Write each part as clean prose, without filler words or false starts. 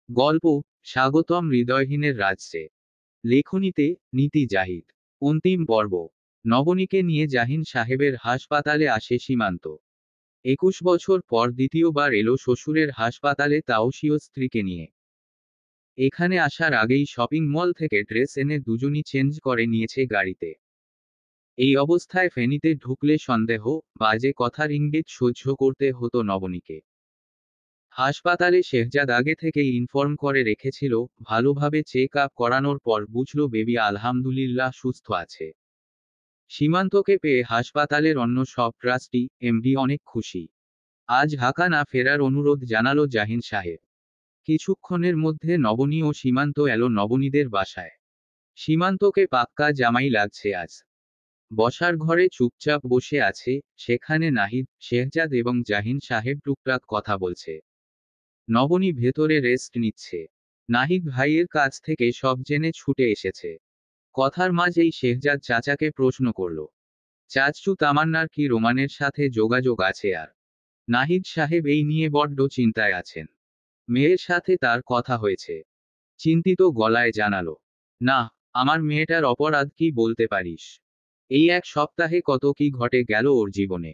গল্প স্বাগতম হৃদয়হীনের রাজ্যে। লেখনীতে নীতি জাহিদ। অন্তিম পর্ব। নবনীকে নিয়ে জাহিন সাহেবের হাসপাতালে আসে সীমান্ত। 21 বছর পর দ্বিতীয়বার এলো শ্বশুরের হাসপাতালে, তাও স্বীয় স্ত্রীকে নিয়ে। এখানে আসার আগেই শপিং মল থেকে ড্রেস এনে দুজনই চেঞ্জ করে নিয়েছে গাড়িতে। এই অবস্থায় ফেনীতে ঢুকলে সন্দেহ, বাজে কথার ইঙ্গিত সহ্য করতে হতো নবনীকে। হাসপাতালে শেহজাদ আগে থেকেই ইনফর্ম করে রেখেছিল, ভালোভাবে চেক আপ করানোর পর বুঝল বেবি আলহামদুলিল্লাহ সুস্থ আছে। সীমান্তকে পেয়ে হাসপাতালের অন্য সব ট্রাস্টি, এমডি অনেক খুশি। আজ ঢাকা না ফেরার অনুরোধ জানালো জাহিন সাহেব। কিছুক্ষণের মধ্যে নবনী ও সীমান্ত এলো নবনীদের বাসায়। সীমান্তকে পাক্কা জামাই লাগছে আজ। বসার ঘরে চুপচাপ বসে আছে, সেখানে নাহিদ, শেহজাদ এবং জাহিন সাহেব টুকটাক কথা বলছে। নবনী ভেতরে রেস্ট নিচ্ছে। নাহিদ ভাইয়ের কাছ থেকে সব জেনে ছুটে এসেছে। কথার মাঝেই শেহজাদ চাচাকে প্রশ্ন করল, চাচু তামান্নার কি রোমানের সাথে যোগাযোগ আছে? আর নাহিদ সাহেব এই নিয়ে বড্ড চিন্তায় আছেন। মেয়ের সাথে তার কথা হয়েছে? চিন্তিত গলায় জানালো, না। আমার মেয়েটার অপরাধ কি বলতে পারিস? এই এক সপ্তাহে কত কি ঘটে গেল ওর জীবনে।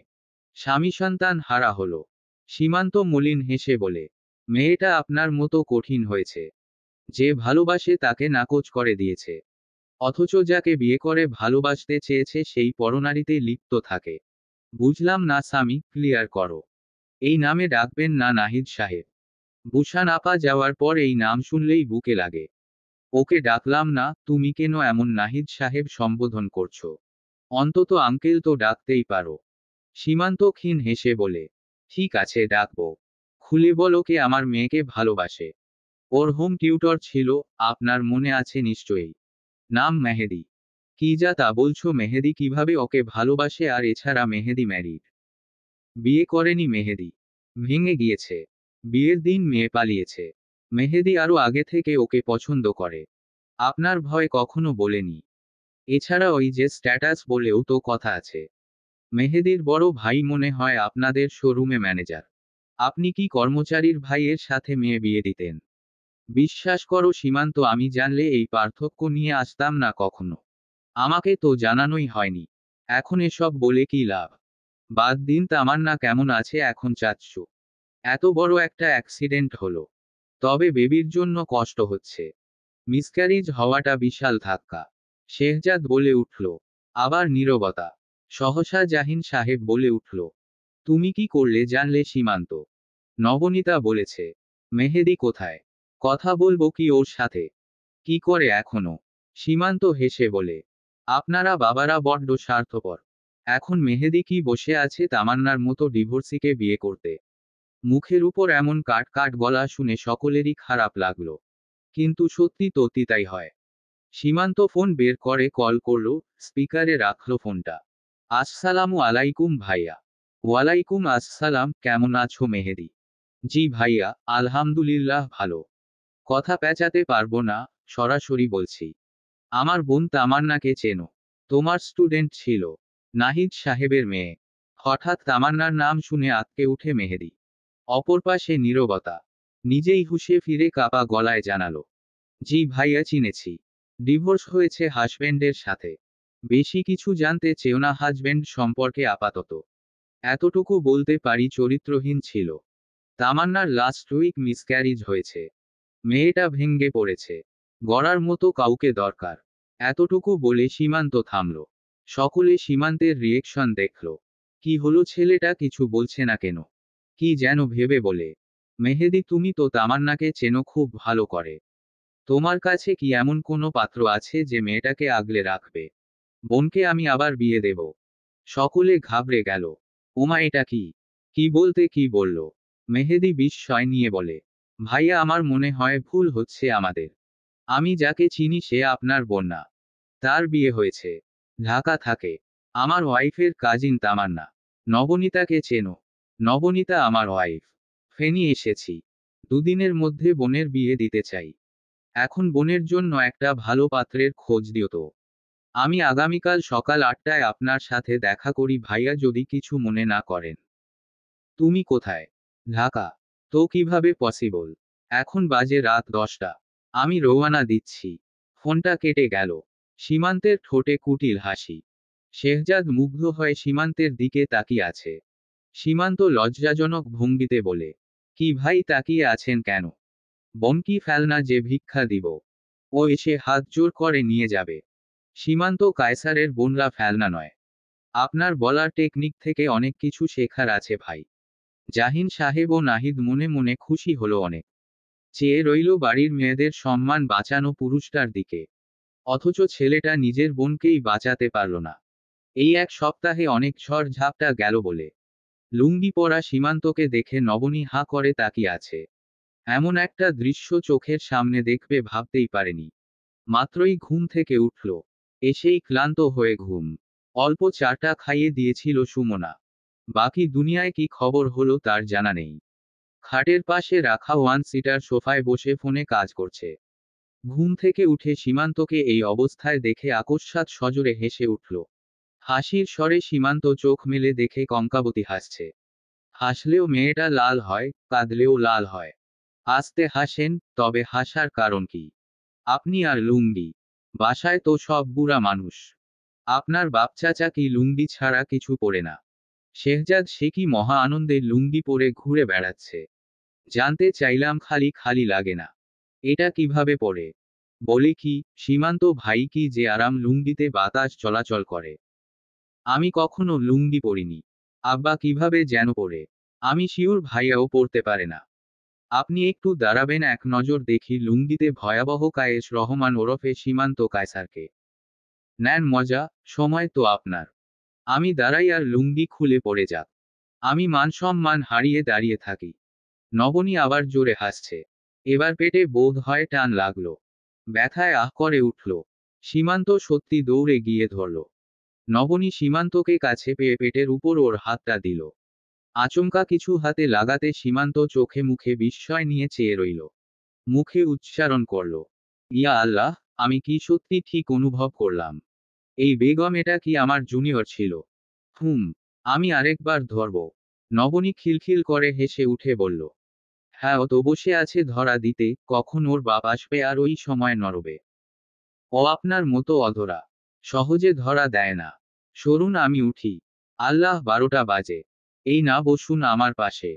স্বামী সন্তান হারা হলো। সীমান্ত মলিন হেসে বলে, মেয়েটা আপনার মতো কঠিন হয়েছে। যে ভালোবাসে তাকে নাকচ করে দিয়েছে। অথচ যাকে বিয়ে করে ভালোবাসতে চেয়েছে সেই পরনারীতে লিপ্ত থাকে। বুঝলাম না স্বামী, ক্লিয়ার করো। এই নামে ডাকবেন না নাহিদ সাহেব। বুশান আপা যাওয়ার পর এই নাম শুনলেই বুকে লাগে। ওকে ডাকলাম না, তুমি কেন এমন নাহিদ সাহেব সম্বোধন করছো? অন্তত আঙ্কেল তো ডাকতেই পারো। সীমান্ত ক্ষীণ হেসে বলে, ঠিক আছে ডাকবো। খুলে বলো কে আমার মেয়েকে ভালোবাসে। ওর হোম টিউটর ছিল, আপনার মনে আছে নিশ্চয়ই। নাম মেহেদি। কি যা তা বলছো? মেহেদি কিভাবে ওকে ভালোবাসে? আর এছাড়া মেহেদি ম্যারিড। বিয়ে করেনি মেহেদি। ভেঙে গিয়েছে। বিয়ের দিন মেয়ে পালিয়েছে। মেহেদি আরো আগে থেকে ওকে পছন্দ করে। আপনার ভয় কখনো বলেনি। এছাড়া ওই যে স্ট্যাটাস বলেও তো কথা আছে। মেহেদির বড় ভাই মনে হয় আপনাদের শোরুমে ম্যানেজার। আপনি কি কর্মচারীর ভাইয়ের সাথে মেয়ে বিয়ে দিতেন? বিশ্বাস করো সীমান্ত, আমি জানলে এই পার্থক্য নিয়ে আসতাম না কখনো। আমাকে তো জানানোই হয়নি। এখন এসব বলে কি লাভ? বাদ দিন, তামান্না কেমন আছে এখন চাচ্ছু? এত বড় একটা অ্যাক্সিডেন্ট হলো। তবে বেবির জন্য কষ্ট হচ্ছে। মিসক্যারিজ হওয়াটা বিশাল ধাক্কা। শেহজাদ বলে উঠল। আবার নীরবতা। সহসা জাহিন সাহেব বলে উঠল, তুমি কি করলে জানলে সীমান্ত? নবনীতা বলেছে। মেহেদি কোথায়? কথা বলবো কি ওর সাথে? কি করে এখনো? সীমান্ত হেসে বলে, আপনারা বাবারা বড্ড স্বার্থপর। এখন মেহেদি কি বসে আছে তামান্নার মতো ডিভোর্সিকে বিয়ে করতে? মুখের উপর এমন কাট কাট গলা শুনে সকলেরই খারাপ লাগলো। কিন্তু সত্যি তো তাই হয়। সীমান্ত ফোন বের করে কল করলো, স্পিকারে রাখলো ফোনটা। আসসালামু আলাইকুম ভাইয়া। ওয়ালাইকুম আসসালাম, কেমন আছো মেহেদি? জি ভাইয়া, আলহামদুলিল্লাহ ভালো। কথা পেঁচাতে পারবো না, সরাসরি বলছি। আমার বোন তামান্নাকে চেনো? তোমার স্টুডেন্ট ছিল। নাহিদ সাহেবের মেয়ে। হঠাৎ তামান্নার নাম শুনে আঁতকে উঠে মেহেদি। অপর পাশে নীরবতা। নিজেই হুঁশে ফিরে কাপা গলায় জানালো, জি ভাইয়া চিনেছি। ডিভোর্স হয়েছে হাজবেন্ডের সাথে। বেশি কিছু জানতে চেও না হাজবেন্ড সম্পর্কে আপাতত। এতটুকু বলতে পারি চরিত্রহীন ছিল। তামান্নার লাস্ট উইক মিসক্যারিজ হয়েছে। মেয়েটা ভেঙ্গে পড়েছে। গড়ার মতো কাউকে দরকার। এতটুকু বলে সীমান্ত থামল। সকলে সীমান্তের রিয়েকশন দেখল। কি হলো ছেলেটা কিছু বলছে না কেন? কি যেন ভেবে বলে, মেহেদি তুমি তো তামান্নাকে চেনো খুব ভালো করে। তোমার কাছে কি এমন কোনো পাত্র আছে যে মেয়েটাকে আগলে রাখবে? বোনকে আমি আবার বিয়ে দেব। সকলে ঘাবড়ে গেল। ওমা, এটা কি? কি বলতে কি বলল? মেহেদি বিস্ময় নিয়ে বলে, ভাইয়া আমার মনে হয় ভুল হচ্ছে আমাদের। আমি যাকে চিনি সে আপনার বোন না। তার বিয়ে হয়েছে। ঢাকা থাকে। আমার ওয়াইফের কাজিন তামান্না। নবনীতাকে চেনো? নবনীতা আমার ওয়াইফ। ফেনী এসেছি। দুদিনের মধ্যে বোনের বিয়ে দিতে চাই। এখন বোনের জন্য একটা ভালো পাত্রের খোঁজ দিও তো। আমি আগামীকাল সকাল 8টায় আপনার সাথে দেখা করি ভাইয়া, যদি কিছু মনে না করেন। তুমি কোথায়? ঢাকা। তো কিভাবে পসিবল? এখন বাজে রাত 10টা। আমি রওয়ানা দিচ্ছি। ফোনটা কেটে গেল। সীমান্তের ঠোঁটে কুটিল হাসি। শেহজাদ মুগ্ধ হয়ে সীমান্তের দিকে তাকিয়ে আছে। সীমান্ত লজ্জাজনক ভঙ্গিতে বলে, কি ভাই তাকিয়ে আছেন কেন? বোন কি ফেলনা যে ভিক্ষা দিব? ও এসে হাত জোর করে নিয়ে যাবে। সীমান্ত কায়সারের বোনরা ফেলনা নয়। আপনার বলার টেকনিক থেকে অনেক কিছু শেখার আছে ভাই। জাহিন সাহেব ও নাহিদ মনে মনে খুশি হলো অনেক। চেয়ে রইল বাড়ির মেয়েদের সম্মান বাঁচানো পুরুষটার দিকে। অথচ ছেলেটা নিজের বোনকেই বাঁচাতে পারল না। এই এক সপ্তাহে অনেক ঝড় ঝাপটা গেল বলে। লুঙ্গি পরা সীমান্তকে দেখে নবনী হাঁ করে তাকিয়ে আছে। এমন একটা দৃশ্য চোখের সামনে দেখবে ভাবতেই পারেনি। মাত্রই ঘুম থেকে উঠল। এসেই ক্লান্ত হয়ে ঘুম। অল্প চাটা খাইয়ে দিয়েছিল সুমনা। বাকি দুনিয়ায় কি খবর হলো তার জানা নেই। খাটের পাশে রাখা ওয়ান সিটার সোফায় বসে ফোনে কাজ করছে। ঘুম থেকে উঠে সীমান্তকে এই অবস্থায় দেখে আকস্মাৎ সজোরে হেসে উঠল। হাসির স্বরে সীমান্ত চোখ মেলে দেখে কঙ্কাবতী হাসছে। হাসলেও মেয়েটা লাল হয়, কাঁদলেও লাল হয়। আস্তে হাসেন, তবে হাসার কারণ কি? আপনি আর লুঙ্গি। বাসায় তো সব বুড়া মানুষ। আপনার বাপ চাচা কি লুঙ্গি ছাড়া কিছু পরে না? শেহজাদ সে কি মহা আনন্দে লুঙ্গি পরে ঘুরে বেড়াচ্ছে। জানতে চাইলাম খালি খালি লাগে না। এটা কিভাবে পরে? বলে কি, সীমান্ত ভাই কি যে আরাম লুঙ্গিতে বাতাস চলাচল করে। আমি কখনো লুঙ্গি পরিনি। আব্বা কিভাবে যেন পরে। আমি শিওর ভাইয়াও পরতে পারে না। আপনি একটু দাঁড়াবেন, এক নজর দেখি লুঙ্গিতে ভয়াবহ কায়েস রহমান ওরফে সীমান্ত কায়সারকে। নেন মজা, সময় তো আপনার। আমি দাঁড়াই আর লুঙ্গি খুলে পড়ে যাক। আমি মান সম্মান হারিয়ে দাঁড়িয়ে থাকি। নবনী আবার জোরে হাসছে। এবার পেটে বোধ হয় টান লাগলো। ব্যথায় আহ করে উঠল। সীমান্ত সত্যি দৌড়ে গিয়ে ধরল। নবনী সীমান্তকে কাছে পেয়ে পেটের উপর ওর হাতটা দিল। আচমকা কিছু হাতে লাগাতে সীমান্ত চোখে মুখে বিস্ময় নিয়ে চেয়ে রইল। মুখে উচ্চারণ করল, ইয়া আল্লাহ, আমি কি সত্যি ঠিক অনুভব করলাম? এই বেগম এটা কি আমার জুনিয়র ছিল? আমি আরেকবার ধরব। নবনী খিলখিল করে হেসে উঠে বলল, হ্যাঁ ও তো বসে আছে ধরা দিতে, কখন ওর বাপ আসবে আর ওই সময় নরবে। ও আপনার মতো অধরা। সহজে ধরা দেয় না। সরুন আমি উঠি। আল্লাহ 12টা বাজে। এই না বসুন আমার পাশে।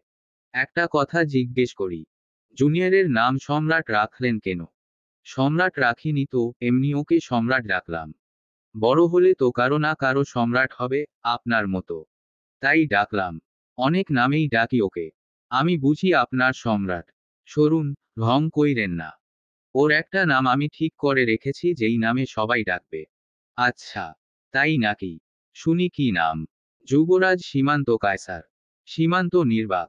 একটা কথা জিজ্ঞেস করি। জুনিয়রের নাম সম্রাট রাখলেন কেন? সম্রাট রাখিনি তো, এমনি ওকে সম্রাট ডাকলাম। বড় হলে তো কারো না কারো সম্রাট হবে, আপনার মতো। তাই ডাকলাম। অনেক নামেই ডাকি ওকে। আমি বুঝি আপনার সম্রাট। সরুন, ঢং কইরেন না। ওর একটা নাম আমি ঠিক করে রেখেছি যেই নামে সবাই ডাকবে। আচ্ছা, তাই নাকি? শুনি কি নাম? যুবরাজ সীমান্ত কায়সার। সীমান্ত নির্বাক।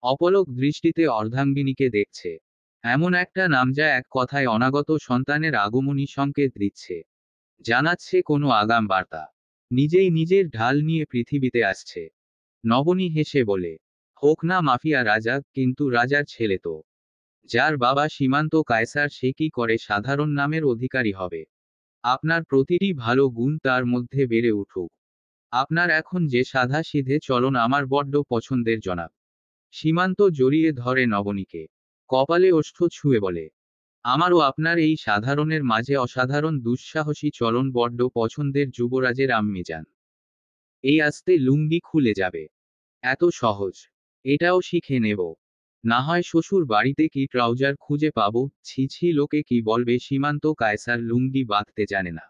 অপলক দৃষ্টিতে অর্ধাঙ্গিনীকে দেখছে। এমন একটা নাম যা এক কথায় অনাগত সন্তানের আগমনী সংকেত দিচ্ছে। জানাচ্ছে কোনো আগাম বার্তা। নিজেই নিজের ঢাল নিয়ে পৃথিবীতে আসছে। নবনী হেসে বলে, হোক না মাফিয়া রাজা, কিন্তু রাজার ছেলে তো। যার বাবা সীমান্ত কায়সার সে কি করে সাধারণ নামের অধিকারী হবে? আপনার প্রতিটি ভালো গুণ তার মধ্যে বেড়ে উঠুক। আপনার এখন যে সাধা সিধে চলন আমার বড্ড পছন্দের জনাব। সীমান্ত জড়িয়ে ধরে নবনীকে। কপালে ওষ্ঠ ছুঁয়ে বলে, আমারও আপনার এই সাধারণের মাঝে অসাধারণ দুঃসাহসী চলন বড্ড পছন্দের যুবরাজের আম্মি যান। এই আস্তে লুঙ্গি খুলে যাবে। এত সহজ। এটাও শিখে নেব। না হয় শ্বশুর বাড়িতে কি ট্রাউজার খুঁজে পাবো, ছি ছি লোকে কি বলবে সীমান্ত কায়সার লুঙ্গি বাঁধতে জানে না।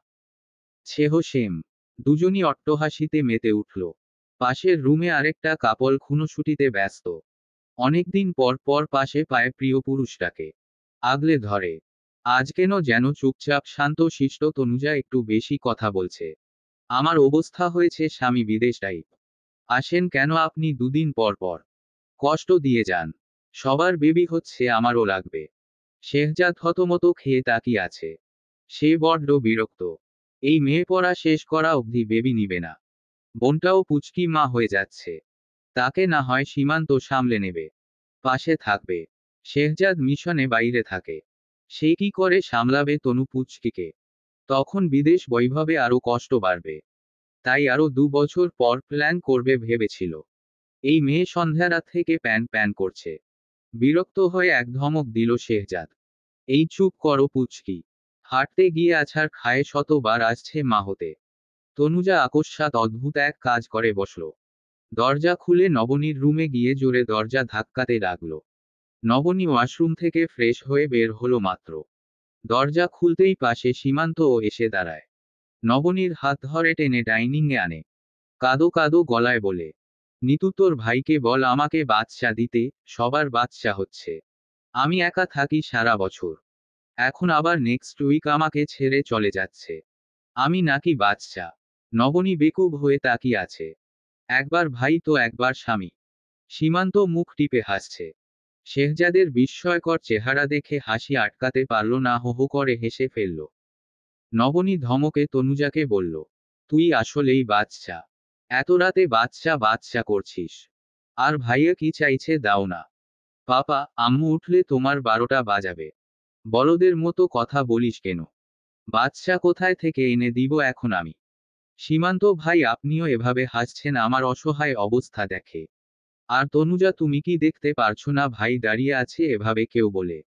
ছেহ সেম। দুজনই অট্টহাসিতে মেতে উঠল। পাশের রুমে আরেকটা কাপল খুনোশুটিতে ব্যস্ত। অনেকদিন পর পর পাশে পায় প্রিয় পুরুষটাকে। আগলে ধরে। আজ কেন যেন চুপচাপ শান্ত শিষ্ট তনুজা একটু বেশি কথা বলছে। আমার অবস্থা হয়েছে স্বামী বিদেশ টাইপ। আসেন কেন আপনি দুদিন পর পর? কষ্ট দিয়ে যান। সবার বেবি হচ্ছে, আমারও লাগবে। শেহজাদ হতমত খেয়ে তাকিয়ে আছে। সে বড্ড বিরক্ত। এই মেয়ে পড়া শেষ করা অবধি বেবি নিবে না। বোনটাও পুচকি মা হয়ে যাচ্ছে। তাকে না হয় সীমান্ত সামলে নেবে। পাশে থাকবে। শেহজাদ মিশনে বাইরে থাকে। সে কি করে সামলাবে তনু পুচকিকে? তখন বিদেশ বৈভবে আরো কষ্ট বাড়বে। তাই আরো 2 বছর পর প্ল্যান করবে ভেবেছিল। এই মেয়ে সন্ধ্যারাত থেকে প্যান প্যান করছে। বিরক্ত হয়ে এক ধমক দিল শেহজাদ। এই চুপ করো পুচকি। হাঁটতে গিয়ে আছাড় খায় শতবার আসছে মা হতে। তনুজা আকস্মাৎ অদ্ভুত এক কাজ করে বসল। দরজা খুলে নবনীর রুমে গিয়ে জোরে দরজা ধাক্কাতে লাগলো। নবনী ওয়াশরুম থেকে ফ্রেশ হয়ে বের হলো মাত্র। দরজা খুলতেই পাশে সীমান্তও এসে দাঁড়ায়। নবনীর হাত ধরে টেনে ডাইনিংয়ে আনে। কাঁদো কাঁদো গলায় বলে, নিতু তোর ভাইকে বল আমাকে বাচ্চা দিতে, সবার বাচ্চা হচ্ছে। আমি একা থাকি সারা বছর। এখন আবার নেক্সট উইক আমাকে ছেড়ে চলে যাচ্ছে। আমি নাকি বাচ্চা? নবনী বেকুব হয়ে তাকিয়ে আছে। একবার ভাই তো একবার স্বামী। সীমান্ত মুখ টিপে হাসছে। শেহজাদের বিস্ময়কর চেহারা দেখে হাসি আটকাতে পারল না, হো হো করে হেসে ফেলল। নবনী ধমকে তনুজাকে বলল, তুই আসলেই বাচ্চা। এত রাতে বাচ্চা বাচ্চা করছিস। আর ভাইয়া কি চাইছে দাও না। পাপা, আম্মু উঠলে তোমার 12টা বাজাবে। বলদের মতো কথা বলিস কেন? বাচ্চা কোথায় থেকে এনে দিব এখন আমি? সীমান্ত ভাই আপনিও এভাবে হাসছেন আমার অসহায় অবস্থা দেখে। আর তনুজা তুমি কি দেখতে পারছো না ভাই দাঁড়িয়ে আছে এভাবে কেউ বলে?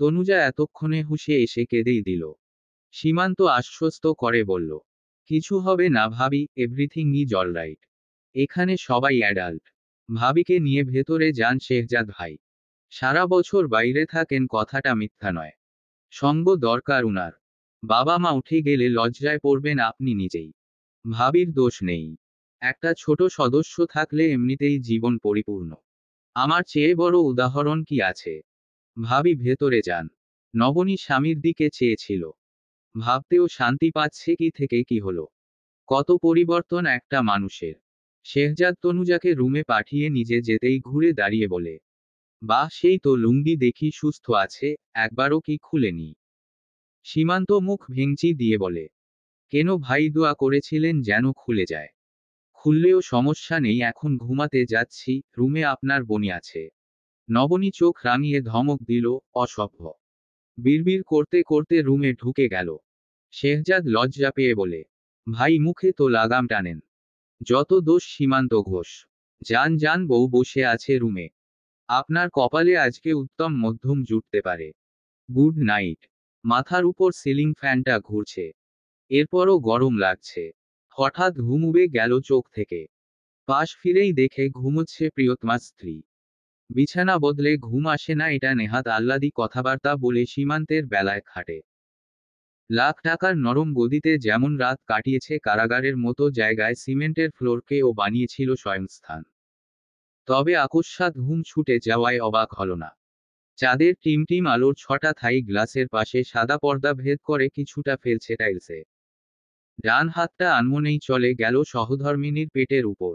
তনুজা এতক্ষণে হুঁশে এসে কেঁদেই দিল। সীমান্ত আশ্বস্ত করে বলল, কিছু হবে না ভাবি, এভরিথিং ইজ অলরাইট। এখানে সবাই অ্যাডাল্ট। ভাবিকে নিয়ে ভেতরে যান শেহজাদ ভাই। সারা বছর বাইরে থাকেন কথাটা মিথ্যা নয়। সঙ্গ দরকার উনার। বাবা মা উঠে গেলে লজ্জায় পড়বেন আপনি নিজেই। ভাবির দোষ নেই। একটা ছোট সদস্য থাকলে এমনিতেই জীবন পরিপূর্ণ। আমার চেয়ে বড় উদাহরণ কি আছে? ভাবি ভেতরে যান। নবনী স্বামীর দিকে চেয়েছিল। ভাবতেও শান্তি পাচ্ছে কি থেকে কি হলো। কত পরিবর্তন একটা মানুষের। শেহজাদ তনুজাকে রুমে পাঠিয়ে নিজে যেতেই ঘুরে দাঁড়িয়ে বলে, বাহ সেই তো লুঙ্গি দেখি সুস্থ আছে, একবারও কি খুলেনি? সীমান্ত মুখ ভেঙচি দিয়ে বলে, কেন ভাই দোয়া করেছিলেন যেন খুলে যায়। খুললেও সমস্যা নেই এখন ঘুমাতে যাচ্ছি, রুমে আপনার বনি আছে। নবনী চোখ রাঙিয়ে ধমক দিল, অসভ্য। বিড়বিড় করতে করতে রুমে ঢুকে গেল। শেহজাদ লজ্জা পেয়ে বলে, ভাই মুখে তো লাগাম টানেন। যত দোষ সীমান্ত ঘোষ। যান যান বউ বসে আছে রুমে। আপনার কপালে আজকে উত্তম মধ্যম জুটতে পারে। Good night. মাথার উপর সিলিং ফ্যানটা ঘুরছে। এরপরও গরম লাগছে। হঠাৎ ঘুম উবে গেল চোখ থেকে। পাশ ফিরেই দেখে ঘুমোচ্ছে প্রিয়তমা স্ত্রী। বিছানা বদলে ঘুম আসে না এটা নেহাত আহ্লাদি কথাবার্তা বলে সীমান্তের বেলায় খাটে। লাখ টাকার নরম গদিতে যেমন রাত কাটিয়েছে কারাগারের মতো জায়গায় সিমেন্টের ফ্লোরকেও বানিয়েছিল স্বয়ংস্থান। তবে আকস্মাৎ ঘুম ছুটে যাওয়ায় অবাক হল না। চাঁদের টিমটিম আলোর ছটা থাই গ্লাসের পাশে সাদা পর্দা ভেদ করে কিছুটা ফেলছে টাইলসে। ডান হাতটা আনমনেই চলে গেল সহধর্মিনীর পেটের উপর।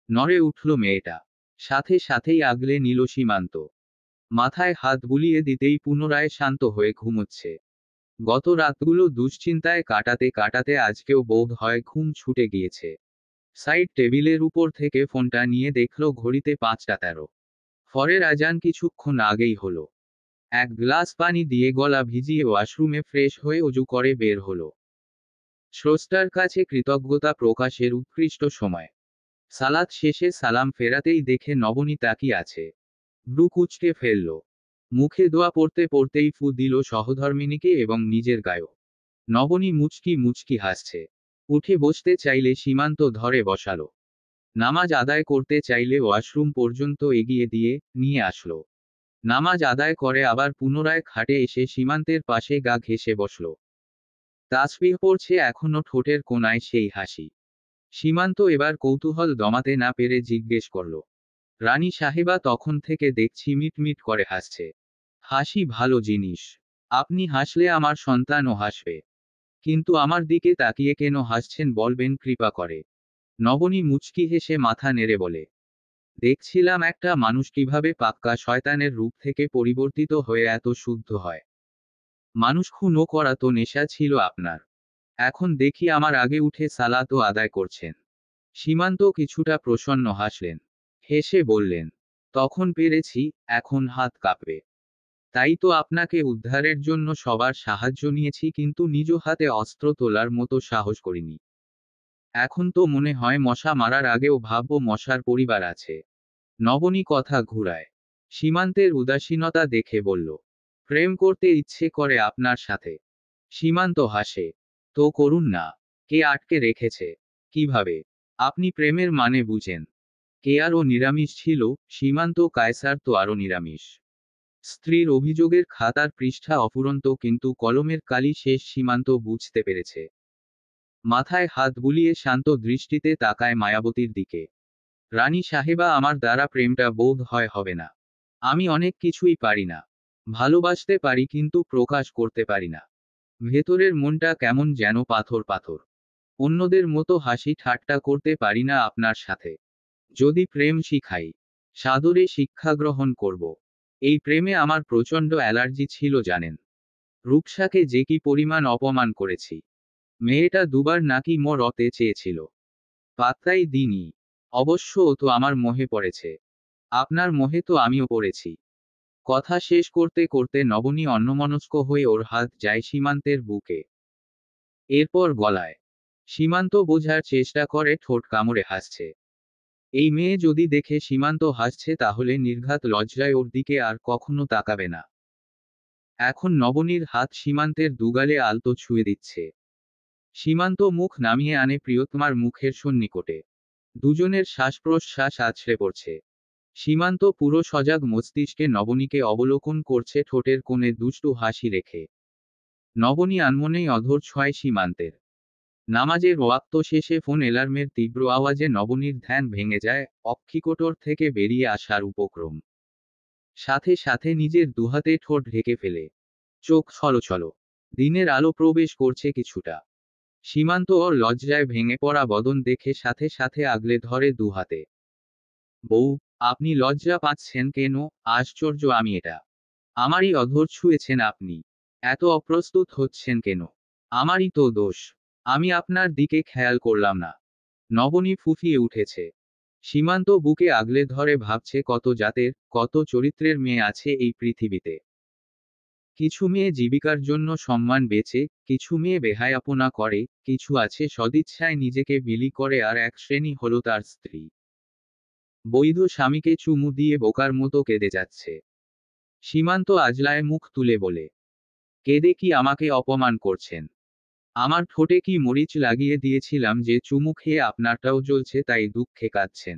নড়ে উঠল মেয়েটা। সাথে সাথেই আগলে নিল সীমান্ত। মাথায় হাত বুলিয়ে দিতেই পুনরায় শান্ত হয়ে ঘুমোচ্ছে। গত রাতগুলো দুশ্চিন্তায় কাটাতে কাটাতে আজকেও বোধ হয় ঘুম ছুটে গিয়েছে। সাইড টেবিলের উপর থেকে ফোনটা নিয়ে দেখল ঘড়িতে 5টা 13। ফরের আজান কিছুক্ষণ আগেই হলো। এক গ্লাস পানি দিয়ে গলা ভিজিয়ে ওয়াশরুমে ফ্রেশ হয়ে অজু করে বের হলো। স্রষ্টার কাছে কৃতজ্ঞতা প্রকাশের উৎকৃষ্ট সময়। সালাত শেষে সালাম ফেরাতেই দেখে নবনী তাকিয়ে আছে। ভ্রু কুঁচকে ফেলল। মুখে দোয়া পড়তে পড়তেই ফু দিল সহধর্মিনীকে এবং নিজের গায়েও। নবনী মুচকি মুচকি হাসছে। উঠে বসতে চাইলে সীমান্ত ধরে বসালো। নামাজ আদায় করতে চাইলে ওয়াশরুম পর্যন্ত এগিয়ে দিয়ে নিয়ে আসলো। নামাজ আদায় করে আবার পুনরায় খাটে এসে সীমান্তের পাশে গা ঘেঁষে বসল। তাসবিহ পড়ছে এখনো ঠোঁটের কোণায় সেই হাসি। সীমান্ত এবার কৌতূহল দমাতে না পেরে জিজ্ঞেস করল, রানী সাহেবা তখন থেকে দেখছি মিটমিট করে হাসছে। হাসি ভালো জিনিস। আপনি হাসলে আমার সন্তানও হাসবে। কিন্তু আমার দিকে তাকিয়ে কেন হাসছেন বলবেন কৃপা করে? নবনী মুচকি হেসে মাথা নেড়ে বলে, দেখছিলাম একটা মানুষ কিভাবে পাক্কা শয়তানের রূপ থেকে পরিবর্তিত হয়ে এত শুদ্ধ হয়। মানুষ খুনও করা তো নেশা ছিল আপনার। এখন দেখি আমার আগে উঠে সালাতও আদায় করছেন। সীমান্ত কিছুটা প্রসন্ন হাসলেন। হেসে বললেন, তখন পেরেছি, এখন হাত কাঁপবে। তাই তো আপনাকে উদ্ধারের জন্য সবার সাহায্য নিয়েছি কিন্তু নিজ হাতে অস্ত্র তোলার মতো সাহস করিনি। এখন তো মনে হয় মশা মারার আগেও ভাববো মশার পরিবার আছে। নবনী কথা ঘুরায়। সীমান্তের উদাসীনতা দেখে বলল, প্রেম করতে ইচ্ছে করে আপনার সাথে। সীমান্ত হাসে, তো করুন না। কে আটকে রেখেছে? কিভাবে? আপনি প্রেমের মানে বুঝেন? কে আরও নিরামিষ ছিল? সীমান্ত কায়সার তো আরও নিরামিষ। স্ত্রীর অভিযোগের খাতার পৃষ্ঠা অফুরন্ত, কিন্তু কলমের কালি শেষ। সীমান্ত বুঝতে পেরেছে। মাথায় হাত বুলিয়ে শান্ত দৃষ্টিতে তাকায় মায়াবতীর দিকে। রানী সাহেবা, আমার দ্বারা প্রেমটা বোধ হয় হবে না। আমি অনেক কিছুই পারি না। ভালোবাসতে পারি, কিন্তু প্রকাশ করতে পারি না। ভেতরের মনটা কেমন যেন পাথর পাথর। অন্যদের মতো হাসি ঠাট্টা করতে পারি না আপনার সাথে। যদি প্রেম শিখাই, সাদরে শিক্ষা গ্রহণ করব। এই প্রেমে আমার প্রচণ্ড অ্যালার্জি ছিল জানেন। রূপসাকে যে কি পরিমাণ অপমান করেছি। মেয়েটা দুবার নাকি মরতে চেয়েছিল, পাত্তাই দিইনি। অবশ্য ও তো আমার মোহে পড়েছে। আপনার মোহে তো আমিও পড়েছি। কথা শেষ করতে করতে নবনী অন্যমনস্ক হয়ে ওর হাত যায় সীমান্তের বুকে, এরপর গলায়। সীমান্ত বোঝার চেষ্টা করে, ঠোঁট কামড়ে হাসছে। এই মেয়ে যদি দেখে সীমান্ত হাসছে, তাহলে নির্ঘাত লজ্জায় ওর দিকে আর কখনো তাকাবে না। এখন নবনীর হাত সীমান্তের দুগালে আলতো ছুঁয়ে দিচ্ছে। সীমান্ত মুখ নামিয়ে আনে প্রিয়তমার মুখের সন্নিকটে। দুজনের শ্বাস প্রশ্বাস আছড়ে পড়ছে। সীমান্ত পুরো সজাগ মস্তিষ্কে নবনীকে অবলোকন করছে, ঠোঁটের কোণে দুষ্টু হাসি রেখে। নবনী আনমনেই অধর ছোঁয় সীমান্তের। নামাজের ওয়াক্ত শেষে ফোন অ্যালার্মের তীব্র আওয়াজে নবনীর ধ্যান ভেঙে যায়। অক্ষিকোটর থেকে বেরিয়ে আসার উপক্রম। সাথে সাথে নিজের দুহাতে ঠোঁট ঢেকে ফেলে। চোখ ছলছল। দিনের আলো প্রবেশ করছে কিছুটা। সীমান্ত ওর লজ্জায় ভেঙে পড়া বদন দেখে সাথে সাথে আগলে ধরে দুহাতে। বউ, আপনি লজ্জা পাচ্ছেন কেন? আশ্চর্য আমি এটা। আমারই অধর ছুঁয়েছেন আপনি। এত অপ্রস্তুত হচ্ছেন কেন? আমারই তো দোষ। আমি আপনার দিকে খেয়াল করলাম না। নবনী ফুঁফিয়ে উঠেছে। সীমান্ত বুকে আগলে ধরে ভাবছে, কত জাতের, কত চরিত্রের মেয়ে আছে এই পৃথিবীতে। কিছু মেয়ে জীবিকার জন্য সম্মান বেচে, কিছু মেয়ে বেহায়াপনা করে, কিছু আছে সদিচ্ছায় নিজেকে বিলি করে, আর এক শ্রেণী হলো তার স্ত্রী। বৈধ স্বামীকে চুমু দিয়ে বোকার মতো কেঁদে যাচ্ছে। সীমান্ত আজলায় মুখ তুলে বলে, কেঁদে কি আমাকে অপমান করছেন? আমার ঠোঁটে কি মরিচ লাগিয়ে দিয়েছিলাম যে চুমু খেয়ে আপনারটাও জ্বলছে, তাই দুঃখে কাঁদছেন?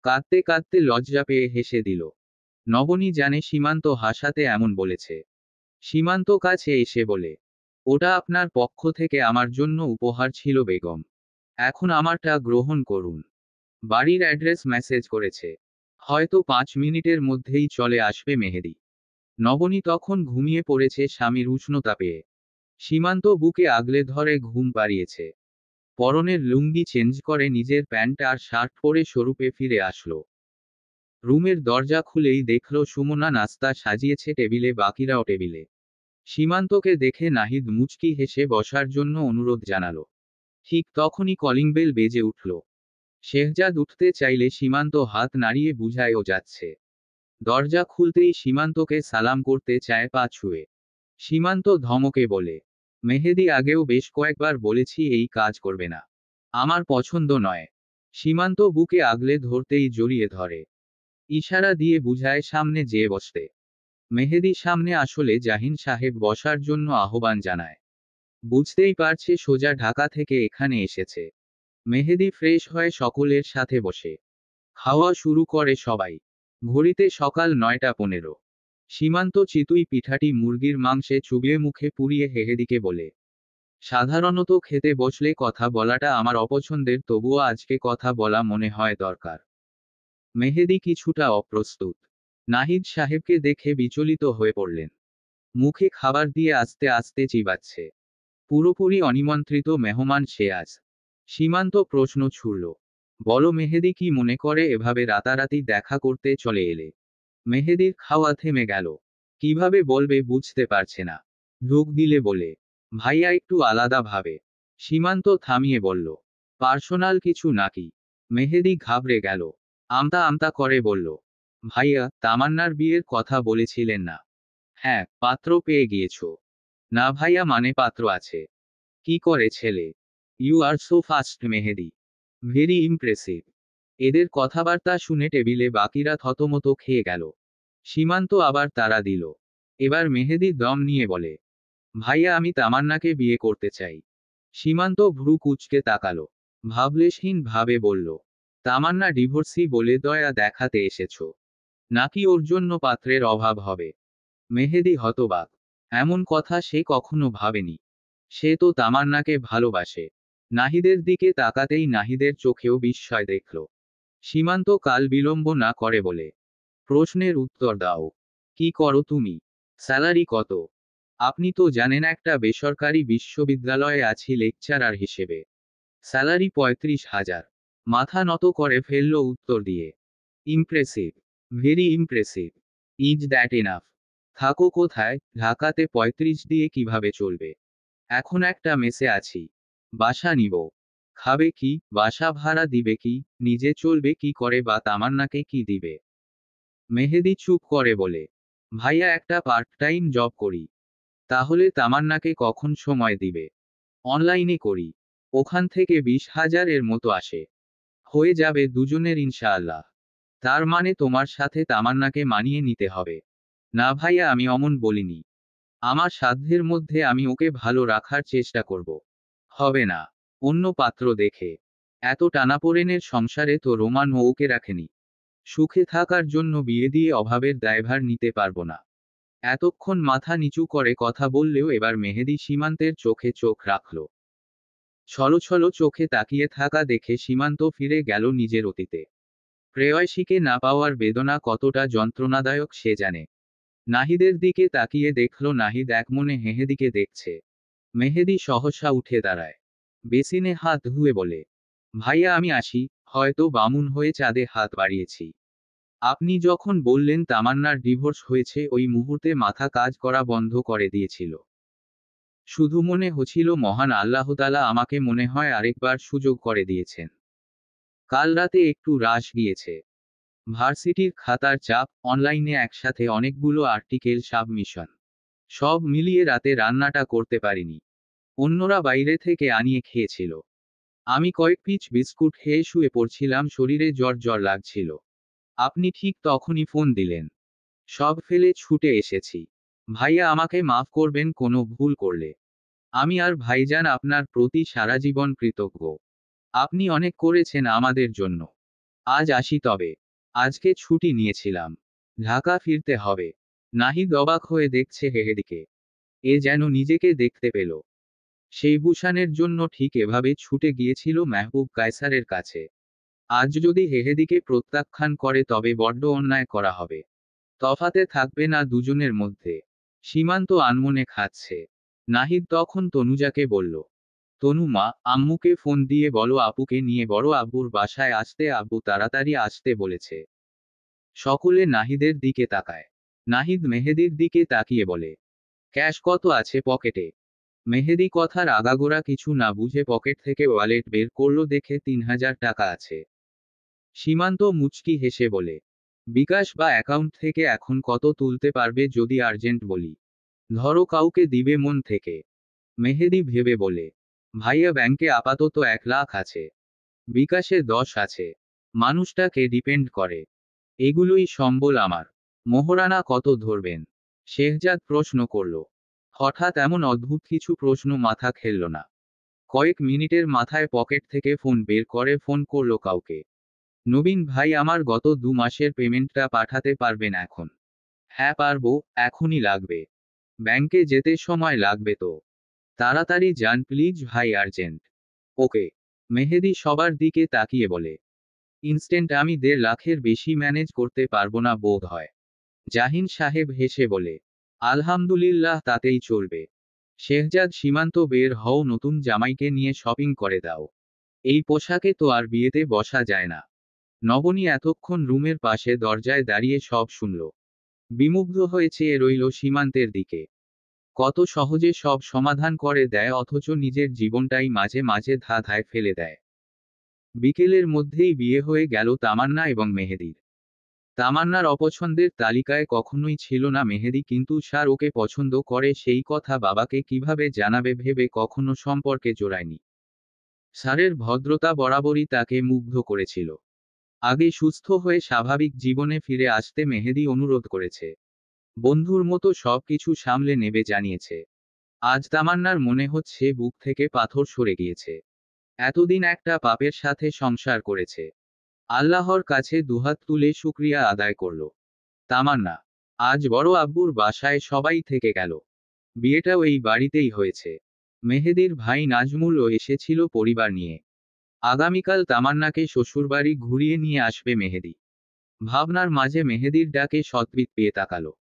কাঁদতে কাঁদতে লজ্জা পেয়ে হেসে দিল। নবনী জানে সীমান্ত হাসাতে এমন বলেছে। সীমান্ত কাছে এসে বলে, ওটা আপনার পক্ষ থেকে আমার জন্য উপহার ছিল বেগম। এখন আমারটা গ্রহণ করুন। বাড়ির অ্যাড্রেস মেসেজ করেছে। হয়তো 5 মিনিটের মধ্যেই চলে আসবে মেহেদি। নবনী তখন ঘুমিয়ে পড়েছে স্বামীর উষ্ণতা পেয়ে। সীমান্ত বুকে আগলে ধরে ঘুম পাড়িয়েছে। পরনের লুঙ্গি চেঞ্জ করে নিজের প্যান্ট আর শার্ট পরে স্বরূপে ফিরে আসলো। রুমের দরজা খুলেই দেখল সুমনা নাস্তা সাজিয়েছে টেবিলে, বাকিরাও টেবিলে। সীমান্তকে দেখে নাহিদ মুচকি হেসে বসার জন্য অনুরোধ জানালো। ঠিক তখনই কলিং বেল বেজে উঠল। শেহজাদ উঠতে চাইলে সীমান্ত হাত নাড়িয়ে বুঝায় ও যাচ্ছে। দরজা খুলতেই সীমান্তকে সালাম করতে চায় পা ছুঁয়ে। সীমান্ত ধমকে বলে, মেহেদি, আগেও বেশ কয়েকবার বলেছি এই কাজ করবে না। আমার পছন্দ নয়। সীমান্ত বুকে আগলে ধরতেই জড়িয়ে ধরে। ইশারা দিয়ে বুঝায় সামনে যেয়ে বসতে। মেহেদি সামনে আসলে জাহিন সাহেব বসার জন্য আহ্বান জানায়। বুঝতেই পারছে সোজা ঢাকা থেকে এখানে এসেছে। মেহেদি ফ্রেশ হয়ে সকলের সাথে বসে খাওয়া শুরু করে সবাই। ঘড়িতে সকাল 9টা 15। সীমান্ত চিতুই পিঠাটি মুরগির মাংসে চুবিয়ে মুখে পুড়িয়ে মেহেদিকে বলে, সাধারণত খেতে বসলে কথা বলাটা আমার অপছন্দের, তবুও আজকে কথা বলা মনে হয় দরকার। মেহেদি কিছুটা অপ্রস্তুত। নাহিদ সাহেবকে দেখে বিচলিত হয়ে পড়লেন। মুখে খাবার দিয়ে আস্তে আস্তে চিবাচ্ছে। পুরোপুরি অনিমন্ত্রিত মেহমান সে আজ। সীমান্ত প্রশ্ন ছুড়ল, বলো মেহেদি, কি মনে করে এভাবে রাতারাতি দেখা করতে চলে এলে? মেহেদির খাওয়া থেমে গেল। কিভাবে বলবে বুঝতে পারছে না। ঢোক দিলে বলে, ভাইয়া একটু আলাদা ভাবে। সীমান্ত থামিয়ে বলল, পার্সোনাল কিছু নাকি? মেহেদি ঘাবড়ে গেল। আমতা আমতা করে বলল, ভাইয়া, তামান্নার বিয়ের কথা বলেছিলেন না? হ্যাঁ, পাত্র পেয়ে গিয়েছো? না ভাইয়া, মানে পাত্র আছে। কি করে ছেলে? You are so fast Mehedi. Very impressive. এদের কথাবার্তা শুনে টেবিলে বাকিরা থতমত খেয়ে গেল। সীমান্ত আবার তাড়া দিল। এবার মেহেদী দম নিয়ে বলে, ভাইয়া আমি তামান্নাকে বিয়ে করতে চাই। সীমান্ত ভ্রু কুঁচকে তাকালো। ভাবলেশহীন ভাবে বলল, তামান্না ডিভোর্সি বলে দয়া দেখাতে এসেছো, নাকি ওর জন্য পাত্রের অভাব হবে? মেহেদী হতবাক। এমন কথা সে কখনো ভাবেনি। সে তো তামান্নাকে ভালোবাসে। নাহিদের দিকে তাকাতেই নাহিদের চোখেও বিস্ময় দেখল। সীমান্ত কাল বিলম্ব না করে বলে, প্রশ্নের উত্তর দাও। কি করো তুমি? স্যালারি কত? আপনি তো জানেন একটা বেসরকারি বিশ্ববিদ্যালয়ে আছি লেকচারার হিসেবে। স্যালারি 35,000। মাথা নত করে ফেলল উত্তর দিয়ে। Impressive. Very impressive. Is that enough? থাকো কোথায়? ঢাকাতে 35 দিয়ে কিভাবে চলবে? এখন একটা মেসে আছি। বাসা নিব। খাবে কি? বাসা ভাড়া দিবে কি? নিজে চলবে কি করে বা তামান্নাকে কি দিবে? মেহেদী চুপ করে বলে, ভাইয়া একটা পার্ট টাইম জব করি। তাহলে তামান্নাকে কখন সময় দিবে? অনলাইনে করি। ওখান থেকে 20,000 এর মতো আসে। হয়ে যাবে দুজনের ইনশাআল্লাহ। তার মানে তোমার সাথে তামান্নাকে মানিয়ে নিতে হবে? না ভাইয়া আমি অমন বলিনি। আমার সাধ্যের মধ্যে আমি ওকে ভালো রাখার চেষ্টা করব। হবে না। অন্য পাত্র দেখে। এত টানাপোড়েনের সংসারে তো রোমান ও ওকে রাখেনি। সুখে থাকার জন্য বিয়ে দিয়ে অভাবের দায়ভার নিতে পারবো না। এতক্ষণ মাথা নিচু করে কথা বললেও এবার মেহেদী সীমান্তের চোখে চোখ রাখল। ছলো চোখে তাকিয়ে থাকা দেখে সীমান্ত ফিরে গেল নিজের অতীতে। প্রেয়সীকে না পাওয়ার বেদনা কতটা যন্ত্রণাদায়ক সে জানে। নাহিদের দিকে তাকিয়ে দেখল নাহিদ একমনে মেহেদীকে দেখছে। মেহেদী সহসা উঠে দাঁড়ায়। বেসিনে হাত ধুয়ে বলে, ভাইয়া আমি আসি, হয়তো বামুন হয়ে চাঁদে হাত বাড়িয়েছি। আপনি যখন বললেন তামান্নার ডিভোর্স হয়েছে ওই মুহূর্তে মাথা কাজ করা বন্ধ করে দিয়েছিল। শুধু মনে হচ্ছিল মহান আল্লাহতালা আমাকে মনে হয় আরেকবার সুযোগ করে দিয়েছেন। কাল রাতে একটু রাশ গিয়েছে। ভার্সিটির খাতার চাপ, অনলাইনে একসাথে অনেকগুলো আর্টিকেল সাবমিশন। সব মিলিয়ে রাতে রান্নাটা করতে পারিনি। অন্যরা বাইরে থেকে আনিয়ে খেয়েছিল। আমি কয়েক পিচ বিস্কুট খেয়ে শুয়ে পড়ছিলাম, শরীরে জ্বর জ্বর লাগছিল। আপনি ঠিক তখনই ফোন দিলেন। সব ফেলে ছুটে এসেছি। ভাইয়া আমাকে মাফ করবেন কোনো ভুল করলে। আমি আর ভাইজান আপনার প্রতি সারা জীবন কৃতজ্ঞ। আপনি অনেক করেছেন আমাদের জন্য। আজ আসি তবে। আজকে ছুটি নিয়েছিলাম। ঢাকা ফিরতে হবে। নাহিদ অবাক হয়ে দেখছে মেহেদীকে। এ যেন নিজেকে দেখতে পেল। সেই বুসানের জন্য ঠিক এভাবে ছুটে গিয়েছিল মেহবুব কায়সারের কাছে। আজ যদি মেহেদীকে প্রত্যাখ্যান করে তবে বড্ড অন্যায় করা হবে। তফাতে থাকবে না দুজনের মধ্যে। সীমান্ত আনমনে খাচ্ছে। নাহিদ তখন তনুজাকে বলল, তনু মা, আম্মুকে ফোন দিয়ে বলো আপুকে নিয়ে বড় আব্বুর বাসায় আসতে, আব্বু তাড়াতাড়ি আসতে বলেছে। সকলে নাহিদের দিকে তাকায়। নাহিদ মেহেদীর দিকে তাকিয়ে বলে, ক্যাশ কত আছে পকেটে? মেহেদী কথার আগাগোড়া কিছু না বুঝে পকেট থেকে ওয়ালেট বের করল, দেখে 3,000 টাকা আছে। সীমান্ত মুচকি হেসে বলে, বিকাশ বা অ্যাকাউন্ট থেকে এখন কত তুলতে পারবে যদি আর্জেন্ট বলি? ধরো কাউকে দিবে মন থেকে। মেহেদী ভেবে বলে, ভাইয়া ব্যাংকে আপাতত 1 লাখ আছে। বিকাশে 10 আছে। মানুষটাকে ডিপেন্ড করে। এগুলোই সম্বল আমার। মোহরানা কত ধরবেন? শেহজাদ প্রশ্ন করল। হঠাৎ এমন অদ্ভুত কিছু প্রশ্ন মাথা খেলল না। কয়েক মিনিটের মাথায় পকেট থেকে ফোন বের করে ফোন করল কাউকে। নবীন ভাই, আমার গত 2 মাসের পেমেন্টটা পাঠাতে পারবেন এখন? হ্যাঁ পারবো, এখনই লাগবে। ব্যাংকে যেতে সময় লাগবে তো। তাড়াতাড়ি যান প্লিজ ভাই, আর্জেন্ট। ওকে। মেহেদী সবার দিকে তাকিয়ে বলে, ইনস্ট্যান্ট আমি 1.5 লাখের বেশি ম্যানেজ করতে পারবো না বোধ হয়। জাহিন সাহেব হেসে বলে, আলহামদুলিল্লাহ তাতেই চলবে। শেহজাদ সীমান্ত বের হও, নতুন জামাইকে নিয়ে শপিং করে দাও। এই পোশাকে তো আর বিয়েতে বসা যায় না। নবনী এতক্ষণ রুমের পাশে দরজায় দাঁড়িয়ে সব শুনল। বিমুগ্ধ হয়ে চেয়ে রইল সীমান্তের দিকে। কত সহজে সব সমাধান করে দেয়, অথচ নিজের জীবনটাই মাঝে মাঝে ধাঁধায় ফেলে দেয়। বিকেলের মধ্যেই বিয়ে হয়ে গেল তামান্না এবং মেহেদীর। তামান্নার অপছন্দের তালিকায় কখনোই ছিল না মেহেদী, কিন্তু স্যার ওকে পছন্দ করে সেই কথা বাবাকে কিভাবে জানাবে ভেবে কখনো সম্পর্কে জড়ায়নি। স্যারের ভদ্রতা বরাবরই তাকে মুগ্ধ করেছিল। আগে সুস্থ হয়ে স্বাভাবিক জীবনে ফিরে আসতে মেহেদী অনুরোধ করেছে। বন্ধুর মতো সবকিছু সামলে নেবে জানিয়েছে। আজ তামান্নার মনে হচ্ছে বুক থেকে পাথর সরে গিয়েছে। এতদিন একটা পাপের সাথে সংসার করেছে। আল্লাহর কাছে দুহাত তুলে শুকরিয়া আদায় করল তামান্না। আজ বড় আব্বুর বাসায় সবাই থেকে গেল। বিয়েটাও এই বাড়িতেই হয়েছে। মেহেদীর ভাই নাজমুলও এসেছিল পরিবার নিয়ে। আগামীকাল তামান্নাকে শ্বশুরবাড়ি ঘুরিয়ে নিয়ে আসবে মেহেদী। ভাবনার মাঝে মেহেদীর ডাকে সৎবিত পেয়ে তাকালো।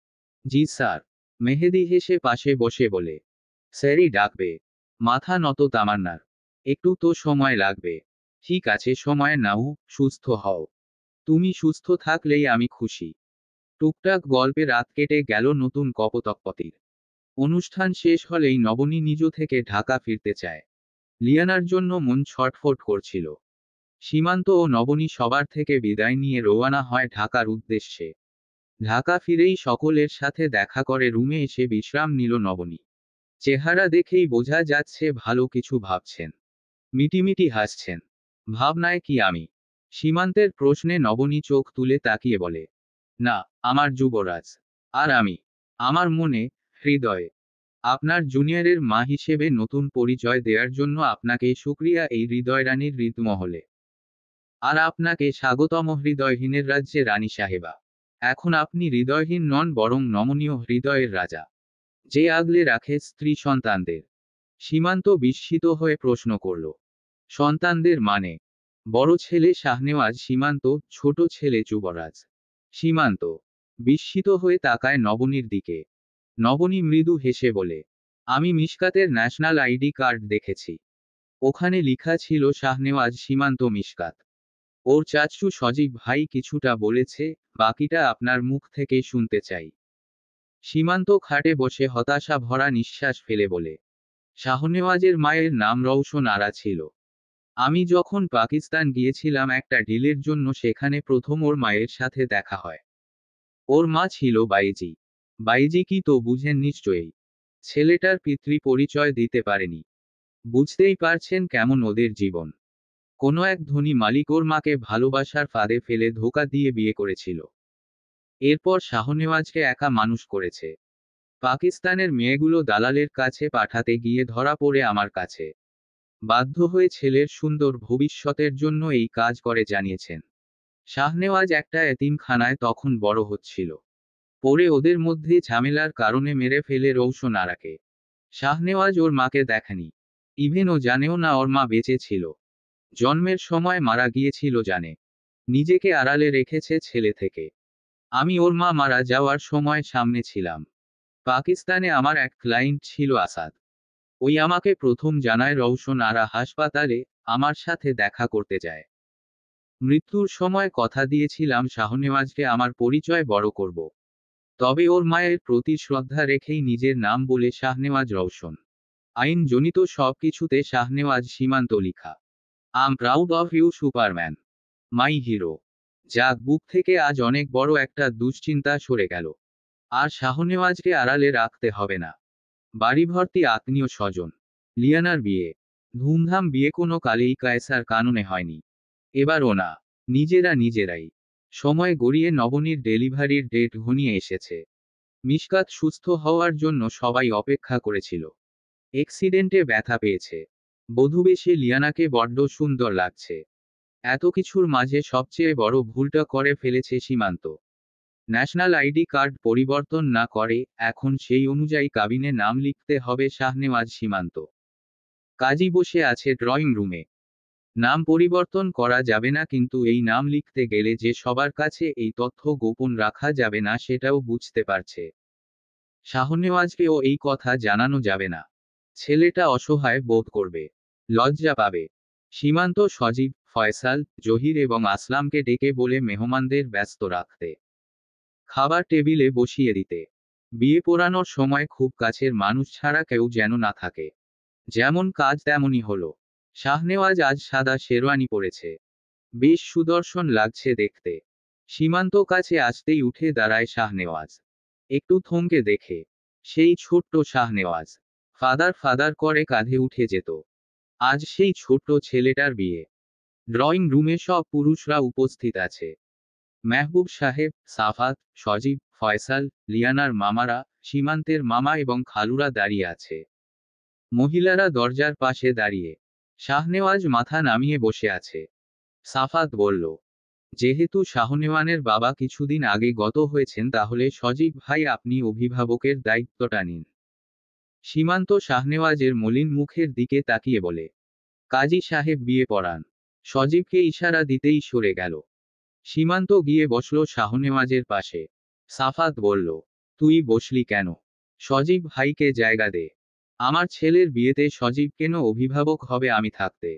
জি স্যার। মেহেদী হেসে পাশে বসে বলে। স্যারই ডাকবে। মাথা নত তামান্নার। একটু তো সময় লাগবে। ঠিক আছে, সময় নাও, সুস্থ হও। তুমি সুস্থ থাকলেই আমি খুশি। টুকটাক গল্পে রাত কেটে গেল নতুন কপোতক্পতির। অনুষ্ঠান শেষ হলেই নবনী নিজ থেকে ঢাকা ফিরতে চায়। লিয়ানার জন্য মন ছটফট করছিল। সীমান্ত ও নবনী সবার থেকে বিদায় নিয়ে রওনা হয় ঢাকার উদ্দেশ্যে। ঢাকা ফিরেই সকলের সাথে দেখা করে রুমে এসে বিশ্রাম নিল নবনী। চেহারা দেখেই বোঝা যাচ্ছে ভালো কিছু ভাবছেন। মিটিমিটি হাসছেন। ভাবনায় কি আমি? সীমান্তের প্রশ্নে নবনী চোখ তুলে তাকিয়ে বলে। না, আমার যুবরাজ। আর আমি? আমার মনে, হৃদয়ে। আপনার জুনিয়রের মা হিসেবে নতুন পরিচয় দেওয়ার জন্য আপনাকে শুকরিয়া এই হৃদয়রানীর হৃদমহলে। আর আপনাকে স্বাগতম হৃদয়হীনের রাজ্যে রানী সাহেবা। এখন আপনি হৃদয়হীন নন, বরং নমনীয় হৃদয়ের রাজা, যে আগলে রাখে স্ত্রী সন্তানদের। সীমান্ত বিস্মিত হয়ে প্রশ্ন করল। সন্তানদের মানে? বড় ছেলে শাহনেওয়াজ সীমান্ত, ছোট ছেলে যুবরাজ। সীমান্ত বিস্মিত হয়ে তাকায় নবনীর দিকে। নবনী মৃদু হেসে বলে। আমি মিশকাতের ন্যাশনাল আইডি কার্ড দেখেছি। ওখানে লেখা ছিল শাহনেওয়াজ সীমান্ত মিশকাত। ওর চাচু সজীব ভাই কিছুটা বলেছে, বাকিটা আপনার মুখ থেকে শুনতে চাই। সীমান্ত খাটে বসে হতাশা ভরা নিঃশ্বাস ফেলে বলে। শাহনেওয়াজের মায়ের নাম রওশন আরা ছিল। আমি যখন পাকিস্তান গিয়েছিলাম একটা ডিলের জন্য, সেখানে প্রথম ওর মায়ের সাথে দেখা হয়। ওর মা ছিল বাইজি। বাইজি কি তো বুঝেন নিশ্চয়ই। ছেলেটার পিতৃ পরিচয় দিতে পারেনি। বুঝতেই পারছেন কেমন ওদের জীবন। কোনো এক ধনী মালিক ওর মাকে ভালোবাসার ফাঁদে ফেলে ধোঁকা দিয়ে বিয়ে করেছিল। এরপর শাহনেওয়াজকে একা মানুষ করেছে। পাকিস্তানের মেয়েগুলো দালালের কাছে পাঠাতে গিয়ে ধরা পড়ে আমার কাছে। বাধ্য হয়ে ছেলের সুন্দর ভবিষ্যতের জন্য এই কাজ করে জানিয়েছেন। শাহনেওয়াজ একটা এতিমখানায় তখন বড় হচ্ছিল। পরে ওদের মধ্যে ঝামেলার কারণে মেরে ফেলে রওশন আরাকে। শাহনেওয়াজ ওর মাকে দেখেনি। ইভেন ও জানেও না ওর মা বেঁচে ছিল। জন্মের সময় মারা গিয়েছিল জানে। নিজেকে আড়ালে রেখেছে ছেলে থেকে। আমি ওর মা মারা যাওয়ার সময় সামনে ছিলাম। পাকিস্তানে আমার এক ক্লায়েন্ট ছিল আসাদ। ওই আমাকে প্রথম জানায় রওশন আরা হাসপাতালে আমার সাথে দেখা করতে যায়। মৃত্যুর সময় কথা দিয়েছিলাম শাহনেওয়াজকে আমার পরিচয় বড় করব। তবে ওর মায়ের প্রতি শ্রদ্ধা রেখেই নিজের নাম বলে শাহনেওয়াজ রওশন। আইনজনিত সব কিছুতে শাহনেওয়াজ সীমান্ত লিখা। I'm proud of you superman. My hero. যাক, বুক থেকে আজ অনেক বড় একটা দুশ্চিন্তা সরে গেল। আর শাহনেওয়াজকে আড়ালে রাখতে হবে না। বাড়ি ভর্তি আত্মীয় স্বজন। লিয়ানার বিয়ে। ধুমধাম বিয়ে, কোনো কালেই কায়সার কানুনে হয়নি। এবারও না। নিজেরাই। সময় গড়িয়ে নবনীর ডেলিভারির ডেট ঘনিয়ে এসেছে। মিশকাত সুস্থ হওয়ার জন্য সবাই অপেক্ষা করেছিল। এক্সিডেন্টে ব্যথা পেয়েছে। বধূবেশে লিয়ানাকে বড্ড সুন্দর লাগছে। এত কিছুর মাঝে সবচেয়ে বড় ভুলটা করে ফেলেছে সীমান্ত। ন্যাশনাল আইডি কার্ড পরিবর্তন না করে এখন সেই অনুযায়ী কাবিনে নাম লিখতে হবে শাহনেওয়াজ সীমান্ত। কাজী বসে আছে ড্রয়িং রুমে। নাম পরিবর্তন করা যাবে না, কিন্তু এই নাম লিখতে গেলে যে সবার কাছে এই তথ্য গোপন রাখা যাবে না সেটাও বুঝতে পারছে। শাহনেওয়াজকেও এই কথা জানানো যাবে না। ছেলেটা অসহায় বোধ করবে। লজ্জা পাবে। সীমান্ত সজীব, ফয়সাল, জহির এবং আসলামকে ডেকে বলে মেহমানদের ব্যস্ত রাখতে। খাবার টেবিলে বসিয়ে দিতে। বিয়ে পোড়ানোর সময় খুব কাছের মানুষ ছাড়া কেউ যেন না থাকে। যেমন কাজ তেমনই হলো। শাহনেওয়াজ আজ সাদা শেরওয়ানি পরেছে। বেশ সুদর্শন লাগছে দেখতে। সীমান্ত কাছে আসতেই উঠে দাঁড়ায় শাহনেওয়াজ। একটু থমকে দেখে। সেই ছোট্ট শাহনেওয়াজ। ফাদার ফাদার করে কাঁধে উঠে যেত। আজ সেই ছোট্ট ছেলেটার বিয়ে। ড্রয়িং রুমে সব পুরুষরা উপস্থিত আছে। মেহবুব সাহেব, সাফাত, সজীব, ফয়সাল, লিয়ানার মামারা, সীমান্তের মামা এবং খালুরা দাঁড়িয়ে আছে। মহিলারা দরজার পাশে দাঁড়িয়ে। শাহনেওয়াজ মাথা নামিয়ে বসে আছে। সাফাত বলল, যেহেতু শাহনেওয়ানের বাবা কিছুদিন আগে গত হয়েছেন, তাহলে সজীব ভাই আপনি অভিভাবকের দায়িত্বটা নিন। সীমান্ত শাহনেওয়াজের মলিন মুখের দিকে তাকিয়ে বলে, কাজী সাহেব বিয়ে পড়ান। সজীবকে ইশারা দিতেই সরে গেল। সীমান্ত গিয়ে বসল শাহনেওয়াজের পাশে। সাফাত বলল, তুই বসলি কেন? সজীব ভাইকে জায়গা দে। আমার ছেলের বিয়েতে সজীব কেন অভিভাবক হবে আমি থাকতে?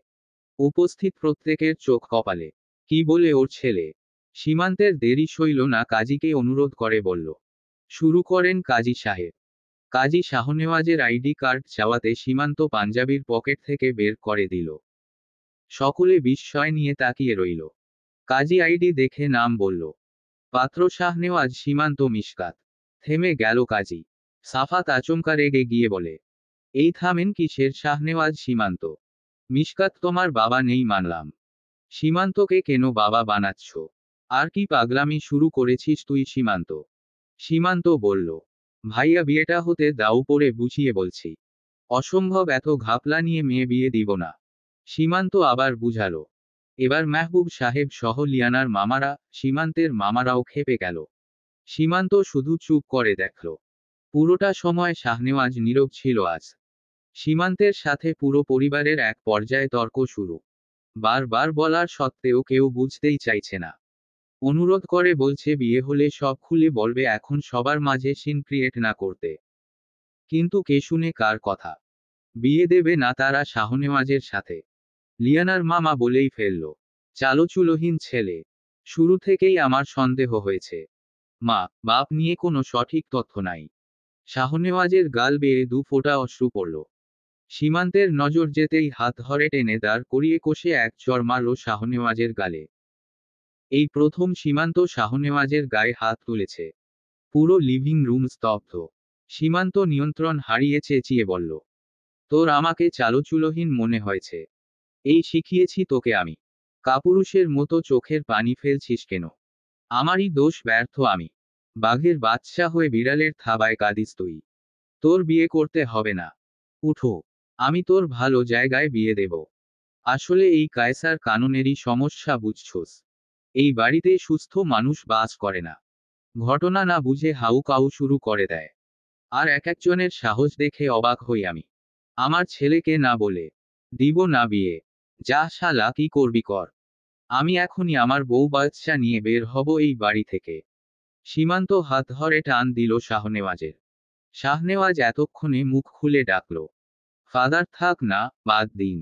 উপস্থিত প্রত্যেকের চোখ কপালে। কি বলে ওর ছেলে? সীমান্তের দেরি সইল না, কাজীকে অনুরোধ করে বলল, শুরু করেন কাজী সাহেব। কাজী শাহনেওয়াজের আইডি কার্ড চাওয়াতে সীমান্ত পাঞ্জাবির পকেট থেকে বের করে দিল। সকলে বিস্ময় নিয়ে তাকিয়ে রইল। কাজী আইডি দেখে নাম বলল, পাত্র শাহনেওয়াজ সীমান্ত মিশকাত। থেমে গেল কাজী। সাফাত আচমকা রেগে গিয়ে বলে, এই থামেন কিসের শাহনেওয়াজ সীমান্ত? মিশকাত তোমার বাবা নেই মানলাম। সীমান্তকে কেন বাবা বানাচ্ছ? আর কি পাগলামি শুরু করেছিস তুই সীমান্ত? সীমান্ত বলল, ভাইয়া বিয়েটা হতে দাও, পরে বুঝিয়ে বলছি। অসম্ভব, এত ঘাপলা নিয়ে মেয়ে বিয়ে দিব না। সীমান্ত আবার বুঝালো। এবার মেহবুব সাহেব সহ লিয়ানার মামারা, সীমান্তের মামারাও খেপে গেল। সীমান্ত শুধু চুপ করে দেখল। পুরোটা সময় শাহনেওয়াজ নীরব ছিল। আজ সীমান্তের সাথে পুরো পরিবারের এক পর্যায়ে তর্ক শুরু। বারবার বলার সত্ত্বেও কেউ বুঝতেই চাইছে না। অনুরোধ করে বলছে বিয়ে হলে সব খুলে বলবে, এখন সবার মাঝে সিন ক্রিয়েট না করতে। কিন্তু কে শুনে কার কথা? বিয়ে দেবে না তারা শাহনেওয়াজের সাথে। লিয়ানার মামা বলেই ফেলল, চালচুলোহীন ছেলে। শুরু থেকেই আমার সন্দেহ হয়েছে। মা বাপ নিয়ে কোনো সঠিক তথ্য নাই। শাহনেওয়াজের গাল বেয়ে দু ফোঁটা অশ্রু পড়ল। সীমান্তের নজর যেতেই হাত ধরে টেনে দাঁড় করিয়ে কষে এক চড় মারল শাহনেওয়াজের গালে। এই প্রথম সীমান্ত শাহনেওয়াজের গায়ে হাত তুলেছে। পুরো লিভিং রুম স্তব্ধ। সীমান্ত নিয়ন্ত্রণ হারিয়ে চেঁচিয়ে বলল, তোর আমাকে চালচুলোহীন মনে হয়েছে? এই শিখিয়েছি তোকে আমি? কাপুরুষের মতো চোখের পানি ফেলছিস কেন? আমারই দোষ, ব্যর্থ আমি। বাঘের বাচ্চা হয়ে বিড়ালের থাবায় কাঁদিস তুই। তোর বিয়ে করতে হবে না। উঠো, আমি তোর ভালো জায়গায় বিয়ে দেব। আসলে এই কায়সার কানুনেরই সমস্যা, বুঝছোস? এই বাড়িতে সুস্থ মানুষ বাস করে না। ঘটনা না বুঝে হাউ কাউ শুরু করে দেয়। আর এক একজনের সাহস দেখে অবাক হই আমি। আমার ছেলেকে না বলে দিব না বিয়ে। যা শালা, কি করবি কর। আমি এখনই আমার বউ বাচ্চা নিয়ে বের হব এই বাড়ি থেকে। সীমান্ত হাত ধরে টান দিল শাহনেওয়াজের। শাহনেওয়াজ এতক্ষণে মুখ খুলে ডাকল, ফাদার। থাক না, বাদ দিন।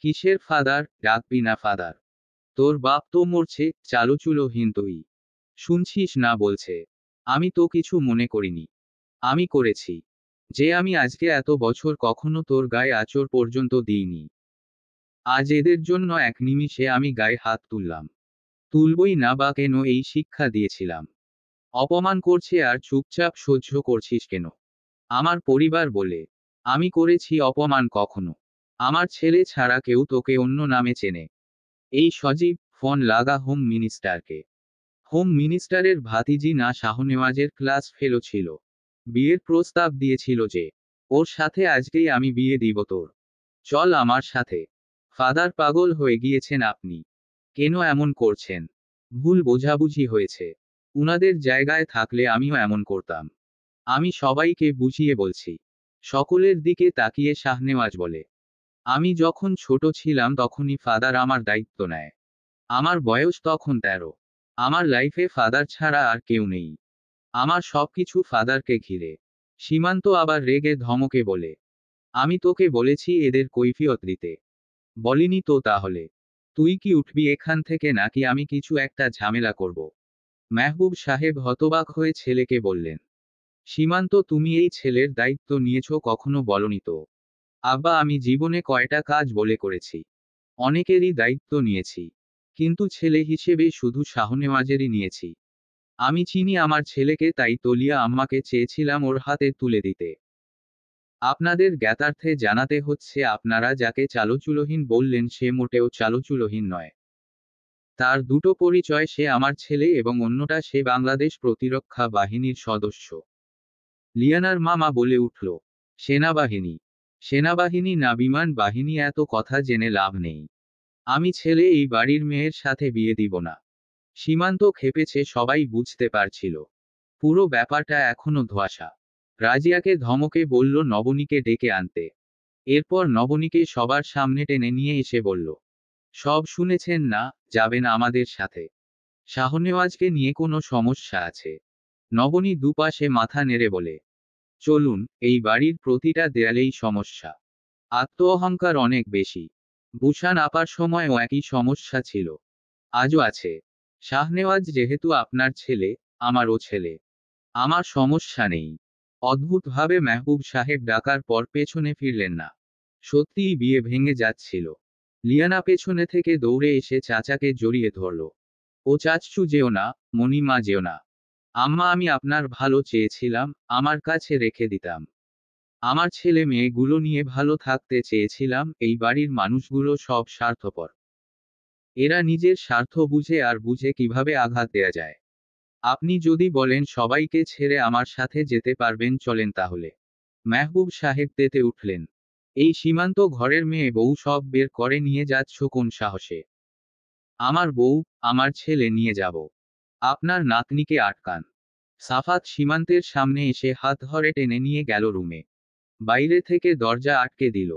কিসের ফাদার? ডাকবি না ফাদার। তোর বাপ তো মরছে, চালচুলোহীন তুই। শুনছিস না বলছে। আমি তো কিছু মনে করিনি। আমি করেছি। যে আমি আজকে এত বছর কখনো তোর গায়ে আঁচড় পর্যন্ত দিইনি। আজ এদের জন্য এক নিমিষে আমি গায়ে হাত তুললাম। তুলবই না বা কেন এই শিক্ষা দিয়েছিলাম? অপমান করছে আর চুপচাপ সহ্য করছিস কেন? আমার পরিবার বলে। আমি করেছি অপমান কখনো? আমার ছেলে ছাড়া কেউ তোকে অন্য নামে চেনে? এই সজীব, ফোন লাগা হোম মিনিস্টারকে। হোম মিনিস্টারের ভাতিজি না শাহনেওয়াজের ক্লাস ফেলো ছিল। বিয়ের প্রস্তাব দিয়েছিল যে, ওর সাথে আজকেই আমি বিয়ে দিব তোর। চল আমার সাথে। ফাদার, পাগল হয়ে গিয়েছেন আপনি? কেন এমন করছেন? ভুল বোঝাবুঝি হয়েছে। উনাদের জায়গায় থাকলে আমিও এমন করতাম। আমি সবাইকে বুঝিয়ে বলছি। সকলের দিকে তাকিয়ে শাহনেওয়াজ বলে, আমি যখন ছোট ছিলাম তখনই ফাদার আমার দায়িত্ব নেয়। আমার বয়স তখন 13। আমার লাইফে ফাদার ছাড়া আর কেউ নেই। আমার সবকিছু ফাদারকে ঘিরে। সীমান্ত আবার রেগে ধমকে বলে, আমি তোকে বলেছি এদের কৈফিয়ত দিতে। বলিনি তো তাহলে? তুই কি উঠবি এখান থেকে, নাকি আমি কিছু একটা ঝামেলা করব? মেহবুব সাহেব হতবাক হয়ে ছেলেকে বললেন, সীমান্ত, তুমি এই ছেলের দায়িত্ব নিয়েছো, কখনো বলনি তো? আব্বা, আমি জীবনে কয়টা কাজ বলে করেছি? অনেকেরই দায়িত্ব নিয়েছি। কিন্তু ছেলে হিসেবে শুধু শাহনেওয়াজেরই নিয়েছি। আমি চিনি আমার ছেলেকে, তাই তলিয়া আম্মাকে চেয়েছিলাম ওর হাতে তুলে দিতে। আপনাদের জ্ঞাতার্থে জানাতে হচ্ছে আপনারা যাকে চালচুলোহীন বললেন সে মোটেও চালচুলোহীন নয়। তার দুটো পরিচয়, সে আমার ছেলে এবং অন্যটা সে বাংলাদেশ প্রতিরক্ষা বাহিনীর সদস্য। লিয়ানার মামা বলে উঠল, সেনাবাহিনী? সেনাবাহিনী না বিমান বাহিনী? এত কথা জেনে লাভ নেই। আমি ছেলে এই বাড়ির মেয়ের সাথে বিয়ে দিব না। সীমান্ত খেপেছে, সবাই বুঝতে পারছিল পুরো ব্যাপারটা এখনো ধোঁয়াশা। রাজিয়াকে ধমকে বলল নবনীকে ডেকে আনতে। এরপর নবনীকে সবার সামনে টেনে নিয়ে এসে বলল, সব শুনেছেন না? যাবেন আমাদের সাথে? শাহনেওয়াজকে নিয়ে কোনো সমস্যা আছে? নবনী দুপাশে মাথা নেড়ে বলে, চলুন, এই বাড়ির প্রতিটা দেয়ালেই সমস্যা। আত্ম অহংকার অনেক বেশি। বুসান আপার সময়ও একই সমস্যা ছিল, আজও আছে। শাহনেওয়াজ যেহেতু আপনার ছেলে, আমারও ছেলে। আমার সমস্যা নেই। অদ্ভুতভাবে মেহবুব সাহেব ডাকার পর পেছনে ফিরলেন না। সত্যিই বিয়ে ভেঙে যাচ্ছিল। লিয়ানা পেছনে থেকে দৌড়ে এসে চাচাকে জড়িয়ে ধরল। ও চাচ্ছু, যেও না, মণিমা যেও না। আম্মা, আমি আপনার ভালো চেয়েছিলাম, আমার কাছে রেখে দিতাম। আমার ছেলে মেয়েগুলো নিয়ে ভালো থাকতে চেয়েছিলাম। এই বাড়ির মানুষগুলো সব স্বার্থপর। এরা নিজের স্বার্থ বুঝে আর বুঝে কিভাবে আঘাত দেয়া যায়। আপনি যদি বলেন সবাইকে ছেড়ে আমার সাথে যেতে পারবেন, চলেন তাহলে। মেহবুব সাহেব তেতে উঠলেন। এই সীমান্ত ঘরের মেয়ে বউ সব বের করে নিয়ে যাচ্ছ কোন সাহসে? আমার বউ, আমার ছেলে নিয়ে যাব। আপনার নাতনিকে আটকান। সাফাত সীমান্তের সামনে এসে হাত ধরে টেনে নিয়ে গেল রুমে। বাইরে থেকে দরজা আটকে দিল।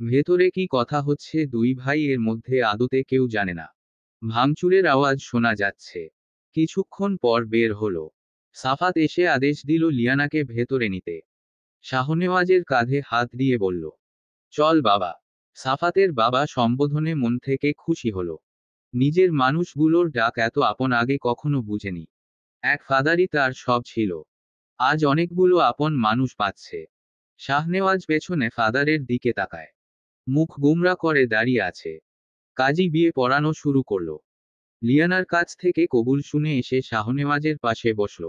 ভেতরে কি কথা হচ্ছে দুই ভাই এর মধ্যে আদতে কেউ জানে না। ভাঙচুরের আওয়াজ শোনা যাচ্ছে। কিছুক্ষণ পর বের হলো। সাফাত এসে আদেশ দিল লিয়ানাকে ভেতরে নিতে। শাহনেওয়াজের কাঁধে হাত দিয়ে বলল, চল বাবা। সাফাতের বাবা সম্বোধনে মন থেকে খুশি হলো। নিজের মানুষগুলোর ডাক এত আপন আগে কখনো বুঝেনি। এক ফাদারই তার সব ছিল। আজ অনেকগুলো আপন মানুষ পাচ্ছে। শাহনেওয়াজ পেছনে ফাদারের দিকে তাকায়। মুখ গুমরা করে দাঁড়িয়ে আছে। কাজী বিয়ে পড়ানো শুরু করলো। লিয়ানার কাছ থেকে কবুল শুনে এসে শাহনেওয়াজের পাশে বসল।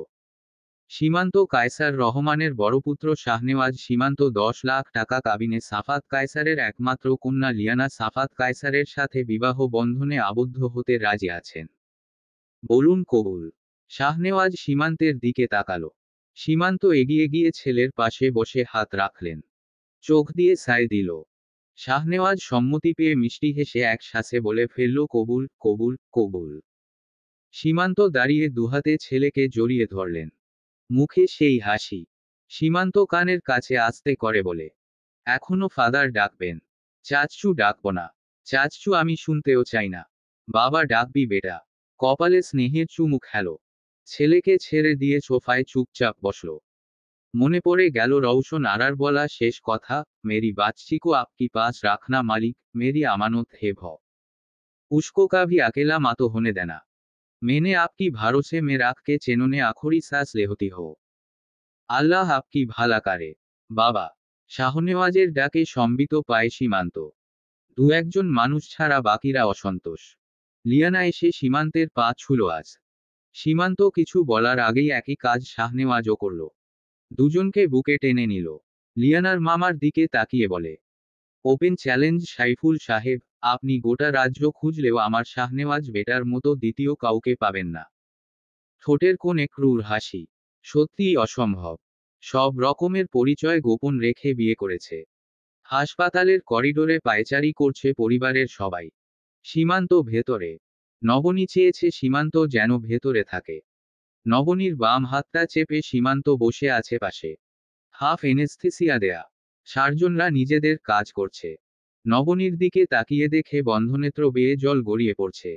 সীমান্ত কায়সার রহমানের বড়পুত্র শাহনেওয়াজ সীমান্ত 10 লাখ টাকা কাবিনে সাফাত কায়সারের একমাত্র কন্যা লিয়ানা সাফাত কায়সারের সাথে বিবাহ বন্ধনে আবদ্ধ হতে রাজি আছেন। বলুন কবুল। শাহনেওয়াজ সীমান্তের দিকে তাকালো। সীমান্ত এগিয়ে গিয়ে ছেলের পাশে বসে হাত রাখলেন। চোখ দিয়ে সায় দিল। শাহনেওয়াজ সম্মতি পেয়ে মিষ্টি হেসে এক শ্বাসে বলে ফেলল, কবুল, কবুল, কবুল। সীমান্ত দাঁড়িয়ে দুহাতে ছেলেকে জড়িয়ে ধরলেন। মুখে সেই হাসি। সীমান্ত কানের কাছে আস্তে করে বলে, এখনো ফাদার ডাকবেন? চাচ্চু ডাকব না। চাচ্চু আমি শুনতেও চাই না। বাবা ডাকবি বেটা। কপালে স্নেহের চুমু খেলো। ছেলেকে ছেড়ে দিয়ে সোফায় চুপচাপ বসল। মনে পড়ে গেল রওশন আরার বলা শেষ কথা, মেরি বাচ্চি को आपकी पास रखना मालिक, मेरी अमानत है भ। उसको कभी अकेला मत होने देना। मैंने आपकी भरोसे में रख के चेनो ने आखिरी सांस लेती हो। আল্লাহ আপকি ভালা কারে। বাবা। শাহনেওয়াজের ডাকে সম্বিত পায় সীমান্ত। দু একজন মানুষ ছাড়া বাকিরা অসন্তোষ। লিয়ানা এসে সীমান্তের পা ছুলো আজ। সীমান্ত কিছু বলার আগেই একই কাজ শাহনেওয়াজও করল। দুজনকে বুকে টেনে নিল। লিয়ানার মামার দিকে তাকিয়ে বলে, ওপেন চ্যালেঞ্জ সাইফুল সাহেব, আপনি গোটা রাজ্য খুঁজলেও আমার শাহনেওয়াজ বেটার মতো দ্বিতীয় কাউকে পাবেন না। ঠোঁটের কোণে ক্রূর হাসি। সত্যিই অসম্ভব। সব রকমের পরিচয় গোপন রেখে বিয়ে করেছে। হাসপাতালের করিডোরে পায়চারি করছে পরিবারের সবাই। সীমান্ত ভেতরে। নবনী চেয়েছে সীমান্ত যেন ভেতরে থাকে। নবনীর বাম হাতটা চেপে সীমান্ত বসে আছে পাশে। হাফ এনেস্থেসিয়া দেয়া। সার্জনরা নিজেদের কাজ করছে। নবনীর দিকে তাকিয়ে দেখে বন্ধনেত্র বেয়ে জল গড়িয়ে পড়ছে।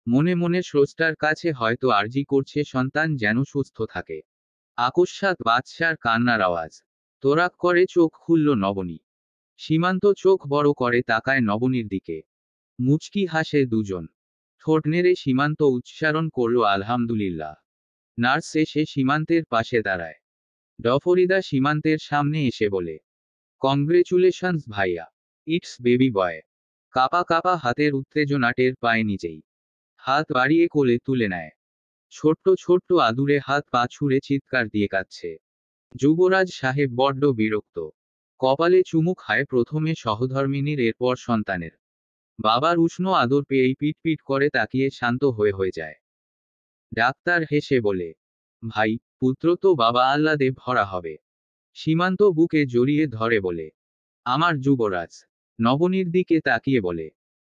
মনে মনে স্রষ্টার কাছে হয়তো আর্জি করছে সন্তান যেন সুস্থ থাকে। আকস্মাৎ বাদশার কান্নার আওয়াজ। তোরাক করে চোখ খুলল নবনী। সীমান্ত চোখ বড় করে তাকায় নবনীর দিকে। মুচকি হাসে দুজন। ঠোঁট নেড়ে সীমান্ত উচ্চারণ করল আলহামদুলিল্লাহ। নার্স এসে সীমান্তের পাশে দাঁড়ায়। ডফরিদা সীমান্তের সামনে এসে বলে, কংগ্রেচুলেশনস ভাইয়া, ইটস বেবি বয়। কাপা কাপা হাতের উত্তেজনা টের পায় নিজেই। হাত বাড়িয়ে কোলে তুলে নেয়। ছোট্ট ছোট্ট আদুরে হাত পা ছুঁড়ে চিৎকার দিয়ে কাঁদছে। যুবরাজ সাহেব বড্ড বিরক্ত। কপালে চুমু খায় প্রথমে সহধর্মিনীর, এরপর সন্তানের। বাবার উষ্ণ আদর পেয়েই পিট পিট করে তাকিয়ে শান্ত হয়ে যায়। ডাক্তার হেসে বলে, ভাই, পুত্র তো বাবা আহ্লাদে ভরা হবে। সীমান্ত বুকে জড়িয়ে ধরে বলে, আমার যুবরাজ। নবনীর দিকে তাকিয়ে বলে,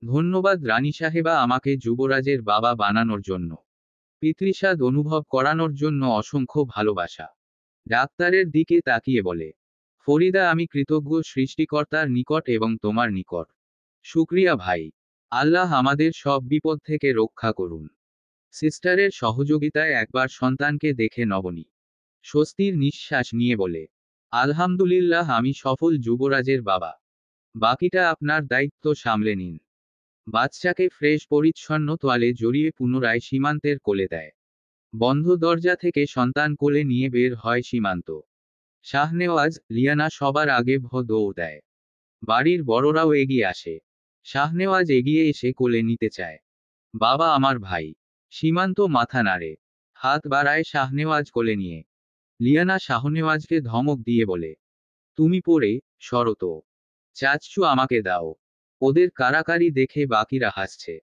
ধন্যবাদ রানী সাহেবা, আমাকে যুবরাজের বাবা বানানোর জন্য। পিতৃস্বাদ অনুভব করানোর জন্য অসংখ্য ভালোবাসা। ডাক্তারের দিকে তাকিয়ে বলে, ফরিদা, আমি কৃতজ্ঞ সৃষ্টিকর্তার নিকট এবং তোমার নিকট। শুক্রিয়া ভাই। আল্লাহ আমাদের সব বিপদ থেকে রক্ষা করুন। সিস্টারের সহযোগিতায় একবার সন্তানকে দেখে নবনী স্বস্তির নিঃশ্বাস নিয়ে বলে, আলহামদুলিল্লাহ, আমি সফল যুবরাজের বাবা। বাকিটা আপনার দায়িত্ব সামলে নিন। বাচ্চাকে ফ্রেশ পরিচ্ছন্ন তোয়ালে জড়িয়ে পুনরায় সীমান্তের কোলে দেয়। বন্ধ দরজা থেকে সন্তান কোলে নিয়ে বের হয় সীমান্ত। শাহনেওয়াজ, লিয়ানা সবার আগে দৌড় দেয়। বাড়ির বড়রাও এগিয়ে আসে। শাহনেওয়াজ এগিয়ে এসে কোলে নিতে চায়। বাবা, আমার ভাই। সীমান্ত মাথা নাড়ে, হাত বাড়ায় শাহনেওয়াজ কোলে নিয়ে। লিয়ানা শাহনেওয়াজকে ধমক দিয়ে বলে, তুমি পড়ে সরো তো। চাচ্চু, আমাকে দাও। ওদের কারাকারি দেখে বাকিরা হাসছে।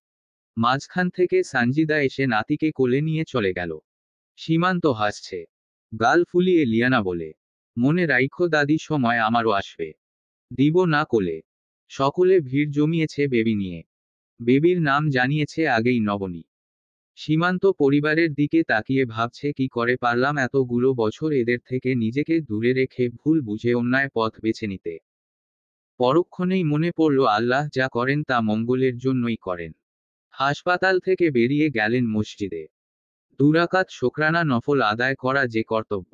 মাঝখান থেকে সানজিদা এসে নাতিকে কোলে নিয়ে চলে গেল। সীমান্ত হাসছে। গাল ফুলিয়ে লিয়ানা বলে, মনে রাইখো দাদি, সময় আমারও আসবে। দিব না কোলে। সকলে ভিড় জমিয়েছে বেবি নিয়ে। বেবির নাম জানিয়েছে আগেই নবনী। সীমান্ত পরিবারের দিকে তাকিয়ে ভাবছে, কি করে পারলাম এতগুলো বছর এদের থেকে নিজেকে দূরে রেখে ভুল বুঝে অন্যায় পথ বেছে নিতে। পরক্ষণেই মনে পড়ল, আল্লাহ যা করেন তা মঙ্গলের জন্যই করেন। হাসপাতাল থেকে বেরিয়ে গেলেন মসজিদে। দুরাকাত শোকরানা নফল আদায় করা যে কর্তব্য।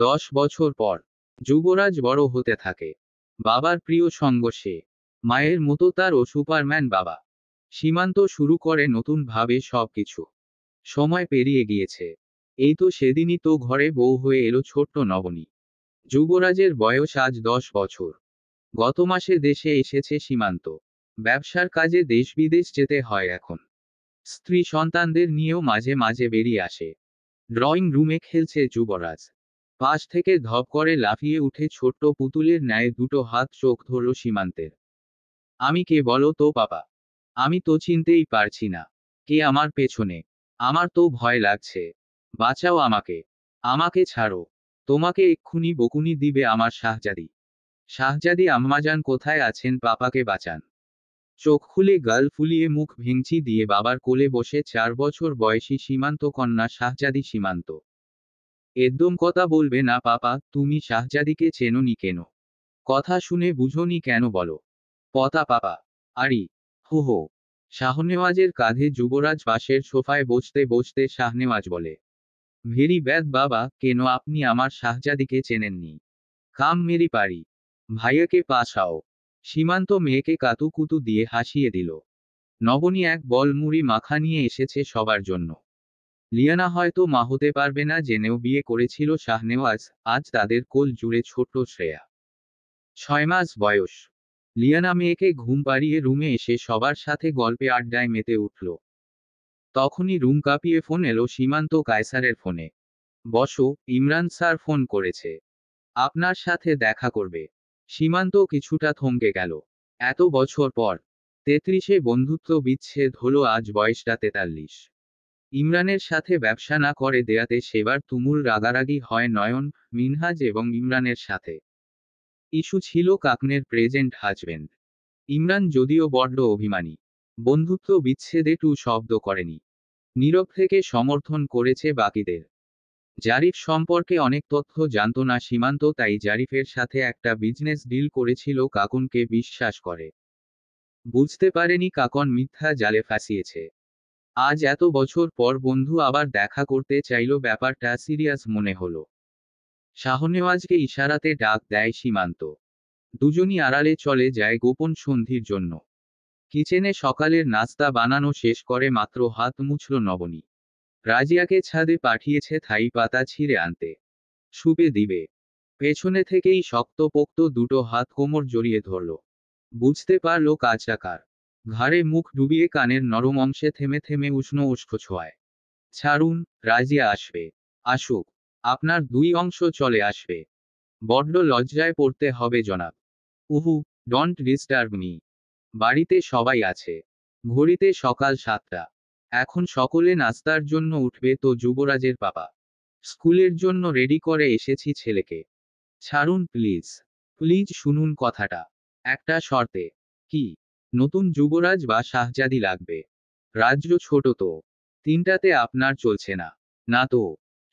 10 বছর পর যুবরাজ বড় হতে থাকে। বাবার প্রিয় সঙ্গ সে। মায়ের মতো তারও সুপারম্যান বাবা। সীমান্ত শুরু করে নতুন ভাবে সবকিছু। সময় পেরিয়ে গিয়েছে। এই তো সেদিনই তো ঘরে বউ হয়ে এলো ছোট্ট নবনী। যুবরাজের বয়স আজ 10 বছর। গত মাসে দেশে এসেছে সীমান্ত। ব্যবসার কাজে দেশ বিদেশ যেতে হয় এখন। স্ত্রী সন্তানদের নিয়েও মাঝে মাঝে বেরিয়ে আসে। ড্রয়িং রুমে খেলছে যুবরাজ। পাশ থেকে ধপ করে লাফিয়ে উঠে ছোট্ট পুতুলের ন্যায় দুটো হাত চোখ ধরল সীমান্তের। আমি কে বলো তো পাপা? আমি তো চিনতেই পারছি না। কে আমার পেছনে? আমার তো ভয় লাগছে। বাঁচাও আমাকে। আমাকে ছাড়ো। তোমাকে এক্ষুনি বকুনি দিবে আমার শাহজাদি। শাহজাদি আম্মাজান কোথায় আছেন? পাপাকে বাঁচান। চোখ খুলে গাল ফুলিয়ে মুখ ভেঙচি দিয়ে বাবার কোলে বসে 4 বছর বয়সী সীমান্ত কন্যা শাহজাদি। সীমান্ত একদম কথা বলবে না পাপা, তুমি শাহজাদিকে চেনোনি কেন? কথা শুনে বুঝোনি কেন বলো? পতা পাপা। আরি। হো হো। শাহনেওয়াজের কাঁধে যুবরাজ পাশের সোফায় বসতে বসতে শাহনেওয়াজ বলে, ভেরি ব্যাড বাবা, কেন আপনি আমার শাহজাদিকে চেনেননি? কাম মেরি পারি। ভাইয়াকে পাশাও। সীমান্ত মেয়েকে কাতুকুতু দিয়ে হাসিয়ে দিল। নবনী এক বল মুড়ি মাখা নিয়ে এসেছে সবার জন্য। লিয়ানা হয়তো মা হতে পারবে না জেনেও বিয়ে করেছিল শাহনেওয়াজ, আজ তাদের কোল জুড়ে ছোট্ট শ্রেয়া। 6 মাস বয়স। লিয়ানা মেয়েকে ঘুম পাড়িয়ে রুমে এসে সবার সাথে গল্পে আড্ডায় মেতে উঠল। তখনই রুম কাঁপিয়ে ফোন এলো সীমান্ত কায়সারের ফোনে। বসো, ইমরান স্যার ফোন করেছে। আপনার সাথে দেখা করবে। সীমান্ত কিছুটা থমকে গেল। এত বছর পর 33-এ বন্ধুত্ব বিচ্ছেদ হলো, আজ বয়সটা 43। ইমরানের সাথে ব্যবসা না করে দেয়াতে সেবার তুমুল রাগারাগি হয় নয়ন, মিনহাজ এবং ইমরানের সাথে। ইস্যু ছিল কাকনের প্রেজেন্ট হাজবেন্ড। ইমরান যদিও বড্ড অভিমানী, বন্ধুত্ব বিচ্ছেদে টু শব্দ করেনি। নীরব থেকে সমর্থন করেছে বাকিদের। জারিফ সম্পর্কে অনেক তথ্য জানত না সীমান্ত, তাই জারিফের সাথে একটা বিজনেস ডিল করেছিল কাকুনকে বিশ্বাস করে। বুঝতে পারেনি কাকন মিথ্যা জালে ফাঁসিয়েছে। আজ এত বছর পর বন্ধু আবার দেখা করতে চাইল, ব্যাপারটা সিরিয়াস মনে হলো। শাহনেওয়াজকে ইশারাতে ডাক দেয় সীমান্ত। দুজনই আড়ালে চলে যায় গোপন সন্ধির জন্য। কিচেনে সকালের নাস্তা বানানো শেষ করে মাত্র হাত মুছল নবনী। রাজিয়াকে ছাদে পাঠিয়েছে থাই পাতা ছিঁড়ে আনতে। সুপে দিবে। পেছনে থেকেই শক্তপোক্ত দুটো হাত কোমর জড়িয়ে ধরল। বুঝতে পারল কাজটা কার। ঘাড়ে মুখ ডুবিয়ে কানের নরম অংশে থেমে থেমে উষ্ণ উষ্ণ ছোঁয়ায়। ছাড়ুন, রাজিয়া আসবে। আসুক। আপনার দুই অংশ চলে আসবে। বড্ড লজ্জায় পড়তে হবে জনাব। উহু, ডোন্ট ডিস্টার্ব মি। বাড়িতে সবাই আছে। ঘড়িতে সকাল 7টা। এখন সকলে নাস্তার জন্য উঠবে তো যুবরাজের পাপা। স্কুলের জন্য রেডি করে এসেছি ছেলেকে। ছাড়ুন প্লিজ। প্লিজ শুনুন কথাটা। একটা শর্তে। কি? নতুন যুবরাজ বা শাহজাদি লাগবে। রাজ্য ছোট তো। তিনটাতে আপনার চলছে না। না তো।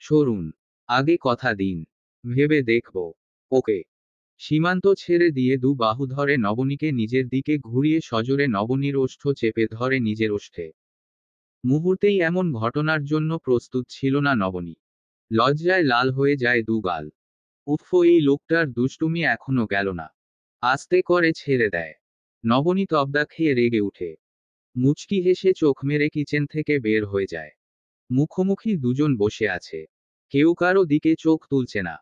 সরুন। আগে কথা দিন। ভেবে দেখব। ওকে। সীমান্ত ছেড়ে দিয়ে দু বাহু ধরে নবনীকে নিজের দিকে ঘুরিয়ে সজোরে নবনীর ওষ্ঠ চেপে ধরে নিজের ওষ্ঠে। মুহূর্তেই এমন ঘটনার জন্য প্রস্তুত ছিল না নবনী। লজ্জায় লাল হয়ে যায় দু গাল। উফ, এই লোকটার দুষ্টুমি এখনো গেল না। আস্তে করে ছেড়ে দেয়। নবনী তবদা খেয়ে রেগে উঠে। মুচকি হেসে চোখ মেরে কিচেন থেকে বের হয়ে যায়। মুখোমুখি দুজন বসে আছে। কেউ কারো দিকে চোখ তুলছে না।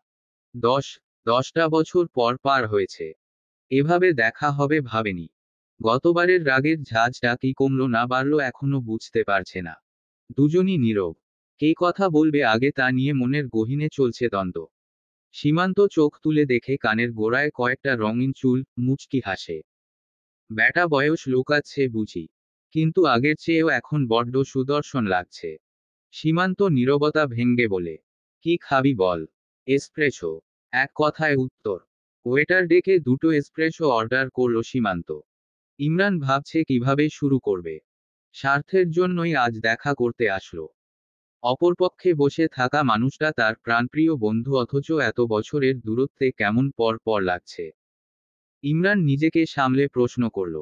10টা বছর পর পার হয়েছে। এভাবে দেখা হবে ভাবেনি। গতবারের রাগের ঝাঁজটা কি কমলো না বাড়লো এখনো বুঝতে পারছে না। দুজনই নীরব। কে কথা বলবে আগে তা নিয়ে মনের গহীনে চলছে দ্বন্দ্ব। সীমান্ত চোখ তুলে দেখে কানের গোড়ায় কয়েকটা রঙিন চুল, মুচকি হাসে। ব্যাটা বয়স লুকাচ্ছে বুঝি। কিন্তু আগের চেয়েও এখন বড্ড সুদর্শন লাগছে। সীমান্ত নীরবতা ভেঙ্গে বলে, কি খাবি বল? এসপ্রেসো। এক কথায় উত্তর। ওয়েটার ডেকে দুটো এসপ্রেসো অর্ডার করল সীমান্ত। ইমরান ভাবছে কিভাবে শুরু করবে। স্বার্থের জন্যই আজ দেখা করতে আসলো। অপরপক্ষে বসে থাকা মানুষটা তার প্রাণপ্রিয় বন্ধু অথচ এত বছরের দূরত্বে কেমন পর পর লাগছে। ইমরান নিজেকে সামলে প্রশ্ন করল,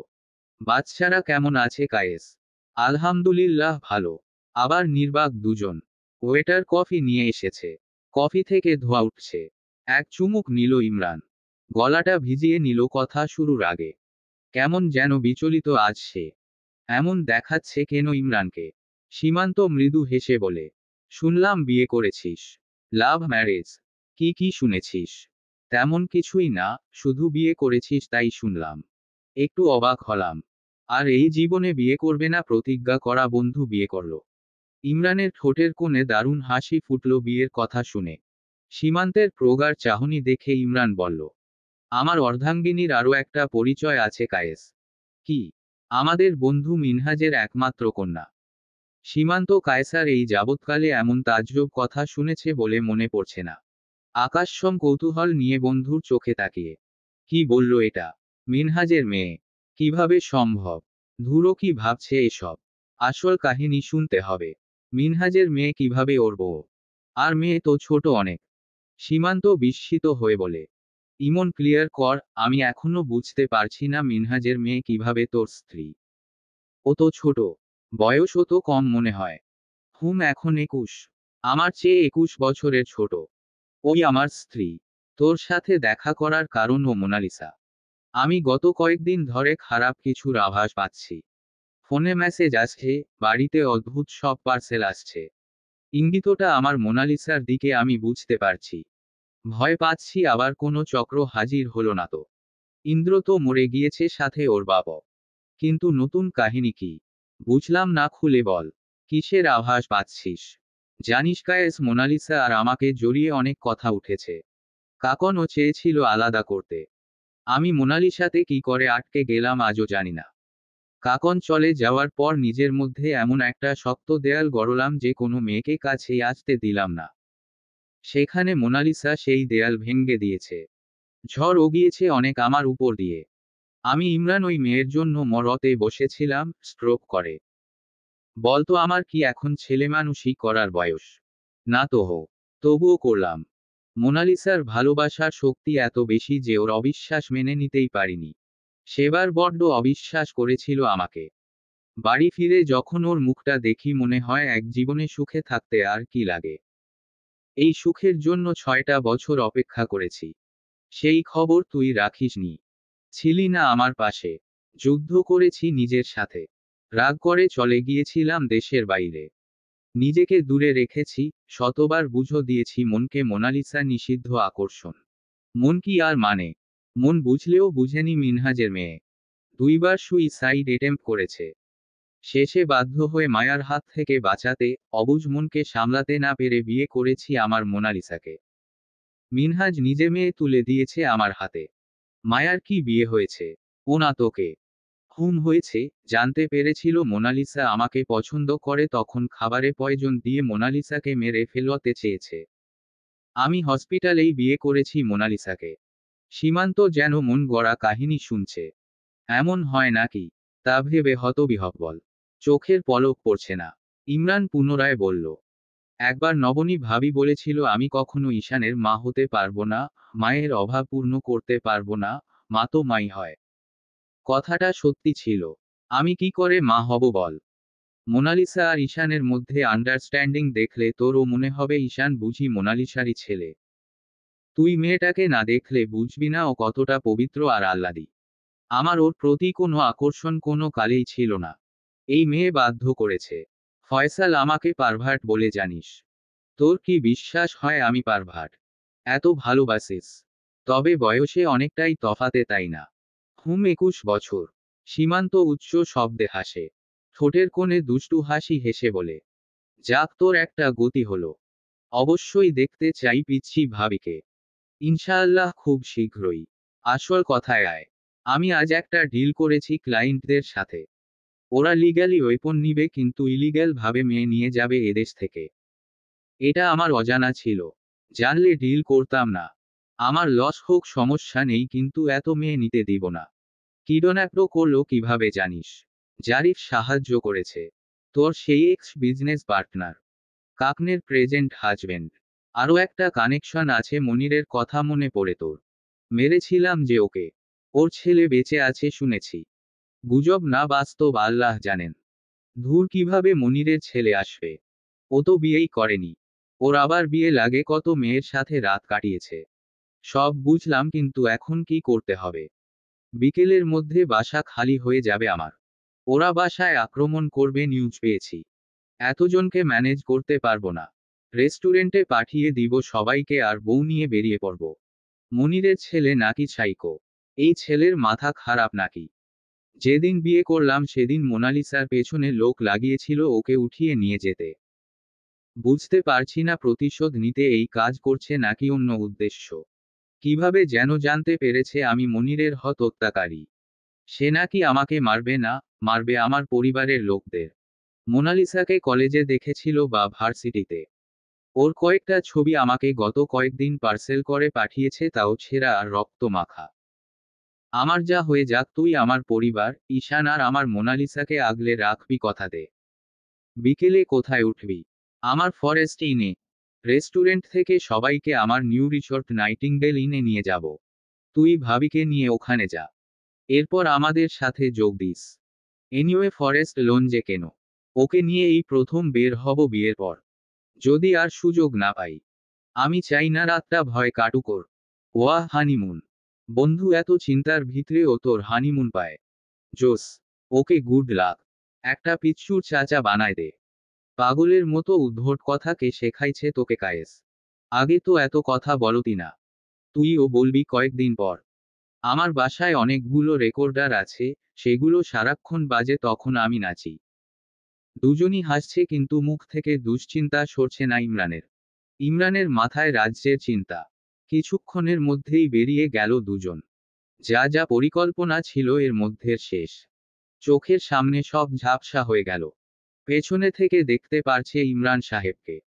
বাচ্চারা কেমন আছে কায়েস? আলহামদুলিল্লাহ ভালো। আবার নির্বাক দুজন। ওয়েটার কফি নিয়ে এসেছে। কফি থেকে ধোঁয়া উঠছে। এক চুমুক নিল ইমরান। গলাটা ভিজিয়ে নিল কথা শুরুর আগে। কেমন যেন বিচলিত আজ সে। এমন দেখাচ্ছে কেন ইমরানকে? সীমান্ত মৃদু হেসে বলে, শুনলাম বিয়ে করেছিস। Love marriage? কি কি শুনেছিস? তেমন কিছুই না, শুধু বিয়ে করেছিস তাই শুনলাম। একটু অবাক হলাম। আর এই জীবনে বিয়ে করবে না প্রতিজ্ঞা করা বন্ধু বিয়ে করল। ইমরানের ঠোঁটের কোণে দারুণ হাসি ফুটল বিয়ের কথা শুনে। সীমান্তের প্রগাঢ় চাহনি দেখে ইমরান বলল, আমার অর্ধাঙ্গিনীর আরও একটা পরিচয় আছে কায়েস। কি? আমাদের বন্ধু মিনহাজের একমাত্র কন্যা। সীমান্ত কায়সার এই যাবৎকালে এমন তাজ্জব কথা শুনেছে বলে মনে পড়ছে না। আকাশসম কৌতূহল নিয়ে বন্ধুর চোখে তাকিয়ে। কি বলল এটা? মিনহাজের মেয়ে? কিভাবে সম্ভব? ধুরো কি ভাবছে এসব? আসল কাহিনী শুনতে হবে। মিনহাজের মেয়ে কিভাবে ওর বউ? আর মেয়ে তো ছোট অনেক। সীমান্ত বিস্মিত হয়ে বলে, ইমন ক্লিয়ার কর, আমি এখনো বুঝতে পারছি না মিনহাজের মেয়ে কিভাবে তোর স্ত্রী। ও তো ছোট। বয়সও তো কম মনে হয়। এখন 21। আমার চেয়ে 21 বছরের ছোট। ওই আমার স্ত্রী। তোর সাথে দেখা করার কারণ ও মোনালিসা। আমি গত কয়েকদিন ধরে খারাপ কিছুর আভাস পাচ্ছি। ফোনে মেসেজ আসছে, বাড়িতে অদ্ভুত সব পার্সেল আসছে। ইঙ্গিতটা আমার মোনালিসার দিকে আমি বুঝতে পারছি। ভয় পাচ্ছি আবার কোনো চক্র হাজির হলো না তো। ইন্দ্র তো মরে গিয়েছে সাথে ওর বাবা। কিন্তু নতুন কাহিনী কি? বুঝলাম না, খুলে বল। কিসের আভাস পাচ্ছিস? জানিস কায়েস, মোনালিসা আর আমাকে জড়িয়ে অনেক কথা উঠেছে। কাকনও চেয়েছিল আলাদা করতে। আমি মোনালিসাতে কি করে আটকে গেলাম আজও জানি না। কাকন চলে যাওয়ার পর নিজের মধ্যে এমন একটা শক্ত দেয়াল গড়লাম যে কোনো মেয়েকে কাছেই আসতে দিলাম না। সেখানে মোনালিসা সেই দেয়াল ভেঙ্গে দিয়েছে। ঝড় গিয়েছে অনেক আমার উপর দিয়ে। আমি ইমরান ওই মেয়ের জন্য মরতে বসেছিলাম, স্ট্রোক করে। বলতো আমার কি এখন ছেলেমানুষি করার বয়স? না তো হো। তবুও করলাম। মোনালিসার ভালোবাসার শক্তি এত বেশি যে ওর অবিশ্বাস মেনে নিতেই পারিনি। সেবার বড্ড অবিশ্বাস করেছিল আমাকে। বাড়ি ফিরে যখন ওর মুখটা দেখি মনে হয় এক জীবনে সুখে থাকতে আর কি লাগে। এই সুখের জন্য 6টা বছর অপেক্ষা করেছি। সেই খবর তুই রাখিসনি। ছিলি না আমার পাশে। যুদ্ধ করেছি নিজের সাথে। রাগ করে চলে গিয়েছিলাম দেশের বাইরে। নিজেকে দূরে রেখেছি, শতবার বুঝো দিয়েছি মনকে মোনালিসা নিষিদ্ধ আকর্ষণ। মন কি আর মানে? মন বুঝলেও বুঝেনি মিনহাজের মেয়ে। 2বার সুইসাইড অ্যাটেম্প্ট করেছে। শেষে বাধ্য হয়ে মায়ার হাত থেকে বাঁচাতে, অবুঝ মনকে সামলাতে না পেরে বিয়ে করেছি আমার মোনালিসাকে। মিনহাজ নিজে মেয়ে তুলে দিয়েছে আমার হাতে। মায়ার কি বিয়ে হয়েছে? ও না তোকে খুন হয়েছে। জানতে পেরেছিল মোনালিসা আমাকে পছন্দ করে, তখন খাবারে পয়জন দিয়ে মোনালিসাকে মেরে ফেলতে চেয়েছে। আমি হসপিটালেই বিয়ে করেছি মোনালিসাকে। সীমান্ত যেন মন গড়া কাহিনী শুনছে। এমন হয় নাকি? তা ভেবে হতবিহ্বল। চোখের পলক পড়ছে না। ইমরান পুনরায় বলল, একবার নবনী ভাবি বলেছিল আমি কখনো ঈশানের মা হতে পারবো না, মায়ের অভাব পূর্ণ করতে পারবো না, মা তো মাই হয়। কথাটা সত্যি ছিল। আমি কি করে মা হব বল? মোনালিসা আর ঈশানের মধ্যে আন্ডারস্ট্যান্ডিং দেখলে তোরও মনে হবে ঈশান বুঝি মোনালিসারই ছেলে। তুই মেয়েটাকে না দেখলে বুঝবি না ও কতটা পবিত্র আর আহ্লাদী। আমার ওর প্রতি কোনো আকর্ষণ কোনো কালেই ছিল না। এই মেয়ে বাধ্য করেছে। ফয়সাল আমাকে পারভার্ট বলে জানিস? তোর কি বিশ্বাস হয় আমি পারভার্ট? এত ভালোবাসিস? তবে বয়সে অনেকটাই তফাতে, তাই না? 21 বছর। সীমান্ত উচ্চ শব্দে হাসে। ঠোঁটের কোণে দুষ্টু হাসি হেসে বলে, যাক তোর একটা গতি হলো। অবশ্যই দেখতে চাই পিচ্ছি ভাবিকে। ইনশাআল্লাহ খুব শীঘ্রই। আসল কথায় আয়। আমি আজ একটা ডিল করেছি ক্লায়েন্টদের সাথে। ওরা লিগ্যালি ওয়েপন নিবে কিন্তু ইলিগ্যাল ভাবে মেয়ে নিয়ে যাবে এদেশ থেকে। এটা আমার অজানা ছিল। জানলে ডিল করতাম না। আমার লস হোক সমস্যা নেই, কিন্তু এত মেয়ে নিতে দিব না। কিডন্যাপও করলো কিভাবে জানিস? জারিফ সাহায্য করেছে। তোর সেই এক্স বিজনেস পার্টনার, কাকনের প্রেজেন্ট হাজবেন্ড। আরও একটা কানেকশন আছে মনিরের কথা মনে পড়ে তোর? মেরেছিলাম যে ওকে। ওর ছেলে বেঁচে আছে শুনেছি। গুজব না বাস্তব আল্লাহ জানেন। ধুর, কিভাবে মনিরের ছেলে আসবে? ও তো বিয়েই করেনি। ওর আবার বিয়ে লাগে, কত মেয়ের সাথে রাত কাটিয়েছে। সব বুঝলাম, কিন্তু এখন কি করতে হবে? বিকেলের মধ্যে বাসা খালি হয়ে যাবে আমার। ওরা বাসায় আক্রমণ করবে নিউজ পেয়েছি। এতজনকে ম্যানেজ করতে পারবো না। রেস্টুরেন্টে পাঠিয়ে দিব সবাইকে আর বউ নিয়ে বেরিয়ে পড়ব। মনিরের ছেলে নাকি সাইকো? এই ছেলের মাথা খারাপ নাকি? যেদিন বিয়ে করলাম সেদিন মোনালিসার পেছনে লোক লাগিয়েছিল ওকে উঠিয়ে নিয়ে যেতে। বুঝতে পারছি না প্রতিশোধ নিতে এই কাজ করছে নাকি অন্য উদ্দেশ্য। কিভাবে যেন জানতে পেরেছে আমি মনিরের হত্যাকারী। সে নাকি আমাকে মারবে না, মারবে আমার পরিবারের লোকদের। মোনালিসাকে কলেজে দেখেছিল বা ভার্সিটিতে। ওর কয়েকটা ছবি আমাকে গত কয়েকদিন পার্সেল করে পাঠিয়েছে, তাও ছেঁড়া আর রক্ত মাখা। আমার যা হয়ে যাক, তুই আমার পরিবার, ঈশান আর আমার মোনালিসাকে আগলে রাখবি, কথা দে। বিকেলে কোথায় উঠবি? আমার ফরেস্ট ইনে। রেস্টুরেন্ট থেকে সবাইকে আমার নিউ রিসর্ট নাইটিঙ্গেল ইনে নিয়ে যাব। তুই ভাবিকে নিয়ে ওখানে যা। এরপর আমাদের সাথে যোগ দিস। এনিওয়ে ফরেস্ট লঞ্জে কেন? ওকে নিয়ে এই প্রথম বের হব বিয়ের পর। যদি আর সুযোগ না পাই। আমি চাই না রাতটা ভয় কাটুক ওর। ওয়াহ, হানিমুন! বন্ধু, এত চিন্তার ভিতরেও তোর হানিমুন পায়। জোস। ওকে, গুড লাক। একটা পিচ্চুর চাচা বানায় দে। পাগলের মতো উদ্ভট কথা কে শেখাইছে তোকে কায়েস? আগে তো এত কথা বলতি না। তুইও বলবি কয়েকদিন পর। আমার বাসায় অনেকগুলো রেকর্ডার আছে, সেগুলো সারাক্ষণ বাজে, তখন আমি নাচি। দুজনই হাসছে, কিন্তু মুখ থেকে দুশ্চিন্তা সরছে না ইমরানের। ইমরানের মাথায় রাজ্যের চিন্তা। কিছুক্ষণের মধ্যেই বেরিয়ে গেল দুজন। যা যা পরিকল্পনা ছিল এর মধ্যে শেষ। চোখের সামনে সব ঝাপসা হয়ে গেল। পেছনে থেকে দেখতে পারছে ইমরান সাহেবকে।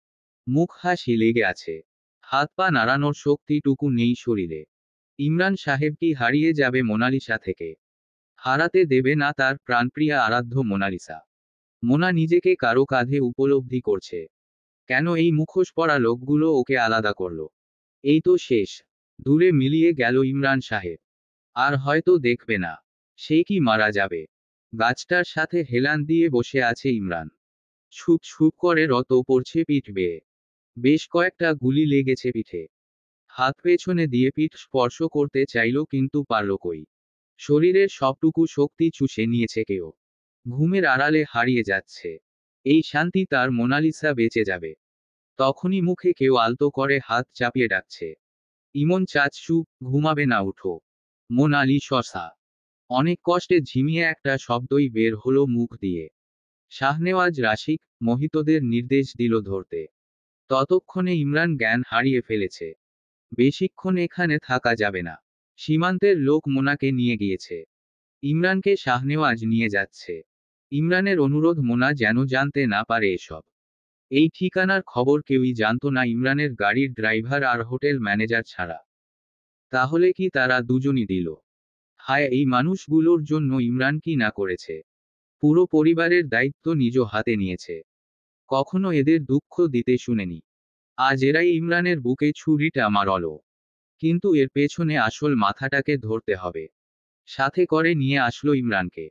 মুখ হাসি লেগে আছে। হাত পা নাড়ানোর শক্তিটুকু নেই শরীরে। ইমরান সাহেব কি হারিয়ে যাবে মোনালিসা থেকে? হারাতে দেবে না তার প্রাণপ্রিয়া আরাধ্য মোনালিসা। মোনা নিজেকে কারো কাঁধে উপলব্ধি করছে। কেন এই মুখোশ পরা লোকগুলো ওকে আলাদা করলো? এই তো শেষ। দূরে মিলিয়ে গেল ইমরান সাহেব। আর হয়তো দেখবে না। সে কি মারা যাবে? গাছটার সাথে হেলান দিয়ে বসে আছে ইমরান। ছুপ ছুপ করে রত পড়ছে পিঠ বেয়ে। বেশ কয়েকটা গুলি লেগেছে পিঠে। হাত পেছনে দিয়ে পিঠ স্পর্শ করতে চাইল, কিন্তু পারল কই। শরীরের সবটুকু শক্তি চুষে নিয়েছে কেউ। ঘুমের আড়ালে হারিয়ে যাচ্ছে। এই শান্তি তার, মোনালিসা বেঁচে যাবে। তখনই মুখে কেউ আলতো করে হাত চাপিয়ে ডাকছে। ইমন চাচ্ছু, ঘুমাবে না, উঠো। মোনালি শসা। অনেক কষ্টে ঝিমিয়ে একটা শব্দই বের হলো মুখ দিয়ে। শাহনেওয়াজ রাশিক মোহিতদের নির্দেশ দিল ধরতে। ততক্ষণে ইমরান জ্ঞান হারিয়ে ফেলেছে। বেশিক্ষণ এখানে থাকা যাবে না। সীমান্তের লোক মোনাকে নিয়ে গিয়েছে। ইমরানকে শাহনেওয়াজ নিয়ে যাচ্ছে। ইমরানের অনুরোধ মোনা যেন জানতে না পারে এসব। এই ঠিকানার খবর কেউই জানত না ইমরানের গাড়ির ড্রাইভার আর হোটেল ম্যানেজার ছাড়া। তাহলে কি তারা দুজনই দিল? হায়, এই মানুষগুলোর জন্য ইমরান কি না করেছে। পুরো পরিবারের দায়িত্ব নিজ হাতে নিয়েছে। কখনো এদের দুঃখ দিতে শুনেনি। আজ এরাই ইমরানের বুকে ছুরিটা মারল। কিন্তু এর পেছনে আসল মাথাটাকে ধরতে হবে। সাথে করে নিয়ে আসলো ইমরানকে।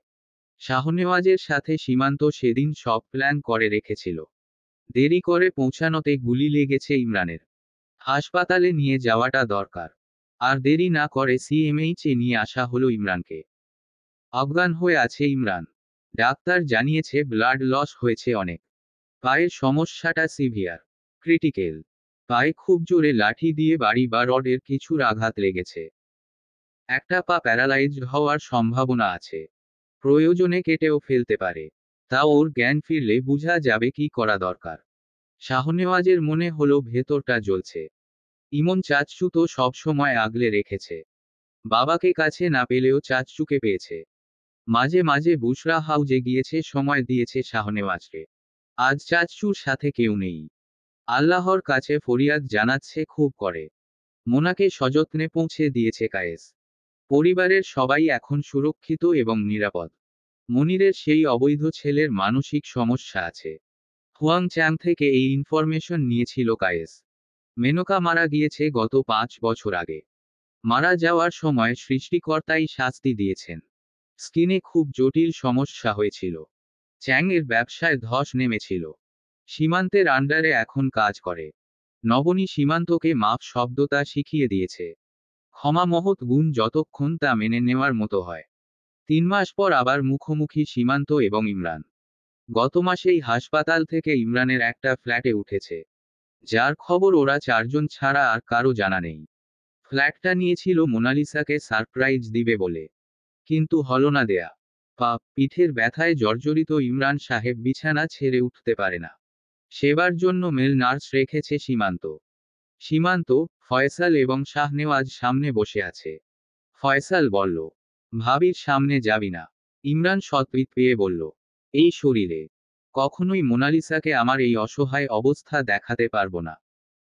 শাহনেওয়াজের সাথে সীমান্ত সেদিন সব প্ল্যান করে রেখেছিল। দেরি করে পৌঁছানোতে গুলি লেগেছে ইমরানের। হাসপাতালে নিয়ে যাওয়াটা দরকার। আর দেরি না করে সিএমএইচে নিয়ে আসা হলো ইমরানকে। অজ্ঞান হয়ে আছে ইমরান। ডাক্তার জানিয়েছে ব্লাড লস হয়েছে অনেক। পায়ের সমস্যাটা সিভিয়ার, ক্রিটিক্যাল। পায়ে খুব জোরে লাঠি দিয়ে বাড়ি বা রডের কিছুর আঘাত লেগেছে। একটা পা প্যারালাইজড হওয়ার সম্ভাবনা আছে। প্রয়োজনে কেটেও ফেলতে পারে। তা ওর জ্ঞান ফিরলে বোঝা যাবে কি করা দরকার। শাহনেওয়াজের মনে হলো ভেতরটা জ্বলছে। ইমন চাচ্চু তো সবসময় আগলে রেখেছে। বাবাকে কাছে না পেলেও চাচ্চুকে পেয়েছে। মাঝে মাঝে বুশরা হাউজে গিয়েছে, সময় দিয়েছে শাহনেওয়াজকে। আজ চাচ্চুর সাথে কেউ নেই। আল্লাহর কাছে ফরিয়াদ জানাচ্ছে খুব করে। মোনাকে সযত্নে পৌঁছে দিয়েছে কায়েস। পরিবারের সবাই এখন সুরক্ষিত এবং নিরাপদ। মনিরের সেই অবৈধ ছেলের মানসিক সমস্যা আছে। হুয়াং চ্যাং থেকে এই ইনফরমেশন নিয়েছিল কায়েস। মেনকা মারা গিয়েছে গত 5 বছর আগে। মারা যাওয়ার সময় সৃষ্টিকর্তাই শাস্তি দিয়েছেন। স্কিনে খুব জটিল সমস্যা হয়েছিল। চ্যাং এর ব্যবসায় ধস নেমেছিল। সীমান্তের আন্ডারে এখন কাজ করে। নবনী সীমান্তকে মাফ শব্দটা শিখিয়ে দিয়েছে। ক্ষমা মহৎ গুণ যতক্ষণ তা মেনে নেওয়ার মতো হয়। 3 মাস পর আবার মুখোমুখি সীমান্ত এবং ইমরান। গত মাসেই হাসপাতাল থেকে ইমরানের একটা ফ্ল্যাটে উঠেছে, যার খবর ওরা 4 জন ছাড়া আর কারো জানা নেই। ফ্ল্যাটটা নিয়েছিল মোনালিসাকে সারপ্রাইজ দিবে বলে, কিন্তু হলো না দেয়া। পিঠের ব্যথায় জর্জরিত ইমরান সাহেব বিছানা ছেড়ে উঠতে পারে না। সেবার জন্য মেল নার্স রেখেছে সীমান্ত। সীমান্ত, ফয়সাল এবং শাহনেওয়াজ সামনে বসে আছে। ফয়সাল বলল, ভাবির সামনে যাবি না। ইমরান সৎপিত পেয়ে বলল, এই শরীরে কখনোই মোনালিসাকে আমার এই অসহায় অবস্থা দেখাতে পারবো না।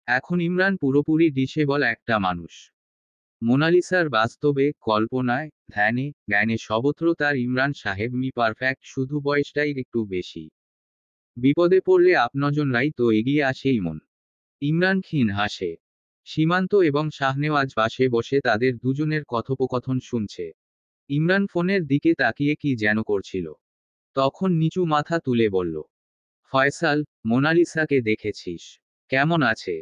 এখন ইমরান পুরোপুরি ডিসেবল একটা মানুষ। মোনালিসার বাস্তবে, কল্পনায়, ধ্যানে, জ্ঞানে সর্বত্র তার ইমরান সাহেব পারফেক্ট, শুধু বয়সটাই একটু বেশি। বিপদে পড়লে আপনজনরাই তো এগিয়ে আসে ইমন। ইমরান ক্ষীণ হাসে। সীমান্ত এবং শাহনেওয়াজ পাশে বসে তাদের দুজনের কথোপকথন শুনছে। ইমরান ফোনের দিকে তাকিয়ে কি যেন করছিল। তখন নিচু মাথা তুলে বলল, ফয়সাল, মোনালিসাকে দেখেছিস? কেমন আছে?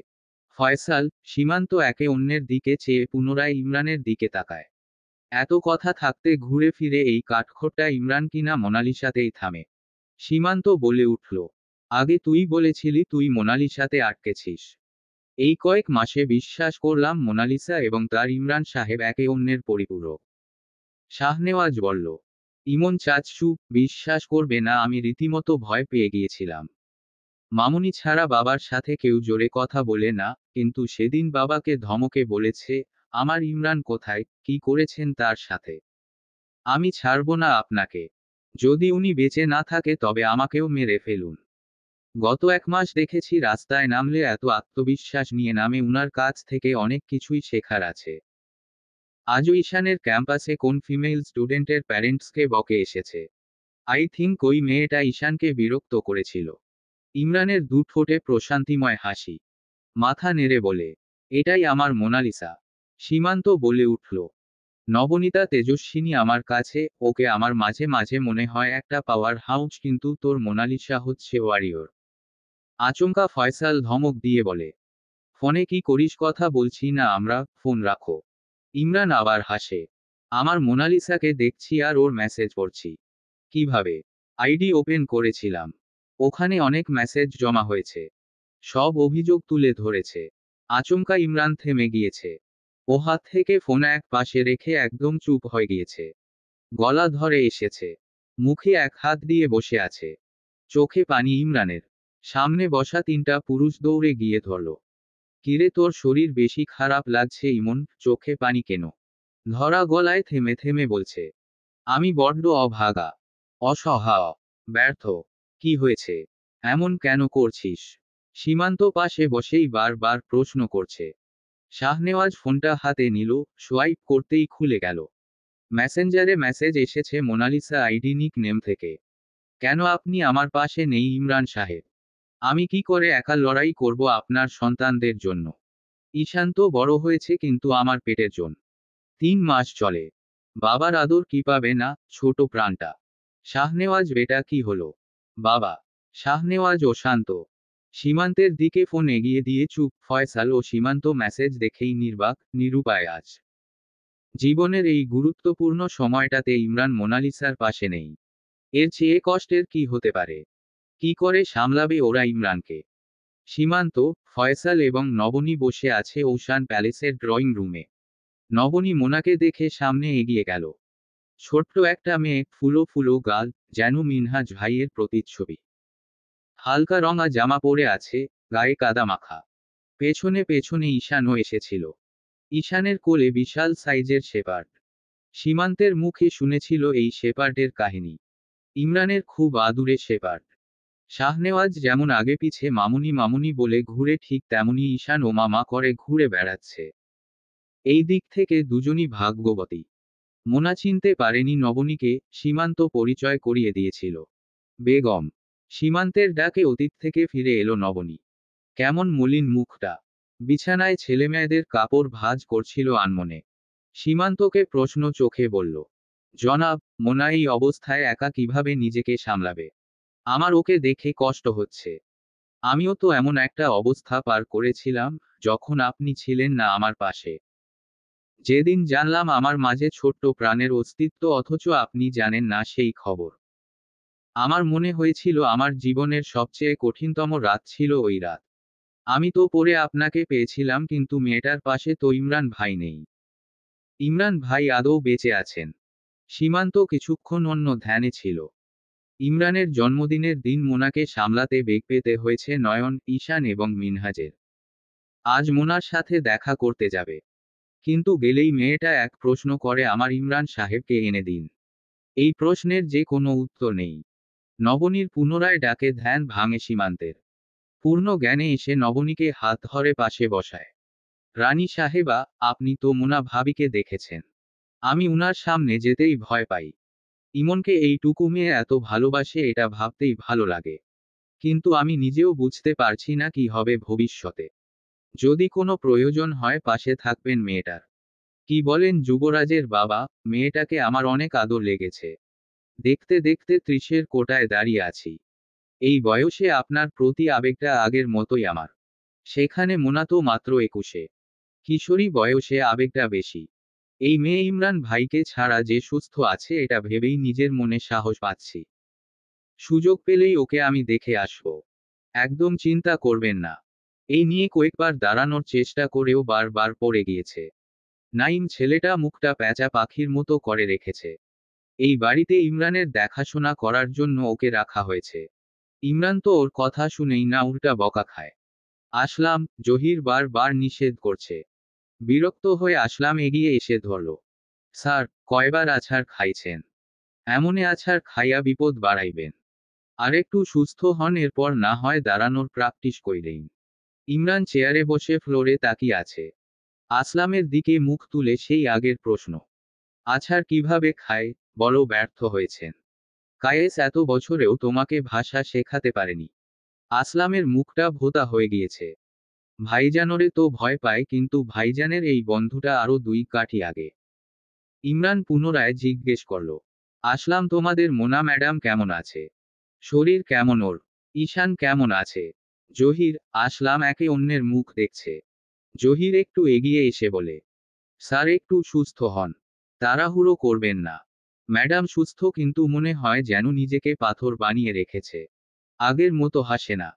ফয়সাল, সীমান্ত একে অন্যের দিকে চেয়ে পুনরায় ইমরানের দিকে তাকায়। এত কথা থাকতে ঘুরে ফিরে এই কাঠখোট্টা ইমরান কিনা মোনালিসাতেই থামে। সীমান্ত বলে উঠল, আগে তুই বলেছিলি তুই মোনালিসাতে আটকেছিস। এই কয়েক মাসে বিশ্বাস করলাম মোনালিসা এবং তার ইমরান সাহেব একে অন্যের পরিপূরক। শাহনেওয়াজ বলল, ইমন চাচ্চু, বিশ্বাস করবে না, আমি রীতিমতো ভয় পেয়ে গিয়েছিলাম। মামুনি ছাড়া বাবার সাথে কেউ জোরে কথা বলে না, কিন্তু সেদিন বাবাকে ধমকে বলেছে, আমার ইমরান কোথায়, কি করেছেন তার সাথে। আমি ছাড়ব না আপনাকে। যদি উনি বেঁচে না থাকে তবে আমাকেও মেরে ফেলুন। গত 1 মাস দেখেছি রাস্তায় নামলে এত আত্মবিশ্বাস নিয়ে নামে, উনার কাছ থেকে অনেক কিছুই শেখার আছে। আজও ঈশানের ক্যাম্পাসে কোন ফিমেল স্টুডেন্টের প্যারেন্টসকে বকে এসেছে। আই থিঙ্ক ওই মেয়েটা ঈশানকে বিরক্ত করেছিল। ইমরানের দু ঠোঁটে প্রশান্তিময় হাসি। মাথা নেড়ে বলে, এটাই আমার মোনালিসা। সীমান্ত বলে উঠল, নবনীতা তেজস্বিনী আমার কাছে, ওকে আমার মাঝে মাঝে মনে হয় একটা পাওয়ার হাউস, কিন্তু তোর মোনালিসা হচ্ছে ওয়ারিয়র। আচমকা ফয়সাল ধমক দিয়ে বলে, ফোনে কি করিস? কথা বলছি না আমরা, ফোন রাখো। ইমরান আবার হাসে, আমার মোনালিসাকে দেখছি আর ওর মেসেজ পড়ছি। কিভাবে? আইডি ওপেন করেছিলাম। ওখানে অনেক মেসেজ জমা হয়েছে। সব অভিযোগ তুলে ধরেছে। আচমকা ইমরান থেমে গিয়েছে। ও হাত থেকে ফোন এক পাশে রেখে একদম চুপ হয়ে গিয়েছে। গলা ধরে এসেছে। মুখে এক হাত দিয়ে বসে আছে। চোখে পানি ইমরানের। সামনে বসা 3টা পুরুষ দৌড়ে গিয়ে ধরল। কিরে, তোর শরীর বেশি খারাপ লাগছে ইমন, চোখে পানি কেন? ধরা গলায় থেমে থেমে বলছে। আমি বড্ড অভাগা, অসহায়, ব্যর্থ। কি হয়েছে? এমন কেন করছিস? সীমান্ত পাশে বসেই বারবার প্রশ্ন করছে। শাহনেওয়াজ ফোনটা হাতে নিল, সোয়াইপ করতেই খুলে গেল। মেসেঞ্জারে মেসেজ এসেছে মোনালিসা আইডি নিক নেম থেকে। কেন আপনি আমার পাশে নেই ইমরান সাহেব? আমি কি করে একা লড়াই করব আপনার সন্তানদের জন্য? ঈশান তো বড় হয়েছে কিন্তু আমার পেটের জন্য 3 মাস চলে। বাবার আদর কি পাবে না ছোট প্রাণটা? শাহনেওয়াজ, বেটা কি হলো? বাবা। শাহনেওয়াজ ও শান্ত। সীমান্তের দিকে ফোন এগিয়ে দিয়ে চুপ। ফয়সাল ও সীমান্ত মেসেজ দেখেই নির্বাক, নিরুপায় আজ। জীবনের এই গুরুত্বপূর্ণ সময়টাতে ইমরান মোনালিসার পাশে নেই। এর চেয়ে কষ্টের কি হতে পারে? কি করে সামলাবে ওরা ইমরানকে? সীমান্ত, ফয়সাল এবং নবনী বসে আছে ওশান প্যালেসের ড্রয়িং রুমে। নবনী মোনাকে দেখে সামনে এগিয়ে গেল। ছোট্ট একটা মেয়ে, ফুলো ফুলো গাল, যেন মিনহাজ ভাইয়ের প্রতিচ্ছবি। হালকা রঙা জামা পরে আছে, গায়ে কাদা মাখা। পেছনে পেছনে ঈশানও এসেছিল। ঈশানের কোলে বিশাল সাইজের শেপার্ড। সীমান্তের মুখে শুনেছিল এই শেপার্ডের কাহিনী। ইমরানের খুব আদুরে শেপার্ড। শাহনেওয়াজ যেমন আগে পিছে মামুনি মামুনি বলে ঘুরে, ঠিক তেমনি ঈশান ও মামা করে ঘুরে বেড়াচ্ছে। এই দিক থেকে দুজনই ভাগ্যবতী। মোনা চিনতে পারেনি নবনীকে, সীমান্ত পরিচয় করিয়ে দিয়েছিল। বেগম। সীমান্তের ডাকে অতীত থেকে ফিরে এলো নবনী। কেমন মলিন মুখটা। বিছানায় ছেলেমেয়েদের কাপড় ভাঁজ করছিল আনমনে। সীমান্তকে প্রশ্ন চোখে বলল, জনাব, মোনা এই অবস্থায় একা কিভাবে নিজেকে সামলাবে? আমার ওকে দেখে কষ্ট হচ্ছে। আমিও তো এমন একটা অবস্থা পার করেছিলাম, যখন আপনি ছিলেন না আমার পাশে। যেদিন জানলাম আমার মাঝে ছোট্ট প্রাণের অস্তিত্ব, অথচ আপনি জানেন না সেই খবর। আমার মনে হয়েছিল আমার জীবনের সবচেয়ে কঠিনতম রাত ছিল ওই রাত। আমি তো পরে আপনাকে পেয়েছিলাম, কিন্তু মেয়েটার পাশে তো ইমরান ভাই নেই। ইমরান ভাই আদৌ বেঁচে আছেন? সীমান্ত কিছুক্ষণ অন্য ধ্যানে ছিল। ইমরানের জন্মদিনের দিন মোনাকে সামলাতে বেগ পেতে হয়েছে নয়ন, ঈশান এবং মিনহাজের। আজ মোনার সাথে দেখা করতে যাবে। কিন্তু গেলেই মেয়েটা এক প্রশ্ন করে, আমার ইমরান সাহেবকে এনে দিন। এই প্রশ্নের যে কোনো উত্তর নেই। নবনীর পুনরায় ডাকে ধ্যান ভাঙে সীমান্তের। পূর্ণ জ্ঞানে এসে নবনীকে হাত ধরে পাশে বসায়। রানী সাহেবা, আপনি তো মোনা ভাবিকে দেখেছেন। আমি উনার সামনে যেতেই ভয় পাই। ইমনকে এইটুকু মেয়ে এত ভালোবাসে, এটা ভাবতেই ভালো লাগে। কিন্তু আমি নিজেও বুঝতে পারছি না কি হবে ভবিষ্যতে। যদি কোনো প্রয়োজন হয় পাশে থাকবেন মেয়েটার। কি বলেন যুবরাজের বাবা? মেয়েটাকে আমার অনেক আদর লেগেছে। দেখতে দেখতে 30-এর কোটায় দাঁড়িয়ে আছি। এই বয়সে আপনার প্রতি আবেগটা আগের মতোই আমার। সেখানে মোনা তো মাত্র 21-এ। কিশোরী বয়সে আবেগটা বেশি। এই মেয়ে ইমরান ভাইকে ছাড়া যে সুস্থ আছে, এটা ভেবেই নিজের মনে সাহস পাচ্ছি। সুযোগ পেলেই ওকে আমি দেখে আসব। একদম চিন্তা করবেন না। এই নিয়ে কয়েকবার দাঁড়ানোর চেষ্টা করেও বারবার পড়ে গিয়েছে। নাইম ছেলেটা মুখটা প্যাঁচা পাখির মতো করে রেখেছে। এই বাড়িতে ইমরানের দেখাশোনা করার জন্য ওকে রাখা হয়েছে। ইমরান তো ওর কথা শুনেই না, উল্টা বকা খায়। আসলাম, জহির বারবার নিষেধ করছে। বিরক্ত হয়ে আসলাম এগিয়ে এসে ধরল। স্যার, কয়বার আছাড় খাইছেন? এমনে আছাড় খাইয়া বিপদ বাড়াইবেন। আরেকটু সুস্থ হন, এরপর না হয় দাঁড়ানোর প্র্যাকটিস কইরেইন। ইমরান চেয়ারে বসে ফ্লোরে তাকিয়ে আছে। আসলামের দিকে মুখ তুলে সেই আগের প্রশ্ন। আছাড় কিভাবে খায়, বলো? ব্যর্থ হয়েছেন। কায়েস এত বছরেও তোমাকে ভাষা শেখাতে পারেনি। আসলামের মুখটা ভোঁতা হয়ে গিয়েছে। ভাইজানরে তো ভয় পায়, কিন্তু ভাইজানের এই বন্ধুটা আরো 2 কাঠি আগে। ইমরান পুনরায় জিজ্ঞেস করল, আসলাম, তোমাদের মোনা ম্যাডাম কেমন আছে? শরীর কেমন ওর? ঈশান কেমন আছে? জহির, আসলাম একে অন্যের মুখ দেখছে। জহির একটু এগিয়ে এসে বলে, স্যার একটু সুস্থ হন। তাড়াহুড়ো করবেন না। ম্যাডাম সুস্থ, কিন্তু মনে হয় যেন নিজেকে পাথর বানিয়ে রেখেছে। আগের মতো হাসে না।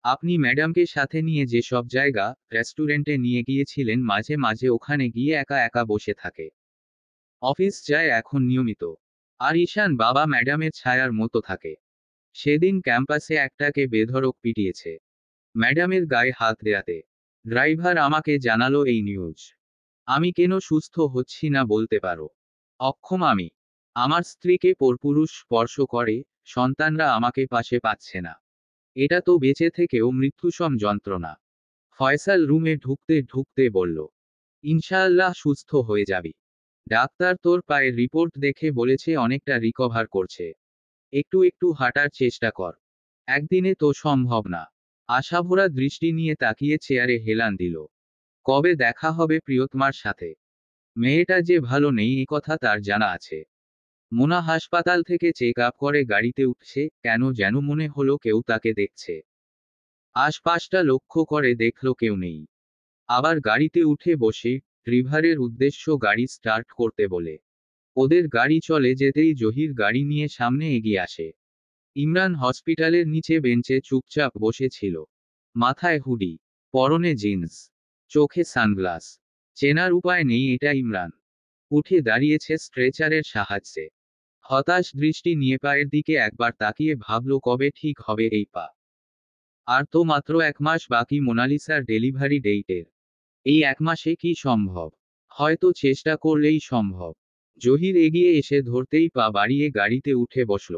আপনি ম্যাডামকে সাথে নিয়ে যে সব জায়গা, রেস্টুরেন্টে নিয়ে গিয়েছিলেন, মাঝে মাঝে ওখানে গিয়ে একা একা বসে থাকে। অফিস যায় এখন নিয়মিত। আর ঈশান বাবা ম্যাডামের ছায়ার মতো থাকে। সেদিন ক্যাম্পাসে একটাকে বেধড়ক পিটিয়েছে। ম্যাডামের গায়ে হাত দেয়াতে। ড্রাইভার আমাকে জানালো এই নিউজ। আমি কেন সুস্থ হচ্ছি না বলতে পারো? অক্ষম আমি। আমার স্ত্রীকে পরপুরুষ স্পর্শ করে, সন্তানরা আমাকে পাশে পাচ্ছে না। এটা তো বেঁচে থেকেও মৃত্যুসম যন্ত্রণা। ফয়সাল রুমে ঢুকতে ঢুকতে বলল, ইনশাআল্লাহ সুস্থ হয়ে যাবি। ডাক্তার তোর পায়ের রিপোর্ট দেখে বলেছে অনেকটা রিকভার করছে। একটু একটু হাঁটার চেষ্টা কর। একদিনে তো সম্ভব না। আশাভরা দৃষ্টি নিয়ে তাকিয়ে চেয়ারে হেলান দিল। কবে দেখা হবে প্রিয়তমার সাথে? মেয়েটা যে ভালো নেই এ কথা তার জানা আছে। মোনা হাসপাতাল থেকে চেক আপ করে গাড়িতে উঠছে, কেন যেন মনে হলো কেউ তাকে দেখছে। আশপাশটা লক্ষ্য করে দেখল কেউ নেই। আবার গাড়িতে উঠে বসে ড্রাইভারের উদ্দেশ্য গাড়ি স্টার্ট করতে বলে। ওদের গাড়ি চলে যেতেই জহির গাড়ি নিয়ে সামনে এগিয়ে আসে। ইমরান হসপিটালের নিচে বেঞ্চে চুপচাপ বসেছিল। মাথায় হুডি, পরনে জিন্স, চোখে সানগ্লাস। চেনার উপায় নেই এটা ইমরান। উঠে দাঁড়িয়েছে স্ট্রেচারের সাহায্যে। হতাশ দৃষ্টি নিয়ে পায়ের দিকে একবার তাকিয়ে ভাবল কবে ঠিক হবে এই পা। আর তো মাত্র 1 মাস বাকি মোনালিসার ডেলিভারি ডেটের। এই 1 মাসে কি সম্ভব? হয়তো চেষ্টা করলেই সম্ভব। জহির এগিয়ে এসে ধরতেই পা বাড়িয়ে গাড়িতে উঠে বসল।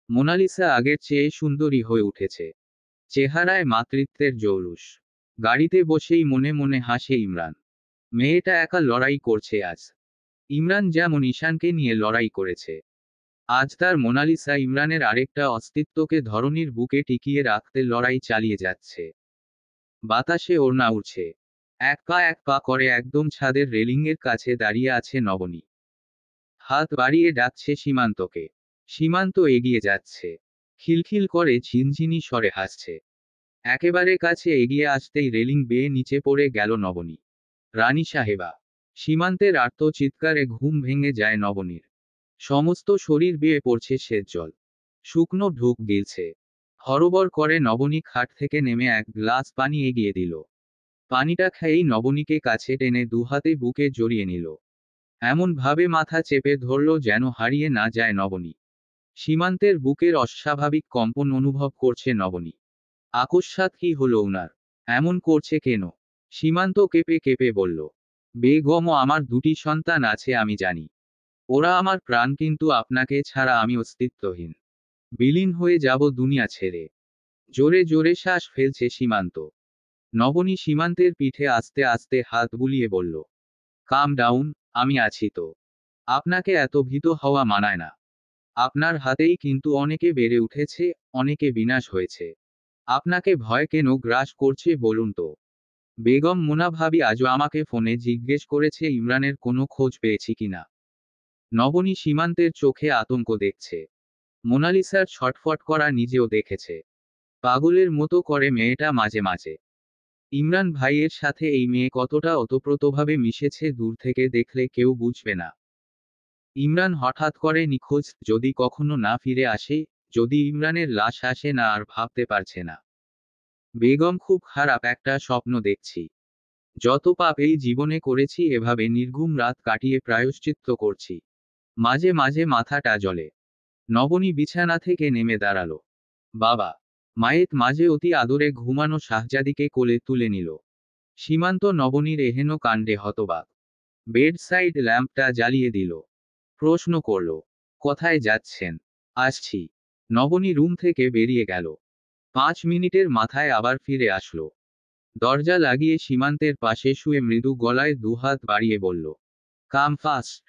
মোনালিসা আগের চেয়ে সুন্দরী হয়ে উঠেছে। চেহারায় মাতৃত্বের জৌলুস। গাড়িতে বসেই মনে মনে হাসে ইমরান। মেয়েটা একা লড়াই করছে আজ। ইমরান যেমন ঈশানকে নিয়ে লড়াই করেছে। আজ তার মোনালিসা ইমরানের আরেকটা অস্তিত্বকে ধরনীর বুকে টিকিয়ে রাখতে লড়াই চালিয়ে যাচ্ছে। বাতাসে ওড়না উড়ছে। এক পা করে একদম ছাদের রেলিংয়ের কাছে দাঁড়িয়ে আছে নবনী। হাত বাড়িয়ে ডাকছে সীমান্তকে। সীমান্ত এগিয়ে যাচ্ছে। খিলখিল করে ঝিনঝিনি স্বরে হাসছে। একেবারে কাছে এগিয়ে আসতেই রেলিং বেয়ে নিচে পড়ে গেল নবনী। রানী সাহেবা। সীমান্তের আর্ত চিৎকারে ঘুম ভেঙে যায় নবনীর। সমস্ত শরীর বেয়ে পড়ছে সেচ জল। শুকনো ঢোক গিলছে। হরবর করে নবনী খাট থেকে নেমে এক গ্লাস পানি এগিয়ে দিল। পানিটা খেয়েই নবনীকে কাছে টেনে দুহাতে বুকে জড়িয়ে নিল। এমন ভাবে মাথা চেপে ধরল যেন হারিয়ে না যায় নবনী। সীমান্তের বুকের অস্বাভাবিক কম্পন অনুভব করছে নবনী। আকস্মাৎ কি হলো উনার? এমন করছে কেন? সীমান্ত কেঁপে কেঁপে বলল, বেগম আমার 2টি সন্তান আছে আমি জানি। ওরা আমার প্রাণ, কিন্তু আপনাকে ছাড়া আমি অস্তিত্বহীন। বিলীন হয়ে যাব দুনিয়া ছেড়ে। জোরে জোরে শ্বাস ফেলছে সীমান্ত। নবনী সীমান্তের পিঠে আস্তে আস্তে হাত বুলিয়ে বলল, কাম ডাউন, আমি আছি তো। আপনাকে এত ভীত হওয়া মানায় না। আপনার হাতেই কিন্তু অনেকে বেড়ে উঠেছে, অনেকে বিনাশ হয়েছে। আপনাকে ভয় কেন গ্রাস করছে বলুন তো? বেগম মোনা ভাবি আজও আমাকে ফোনে জিজ্ঞেস করেছে ইমরানের কোনো খোঁজ পেয়েছি কিনা। নবনী সীমান্তের চোখে আতঙ্ক দেখছে। মোনালিসার ছটফট করা নিজেও দেখেছে। পাগলের মতো করে মেয়েটা মাঝে মাঝে। ইমরান ভাইয়ের সাথে এই মেয়ে কতটা ওতপ্রোতভাবে মিশেছে দূর থেকে দেখলে কেউ বুঝবে না। ইমরান হঠাৎ করে নিখোঁজ, যদি কখনো না ফিরে আসে, যদি ইমরানের লাশ আসে না আর ভাবতে পারছে না। বেগম খুব খারাপ একটা স্বপ্ন দেখছি। যত পাপ এই জীবনে করেছি এভাবে নির্ঘুম রাত কাটিয়ে প্রায়শ্চিত্ত করছি। মাঝে মাঝে মাথাটা জ্বলে। নবনী বিছানা থেকে নেমে দাঁড়ালো। বাবা। মায়ের মাঝে অতি আদরে ঘুমানো শাহজাদিকে কোলে তুলে নিল। সীমান্ত নবনীর এহেন কাণ্ডে হতবাক। বেড সাইড ল্যাম্পটা জ্বালিয়ে দিল। প্রশ্ন করল, কোথায় যাচ্ছেন? আসছি। নবনী রুম থেকে বেরিয়ে গেল। 5 মিনিটের মাথায় আবার ফিরে আসলো। দরজা লাগিয়ে সীমান্তের পাশে শুয়ে মৃদু গলায় দুহাত বাড়িয়ে বলল, কাম ফাস্ট।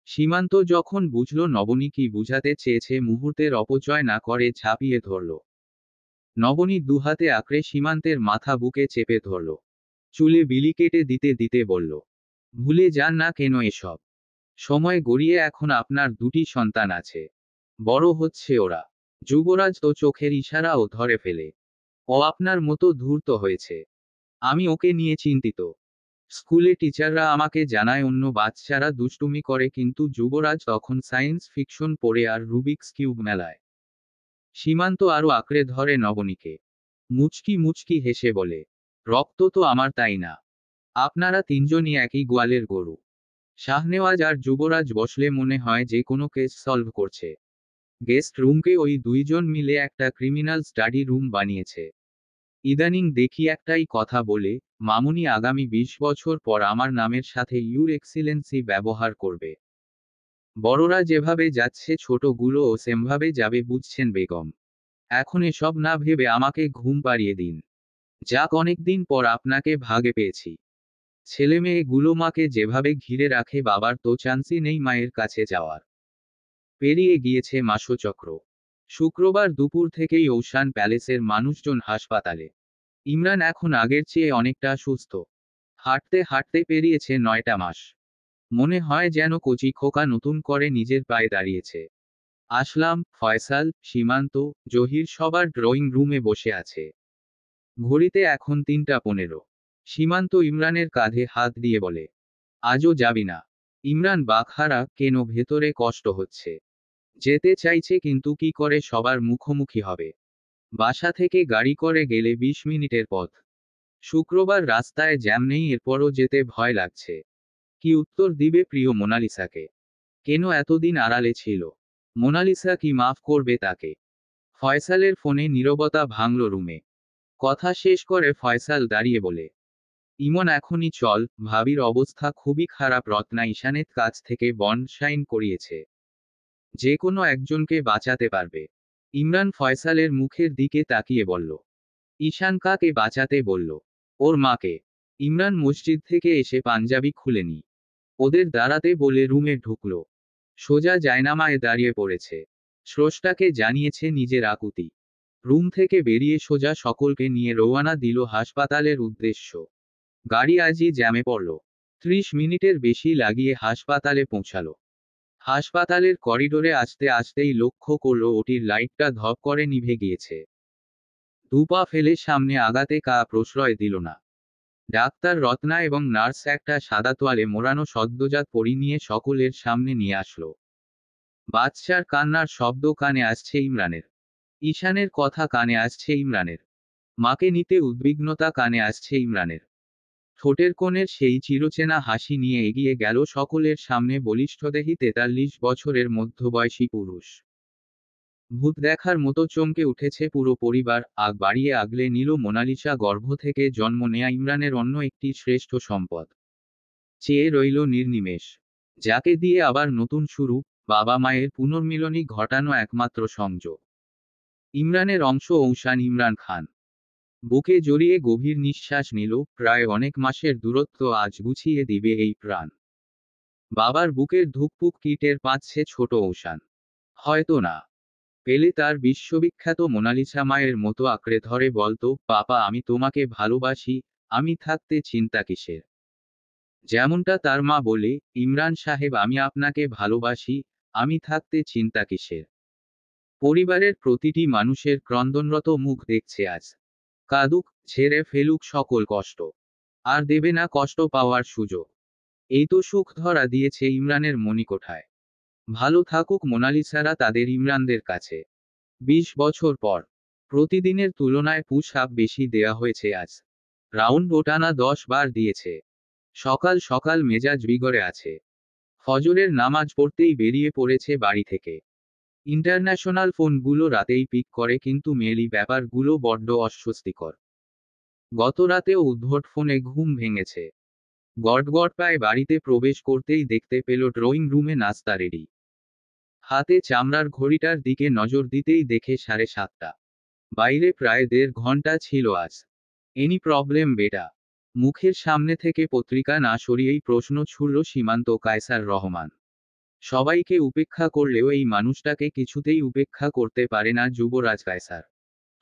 সীমান্ত যখন বুঝল নবনী কি বুঝাতে চেয়েছে মুহূর্তের অপচয় না করে ঝাঁপিয়ে ধরল। নবনী দুহাতে আঁকড়ে সীমান্তের মাথা বুকে চেপে ধরল। চুলে বিলি কেটে দিতে দিতে বলল, ভুলে যান না কেন এসব। সময় গড়িয়ে এখন আপনার 2টি সন্তান আছে। বড় হচ্ছে ওরা। যুবরাজ তো চোখের ইশারাও ধরে ফেলে। ও আপনার মতো ধূর্ত হয়েছে। আমি ওকে নিয়ে চিন্তিত। স্কুলে টিচাররা আমাকে জানায় অন্য বাচ্চারা দুষ্টুমি করে, কিন্তু যুবরাজ তখন সায়েন্স ফিকশন পড়ে আর রুবিক্স কিউব মেলায়। সীমান্ত আরও আঁকড়ে ধরে নবনীকে। মুচকি মুচকি হেসে বলে, রক্ত তো আমার তাই না? আপনারা 3জনই একই গোয়ালের গরু। শাহনেওয়াজ আর যুবরাজ বসলে মনে হয় যে কোনো কেস সলভ করছে। গেস্ট রুমকে ওই 2জন মিলে একটা ক্রিমিনাল স্টাডি রুম বানিয়েছে। ইদানিং দেখি একটাই কথা বলে, মামুনি আগামী 20 বছর পর আমার নামের সাথে ইউর এক্সিলেন্সি ব্যবহার করবে। বড়রা যেভাবে যাচ্ছে ছোটগুলোও সেমভাবে যাবে, বুঝছেন বেগম? এখন এসব না ভেবে আমাকে ঘুম পাড়িয়ে দিন। যাক, অনেকদিন পর আপনাকে ভাগে পেয়েছি। ছেলেমেয়েগুলো মাকে যেভাবে ঘিরে রাখে, বাবার তো চান্সই নেই মায়ের কাছে যাওয়ার। পেরিয়ে গিয়েছে মাসচক্র। শুক্রবার দুপুর থেকেই ওশান প্যালেসের মানুষজন হাসপাতালে। ইমরান এখন আগের চেয়ে অনেকটা সুস্থ। হাঁটতে হাঁটতে পেরিয়েছে 9টা মাস। মনে হয় যেন কচি খোকা নতুন করে নিজের পায়ে দাঁড়িয়েছে। আসলাম, ফয়সাল, সীমান্ত, জহির সবার ড্রয়িং রুমে বসে আছে। ঘড়িতে এখন 3টা 15। সীমান্ত ইমরানের কাঁধে হাত দিয়ে বলে, আজও যাবি না? ইমরান বাকহারা, কেন, ভেতরে কষ্ট হচ্ছে। যেতে চাইছে কিন্তু কি করে সবার মুখোমুখি হবে। বাসা থেকে গাড়ি করে গেলে 20 মিনিটের পথ। শুক্রবার রাস্তায় জ্যাম নেই, এরপরও যেতে ভয় লাগছে। কি উত্তর দিবে প্রিয় মোনালিসাকে? কেন এতদিন আড়ালে ছিল? মোনালিসা কি মাফ করবে তাকে? ফয়সালের ফোনে নীরবতা ভাঙল রুমে। কথা শেষ করে ফয়সাল দাঁড়িয়ে বলে, ইমন এখনই চল, ভাবির অবস্থা খুবই খারাপ। রত্না ঈশানের কাছ থেকে বন্ড সাইন করিয়েছে। যে কোনো একজনকে বাঁচাতে পারবে। ইমরান ফয়সালের মুখের দিকে তাকিয়ে বলল, ঈশান কাকে বাঁচাতে বলল? ওর মাকে। ইমরান মসজিদ থেকে এসে পাঞ্জাবি খুলেনি। ওদের দাঁড়াতে বলে রুমে ঢুকল। সোজা জায়নামায় দাঁড়িয়ে পড়েছে। স্রষ্টাকে জানিয়েছে নিজের আকুতি। রুম থেকে বেরিয়ে সোজা সকলকে নিয়ে রওয়ানা দিল হাসপাতালের উদ্দেশ্য। গাড়ি আজই জ্যামে পড়ল। 30 মিনিটের বেশি লাগিয়ে হাসপাতালে পৌঁছালো। হাসপাতালের করিডোরে আসতে আসতেই লক্ষ্য করল ওটির লাইটটা ধপ করে নিভে গিয়েছে। দুপা ফেলে সামনে আগাতে প্রশ্রয় দিল না। ডাক্তার রত্না এবং নার্স একটা সাদা তোয়ালে মোড়ানো সদ্যজাত পরি নিয়ে সকলের সামনে নিয়ে আসলো। বাচ্চার কান্নার শব্দ কানে আসছে ইমরানের। ঈশানের কথা কানে আসছে ইমরানের। মাকে নিতে উদ্বিগ্নতা কানে আসছে ইমরানের। ঠোঁটের কোণের সেই চিরচেনা হাসি নিয়ে এগিয়ে গেল সকলের সামনে বলিষ্ঠদেহী 43 বছরের মধ্যবয়সী পুরুষ। ভূত দেখার মতো চমকে উঠেছে পুরো পরিবার। আগ বাড়িয়ে আগলে নিল মোনালিসা, গর্ভ থেকে জন্ম নেয়া ইমরানের অন্য একটি শ্রেষ্ঠ সম্পদ। চেয়ে রইল নির্নিমেষ, যাকে দিয়ে আবার নতুন শুরু, বাবা মায়ের পুনর্মিলনী ঘটানো একমাত্র সংযোগ। ইমরানের অংশ ঔসান ইমরান খান। বুকে জড়িয়ে গভীর নিঃশ্বাস নিল। প্রায় অনেক মাসের দূরত্ব আজ গুছিয়ে দিবে এই প্রাণ। বাবার বুকের ধুকপুক কি টের পাচ্ছে ছোট ঔসান? হয়তো না। পেলে তার বিশ্ববিখ্যাত মোনালিসা মায়ের মতো আঁকড়ে ধরে বলতো, পাপা আমি তোমাকে ভালোবাসি, আমি থাকতে চিন্তা কিসের। যেমনটা তার মা বলে, ইমরান সাহেব আমি আপনাকে ভালোবাসি, আমি থাকতে চিন্তা কিসের। পরিবারের প্রতিটি মানুষের ক্রন্দনরত মুখ দেখছে আজ। কাঁদুক, ছেড়ে ফেলুক সকল কষ্ট। আর দেবে না কষ্ট পাওয়ার সুযোগ। এই তো সুখ ধরা দিয়েছে ইমরানের মণিকোঠায়। ভালো থাকুক মোনালিসারা তাদের ইমরানদের কাছে। 20 বছর পর প্রতিদিনের তুলনায় পুশ আপ বেশি দেয়া হয়েছে আজ। রাউন্ড ওটানা 10 বার দিয়েছে। সকাল সকাল মেজাজ বিগড়ে আছে। ফজরের নামাজ পড়তেই বেরিয়ে পড়েছে বাড়ি থেকে। ইন্টারন্যাশনাল ফোনগুলো রাতেই পিক করে, কিন্তু মেইলি ব্যাপারগুলো বড্ড অস্বস্তিকর। গত রাতেও উদ্ভট ফোনে ঘুম ভেঙেছে। গড়গড় পায়ে বাড়িতে প্রবেশ করতেই দেখতে পেল ড্রয়িং রুমে নাস্তা রেডি। হাতে চামড়ার ঘড়িটার দিকে নজর দিতেই দেখে 7:30। বাইরে প্রায় 1.5 ঘন্টা ছিল আজ। এনি প্রবলেম বেটা? মুখের সামনে থেকে পত্রিকা না সরিয়েই প্রশ্ন ছুড়ল সীমান্ত কায়সার রহমান। সবাইকে উপেক্ষা করলেও এই মানুষটাকে কিছুতেই উপেক্ষা করতে পারে না যুবরাজ কায়সার।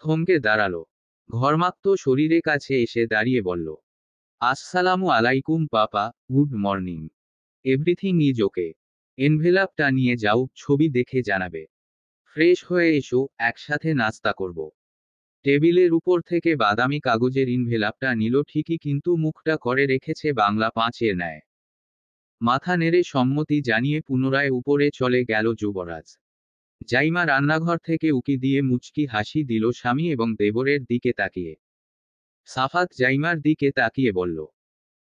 থমকে দাঁড়ালো। ঘর্মাক্ত শরীরে কাছে এসে দাঁড়িয়ে বলল, আসসালামু আলাইকুম papa, good morning. Everything is okay. এনভেলাপটা নিয়ে যাও, ছবি দেখে জানাবে। ফ্রেশ হয়ে এসো, একসাথে নাস্তা করব। টেবিলের উপর থেকে বাদামি কাগজের ইনভেলাপটা নিল ঠিকই, কিন্তু মুখটা করে রেখেছে বাংলা 5-এর ন্যায়। মাথা নেড়ে সম্মতি জানিয়ে পুনরায় উপরে চলে গেল যুবরাজ। জাইমা রান্নাঘর থেকে উকি দিয়ে মুচকি হাসি দিল স্বামী এবং দেবরের দিকে তাকিয়ে। সাফাত জাইমার দিকে তাকিয়ে বলল,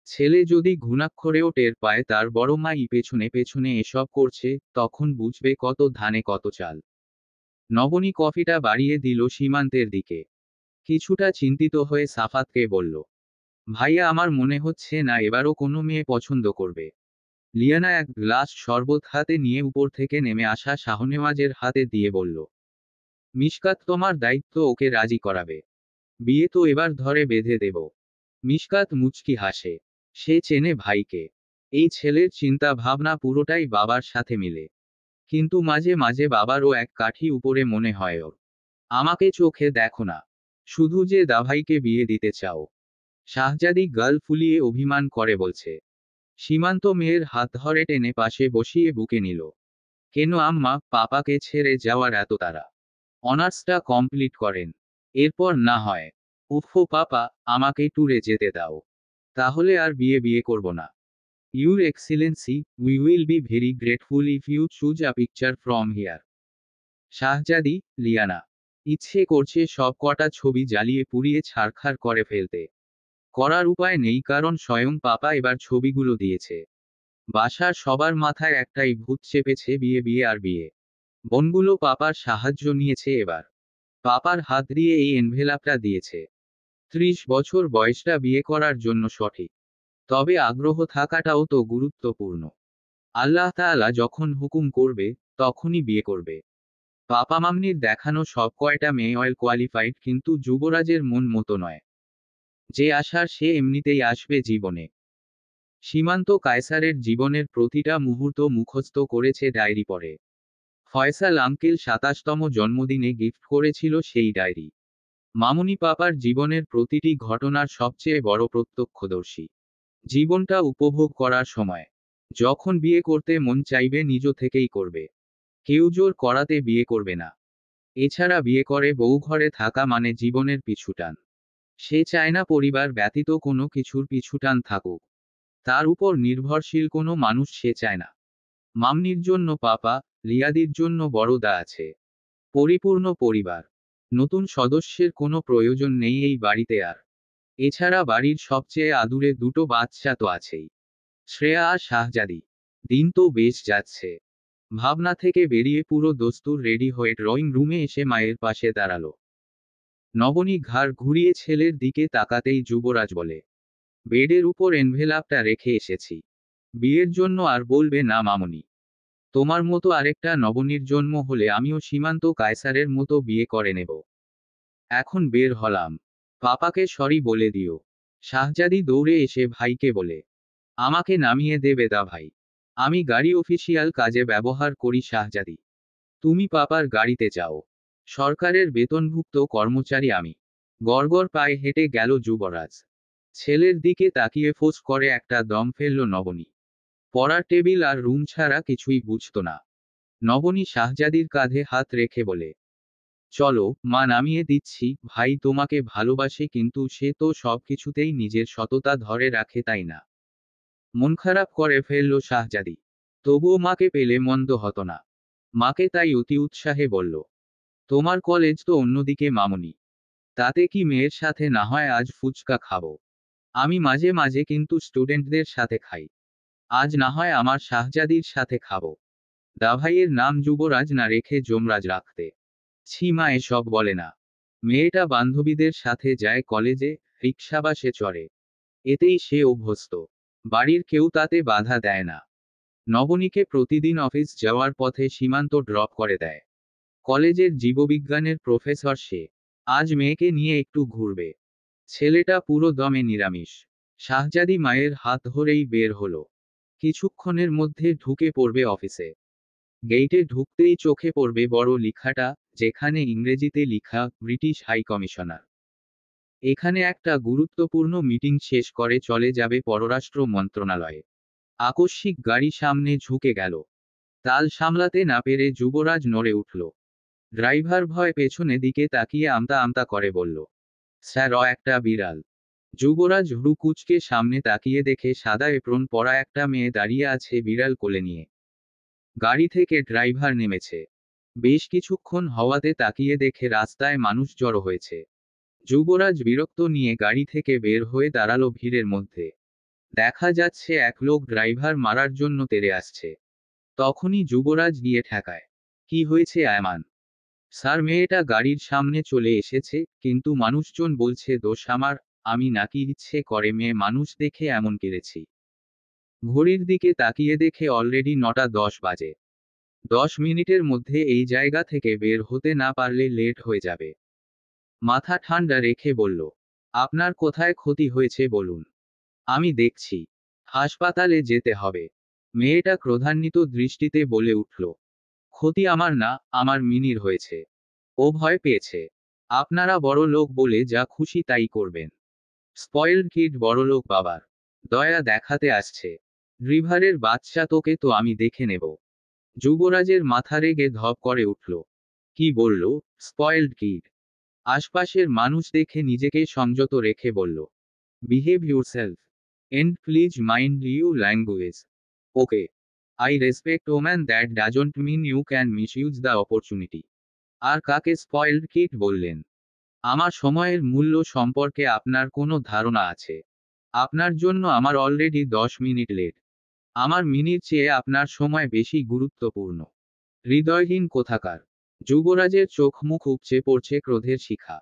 ছেলে যদি ঘুণাক্ষরেও টের পায় তার বড় মাই পেছনে পেছনে এসব করছে, তখন বুঝবে কত ধানে কত চাল। নবনী কফিটা বাড়িয়ে দিল সীমান্তের দিকে। কিছুটা চিন্তিত হয়ে সাফাতকে বলল, ভাইয়া আমার মনে হচ্ছে না এবারও কোনো মেয়ে পছন্দ করবে। লিয়ানা এক গ্লাস শরবত হাতে নিয়ে উপর থেকে নেমে আসা শাহনেওয়াজের হাতে দিয়ে বলল, মিশকাত তোমার দায়িত্ব ওকে রাজি করাবে। বিয়ে তো এবার ধরে বেঁধে দেব। মিশকাত মুচকি হাসে। সে চেনে ভাইকে। এই ছেলের চিন্তা ভাবনা পুরোটাই বাবার সাথে মিলে। কিন্তু মাঝে মাঝে বাবারও এক কাঠি উপরে মনে হয় ওর। আমাকে চোখে দেখো না, শুধু যে দাভাইকে বিয়ে দিতে চাও। শাহজাদি গাল ফুলিয়ে অভিমান করে বলছে। সীমান্ত মেয়ের হাত ধরে টেনে পাশে বসিয়ে বুকে নিল। কেন আম্মা, পাপাকে ছেড়ে যাওয়ার এত তাড়া? অনার্সটা কমপ্লিট করেন, এরপর না হয়। উফো পাপা, আমাকে ট্যুরে যেতে দাও। তাহলে আর বিয়ে বিয়ে করব না। Your excellency, we will be very grateful if you choose a picture from here. শাহজাদি, লিয়ানা। ইচ্ছে করছে সব কটা ছবি জ্বালিয়ে পুড়িয়ে ছারখার করে ফেলতে। করার উপায় নেই, কারণ স্বয়ং পাপা এবার ছবিগুলো দিয়েছে। বাসার সবার মাথায় একটাই ভূত চেপেছে, বিয়ে বিয়ে আর বিয়ে। বোনগুলো পাপার সাহায্য নিয়েছে এবার। পাপার হাত দিয়ে এই এনভেলাপটা দিয়েছে। 30 বছর বয়সটা বিয়ে করার জন্য সঠিক। তবে আগ্রহ থাকাটাও তো গুরুত্বপূর্ণ। আল্লাহ তাআলা যখন হুকুম করবে, তখনই বিয়ে করবে। পাপা মাম্নির দেখানো সব কয়টা মেয়ে অয়েল কোয়ালিফাইড, কিন্তু যুবরাজের মন মতো নয়। যে আসার সে এমনিতেই আসবে জীবনে। সীমান্ত কায়সারের জীবনের প্রতিটা মুহূর্ত মুখস্থ করেছে ডায়েরি পড়ে। ফয়সাল আঙ্কেল 27তম জন্মদিনে গিফট করেছিল সেই ডায়েরি। মামুনি পাপার জীবনের প্রতিটি ঘটনার সবচেয়ে বড় প্রত্যক্ষদর্শী। জীবনটা উপভোগ করার সময়। যখন বিয়ে করতে মন চাইবে নিজ থেকেই করবে। কেউ জোর করাতে বিয়ে করবে না। এছাড়া বিয়ে করে বউ ঘরে থাকা মানে জীবনের পিছুটান। সে চায় না পরিবার ব্যতীত কোনো কিছুর পিছুটান থাকুক। তার উপর নির্ভরশীল কোনো মানুষ সে চায় না। মামনির জন্য পাপা, লিয়াদির জন্য বড়দা আছে। পরিপূর্ণ পরিবার। নতুন সদস্যের কোনো প্রয়োজন নেই এই বাড়িতে আর। এছাড়া বাড়ির সবচেয়ে আদুরে দুটো বাচ্চা তো আছেই, শ্রেয়া আর শাহজাদি। দিন তো বেশ যাচ্ছে। ভাবনা থেকে বেরিয়ে পুরো দস্তুর রেডি হয়ে ড্রয়িং রুমে এসে মায়ের পাশে দাঁড়ালো। নবনী ঘাড় ঘুরিয়ে ছেলের দিকে তাকাতেই যুবরাজ বলে, বেডের উপর এনভেলাপটা রেখে এসেছি। বিয়ের জন্য আর বলবে না মামনি। তোমার মতো আরেকটা নবনীর জন্ম হলে আমিও সীমান্ত কায়সারের মতো বিয়ে করে নেব। এখন বের হলাম। পাপাকে সরি বলে দিও। শাহজাদি দৌড়ে এসে ভাইকে বলে, আমাকে নামিয়ে দেবে দা ভাই। আমি গাড়ি অফিসিয়াল কাজে ব্যবহার করি শাহজাদি। তুমি পাপার গাড়িতে যাও। সরকারের বেতনভুক্ত কর্মচারী আমি। গড়গড় পায়ে হেঁটে গেল যুবরাজ। ছেলের দিকে তাকিয়ে ফোঁস করে একটা দম ফেলল নবনী। পড়ার টেবিল আর রুম ছাড়া কিছুই বুঝত না। নবনী শাহজাদির কাঁধে হাত রেখে বলে, চলো মা, নামিয়ে দিচ্ছি। ভাই তোমাকে ভালোবাসে, কিন্তু সে তো সব কিছুতেই নিজের সততা ধরে রাখে, তাই না? মন খারাপ করে ফেলল শাহজাদি। তবুও মাকে পেলে মন্দ হতো না। মাকে তাই অতি উৎসাহে বলল, তোমার কলেজ তো অন্যদিকে মামুনি। তাতে কি, মেয়ের সাথে না হয় আজ ফুচকা খাবো। আমি মাঝে মাঝে কিন্তু স্টুডেন্টদের সাথে খাই। আজ না হয় আমার শাহজাদির সাথে খাবো। দাভাইয়ের নাম যুবরাজ না রেখে যমরাজ রাখতে। ছি মা, এসব বলে না। মেয়েটা বান্ধবীদের সাথে যায় কলেজে, রিকশাবাসে চড়ে। এতেই সে অভ্যস্ত। বাড়ির কেউ তাতে বাধা দেয় না। নবনীকে প্রতিদিন অফিস যাওয়ার পথে সীমান্ত ড্রপ করে দেয়। কলেজের জীববিজ্ঞানের প্রফেসর সে। আজ মেয়েকে নিয়ে একটু ঘুরবে। ছেলেটা পুরো দমে নিরামিষ। শাহজাদি মায়ের হাত ধরেই বের হলো। কিছুক্ষণের মধ্যে ঢুকে পড়বে অফিসে। গেইটে ঢুকতেই চোখে পড়বে বড় লেখাটা, যেখানে ইংরেজিতে লেখা, ব্রিটিশ হাই কমিশনার। এখানে একটা গুরুত্বপূর্ণ মিটিং শেষ করে চলে যাবে পররাষ্ট্র মন্ত্রণালয়ে। আকস্মিক গাড়ি সামনে ঝুঁকে গেল। তাল সামলাতে না পেরে যুবরাজ নড়ে উঠল। ড্রাইভার ভয় পেছনে দিকে তাকিয়ে আমতা আমতা করে বলল, স্যার, একটা বিড়াল। যুবরাজ ভ্রু কুঁচকে সামনে তাকিয়ে দেখে সাদা এপ্রন পরা একটা মেয়ে দাঁড়িয়ে আছে বিড়াল কোলে নিয়ে। গাড়ি থেকে ড্রাইভার নেমেছে। বেশ কিছুক্ষণ হওয়াতে তাকিয়ে দেখে রাস্তায় মানুষ জড়ো হয়েছে। যুবরাজ বিরক্ত নিয়ে গাড়ি থেকে বের হয়ে দাঁড়ালো ভিড়ের মধ্যে। দেখা যাচ্ছে এক লোক ড্রাইভার মারার জন্য তেড়ে আসছে। তখনই যুবরাজ গিয়ে ঠেকায়। কি হয়েছে আয়মান? স্যার, মেয়েটা গাড়ির সামনে চলে এসেছে, কিন্তু মানুষজন বলছে দোষ আমার, আমি নাকি ইচ্ছে করে মেয়ে মানুষ দেখে এমন কেড়েছি। ঘড়ির দিকে তাকিয়ে দেখে অলরেডি 9টা 10 বাজে। 10 মিনিটের মধ্যে এই জায়গা থেকে বের হতে না পারলে লেট হয়ে যাবে। মাথা ঠান্ডা রেখে বলল, আপনার কোথায় ক্ষতি হয়েছে বলুন, আমি দেখছি। হাসপাতালে যেতে হবে। মেয়েটা ক্রোধান্বিত দৃষ্টিতে বলে উঠল, ক্ষতি আমার না, আমার মিনির হয়েছে। ও ভয় পেয়েছে। আপনারা বড় লোক বলে যা খুশি তাই করবেন। স্পয়েলড কিড বড়লোক বাবার দয়া দেখাতে আসছে। ড্রিভারের বাচ্চা, তোকে তো আমি দেখে নেব। যুবরাজের মাথা রেগে ধপ করে উঠল। কি বলল? Spoiled kid? আশপাশের মানুষ দেখে নিজেকে সংযত রেখে বলল, behave yourself and please mind you language. Okay, I respect woman, that doesn't mean you can misuse the opportunity. আর কাকে স্পয়েলড কিড বললেন? আমার সময়ের মূল্য সম্পর্কে আপনার কোনো ধারণা আছে? আপনার জন্য আমার অলরেডি 10 মিনিট লেট। আমার মিনির চেয়ে আপনার সময় বেশি গুরুত্বপূর্ণ। হৃদয়হীন কোথাকার! যুবরাজের চোখ মুখ উপচে পড়ছে ক্রোধের শিখা।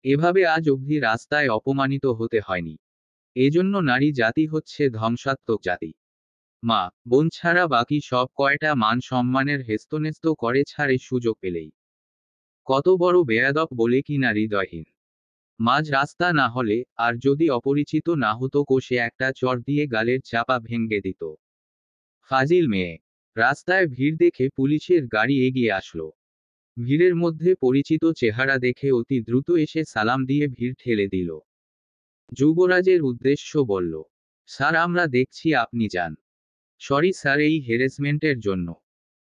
এভাবে আজ অবধি রাস্তায় অপমানিত হতে হয়নি। এজন্য নারী জাতি হচ্ছে ধ্বংসাত্মক জাতি। মা, বোন ছাড়া বাকি সব কয়টা মান সম্মানের হেস্তনেস্ত করে ছাড়ে সুযোগ পেলেই। কত বড় বেয়াদব বলে কিনা হৃদয়হীন! মাঝ রাস্তা না হলে, আর যদি অপরিচিত না হতো, কষে একটা চড় দিয়ে গালের চাপা ভেঙে দিত। ফাজিল মেয়ে! রাস্তায় ভিড় দেখে পুলিশের গাড়ি এগিয়ে আসলো। ভিড়ের মধ্যে পরিচিত চেহারা দেখে অতি দ্রুত এসে সালাম দিয়ে ভিড় ঠেলে দিল। যুবরাজের উদ্দেশ্য বলল, স্যার, আমরা দেখছি আপনি যান। সরি স্যার, এই হেরেসমেন্টের জন্য।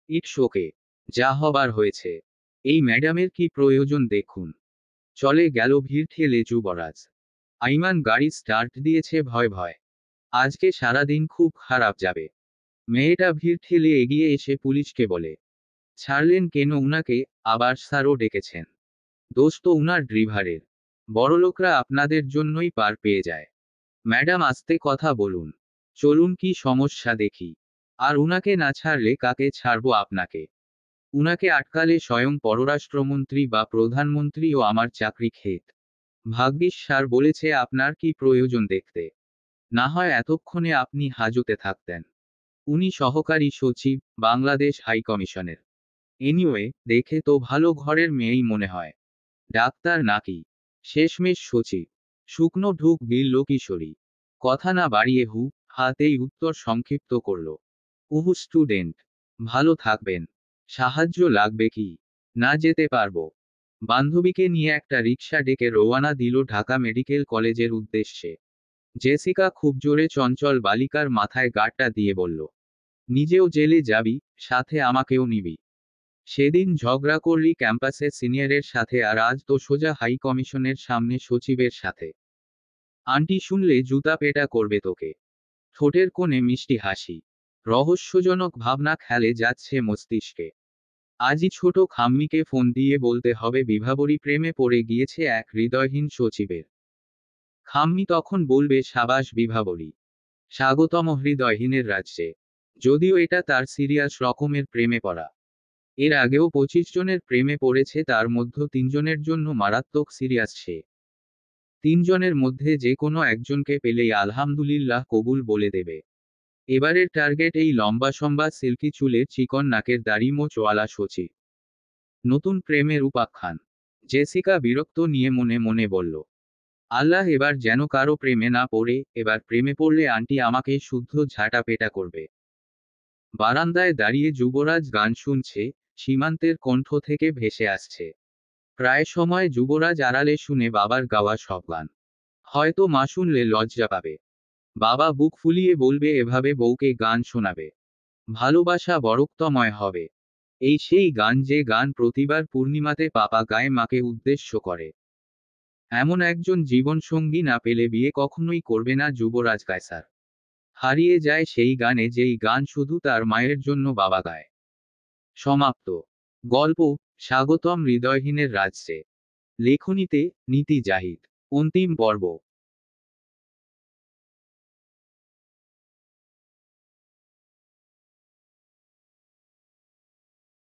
ইটস ওকে, যা হবার হয়েছে। এই ম্যাডামের কি প্রয়োজন দেখুন। চলে গেল ভিড় ঠেলে যুবরাজ। আইমান গাড়ি স্টার্ট দিয়েছে ভয় ভয়। আজকে সারাদিন খুব খারাপ যাবে। মেয়েটা ভিড় ঠেলে এগিয়ে এসে পুলিশকে বলে, ছাড়লেন কেন উনাকে? আবার স্যারও ডেকেছেন। দোষ তো উনার ড্রিভারের। বড়লোকরা আপনাদের জন্যই পার পেয়ে যায়। ম্যাডাম, আস্তে কথা বলুন। চলুন, কি সমস্যা দেখি। আর উনাকে না ছাড়লে কাকে ছাড়বো আপনাকে? উনাকে আটকালে স্বয়ং পররাষ্ট্রমন্ত্রী বা প্রধানমন্ত্রীও আমার চাকরি খেত। ভাগ্যিস স্যার বলেছে আপনার কি প্রয়োজন দেখতে। না হয় এতক্ষণে আপনি হাজতে থাকতেন। উনি সহকারী সচিব, বাংলাদেশ হাইকমিশনের। এনিওয়ে, দেখে তো ভালো ঘরের মেয়েই মনে হয়। ডাক্তার নাকি? শেষমেশ সচিব। শুকনো ঢুক গিলল কিশোরী। কথা না বাড়িয়ে হাতেই উত্তর সংক্ষিপ্ত করল, স্টুডেন্ট। ভালো থাকবেন। সাহায্য লাগবে কি? না যেতে পারবো। বান্ধবীকে নিয়ে একটা রিকশা ডেকে রওয়ানা দিল ঢাকা মেডিকেল কলেজের উদ্দেশ্যে। জেসিকা খুব জোরে চঞ্চল বালিকার মাথায় গাঁটটা দিয়ে বলল, নিজেও জেলে যাবি, সাথে আমাকেও নিবি। সেদিন ঝগড়া করলি ক্যাম্পাসে সিনিয়রের সাথে, আর আজ তো সোজা হাই কমিশনের সামনে সচিবের সাথে। আন্টি শুনলে জুতা পেটা করবে তোকে। ঠোঁটের কোণে মিষ্টি হাসি। রহস্যজনক ভাবনা খেলে যাচ্ছে মস্তিষ্কে। আজই ছোট খাম্মিকে ফোন দিয়ে বলতে হবে বিভাবরী প্রেমে পড়ে গিয়েছে এক হৃদয়হীন সচিবের। খাম্মি তখন বলবে, সাবাস বিভাবরী, স্বাগতম হৃদয়হীনের রাজ্যে। যদিও এটা তার সিরিয়াস রকমের প্রেমে পড়া। এর আগেও 25 জনের প্রেমে পড়েছে, তার মধ্যে 3 জনের জন্য মারাত্মক সিরিয়াস সে। 3 জনের মধ্যে যে কোনো একজনকে পেলেই আলহামদুলিল্লাহ কবুল বলে দেবে। এবারের টার্গেট এই লম্বাসম্বা সিল্কি চুলের চিকন নাকের দাড়ি মোচওয়ালা সচিব। নতুন প্রেমের উপাখ্যান। জেসিকা বিরক্ত নিয়ে মনে মনে বলল, আল্লাহ, এবার যেন কারো প্রেমে না পড়ে। এবার প্রেমে পড়লে আন্টি আমাকে শুদ্ধ ঝাঁটা পেটা করবে। বারান্দায় দাঁড়িয়ে যুবরাজ গান শুনছে, সীমান্তের কণ্ঠ থেকে ভেসে আসছে। প্রায় সময় যুবরাজ আড়ালে শুনে বাবার গাওয়া সব গান। হয়তো মা শুনলে লজ্জা পাবে। বাবা বুক ফুলিয়ে বলবে, এভাবে বউকে গান শোনাবে, ভালোবাসা বরক্তময় হবে। এই সেই গান, যে গান প্রতিবার পূর্ণিমাতে পাপা গায়ে মাকে উদ্দেশ্য করে। এমন একজন জীবনসঙ্গী না পেলে বিয়ে কখনোই করবে না যুবরাজ কায়সার। হারিয়ে যায় সেই গানে, যেই গান শুধু তার মায়ের জন্য বাবা গায়। সমাপ্ত গল্প। স্বাগতম হৃদয়হীনের রাজ্যে। লেখনীতে নীতি জাহিদ। অন্তিম পর্ব।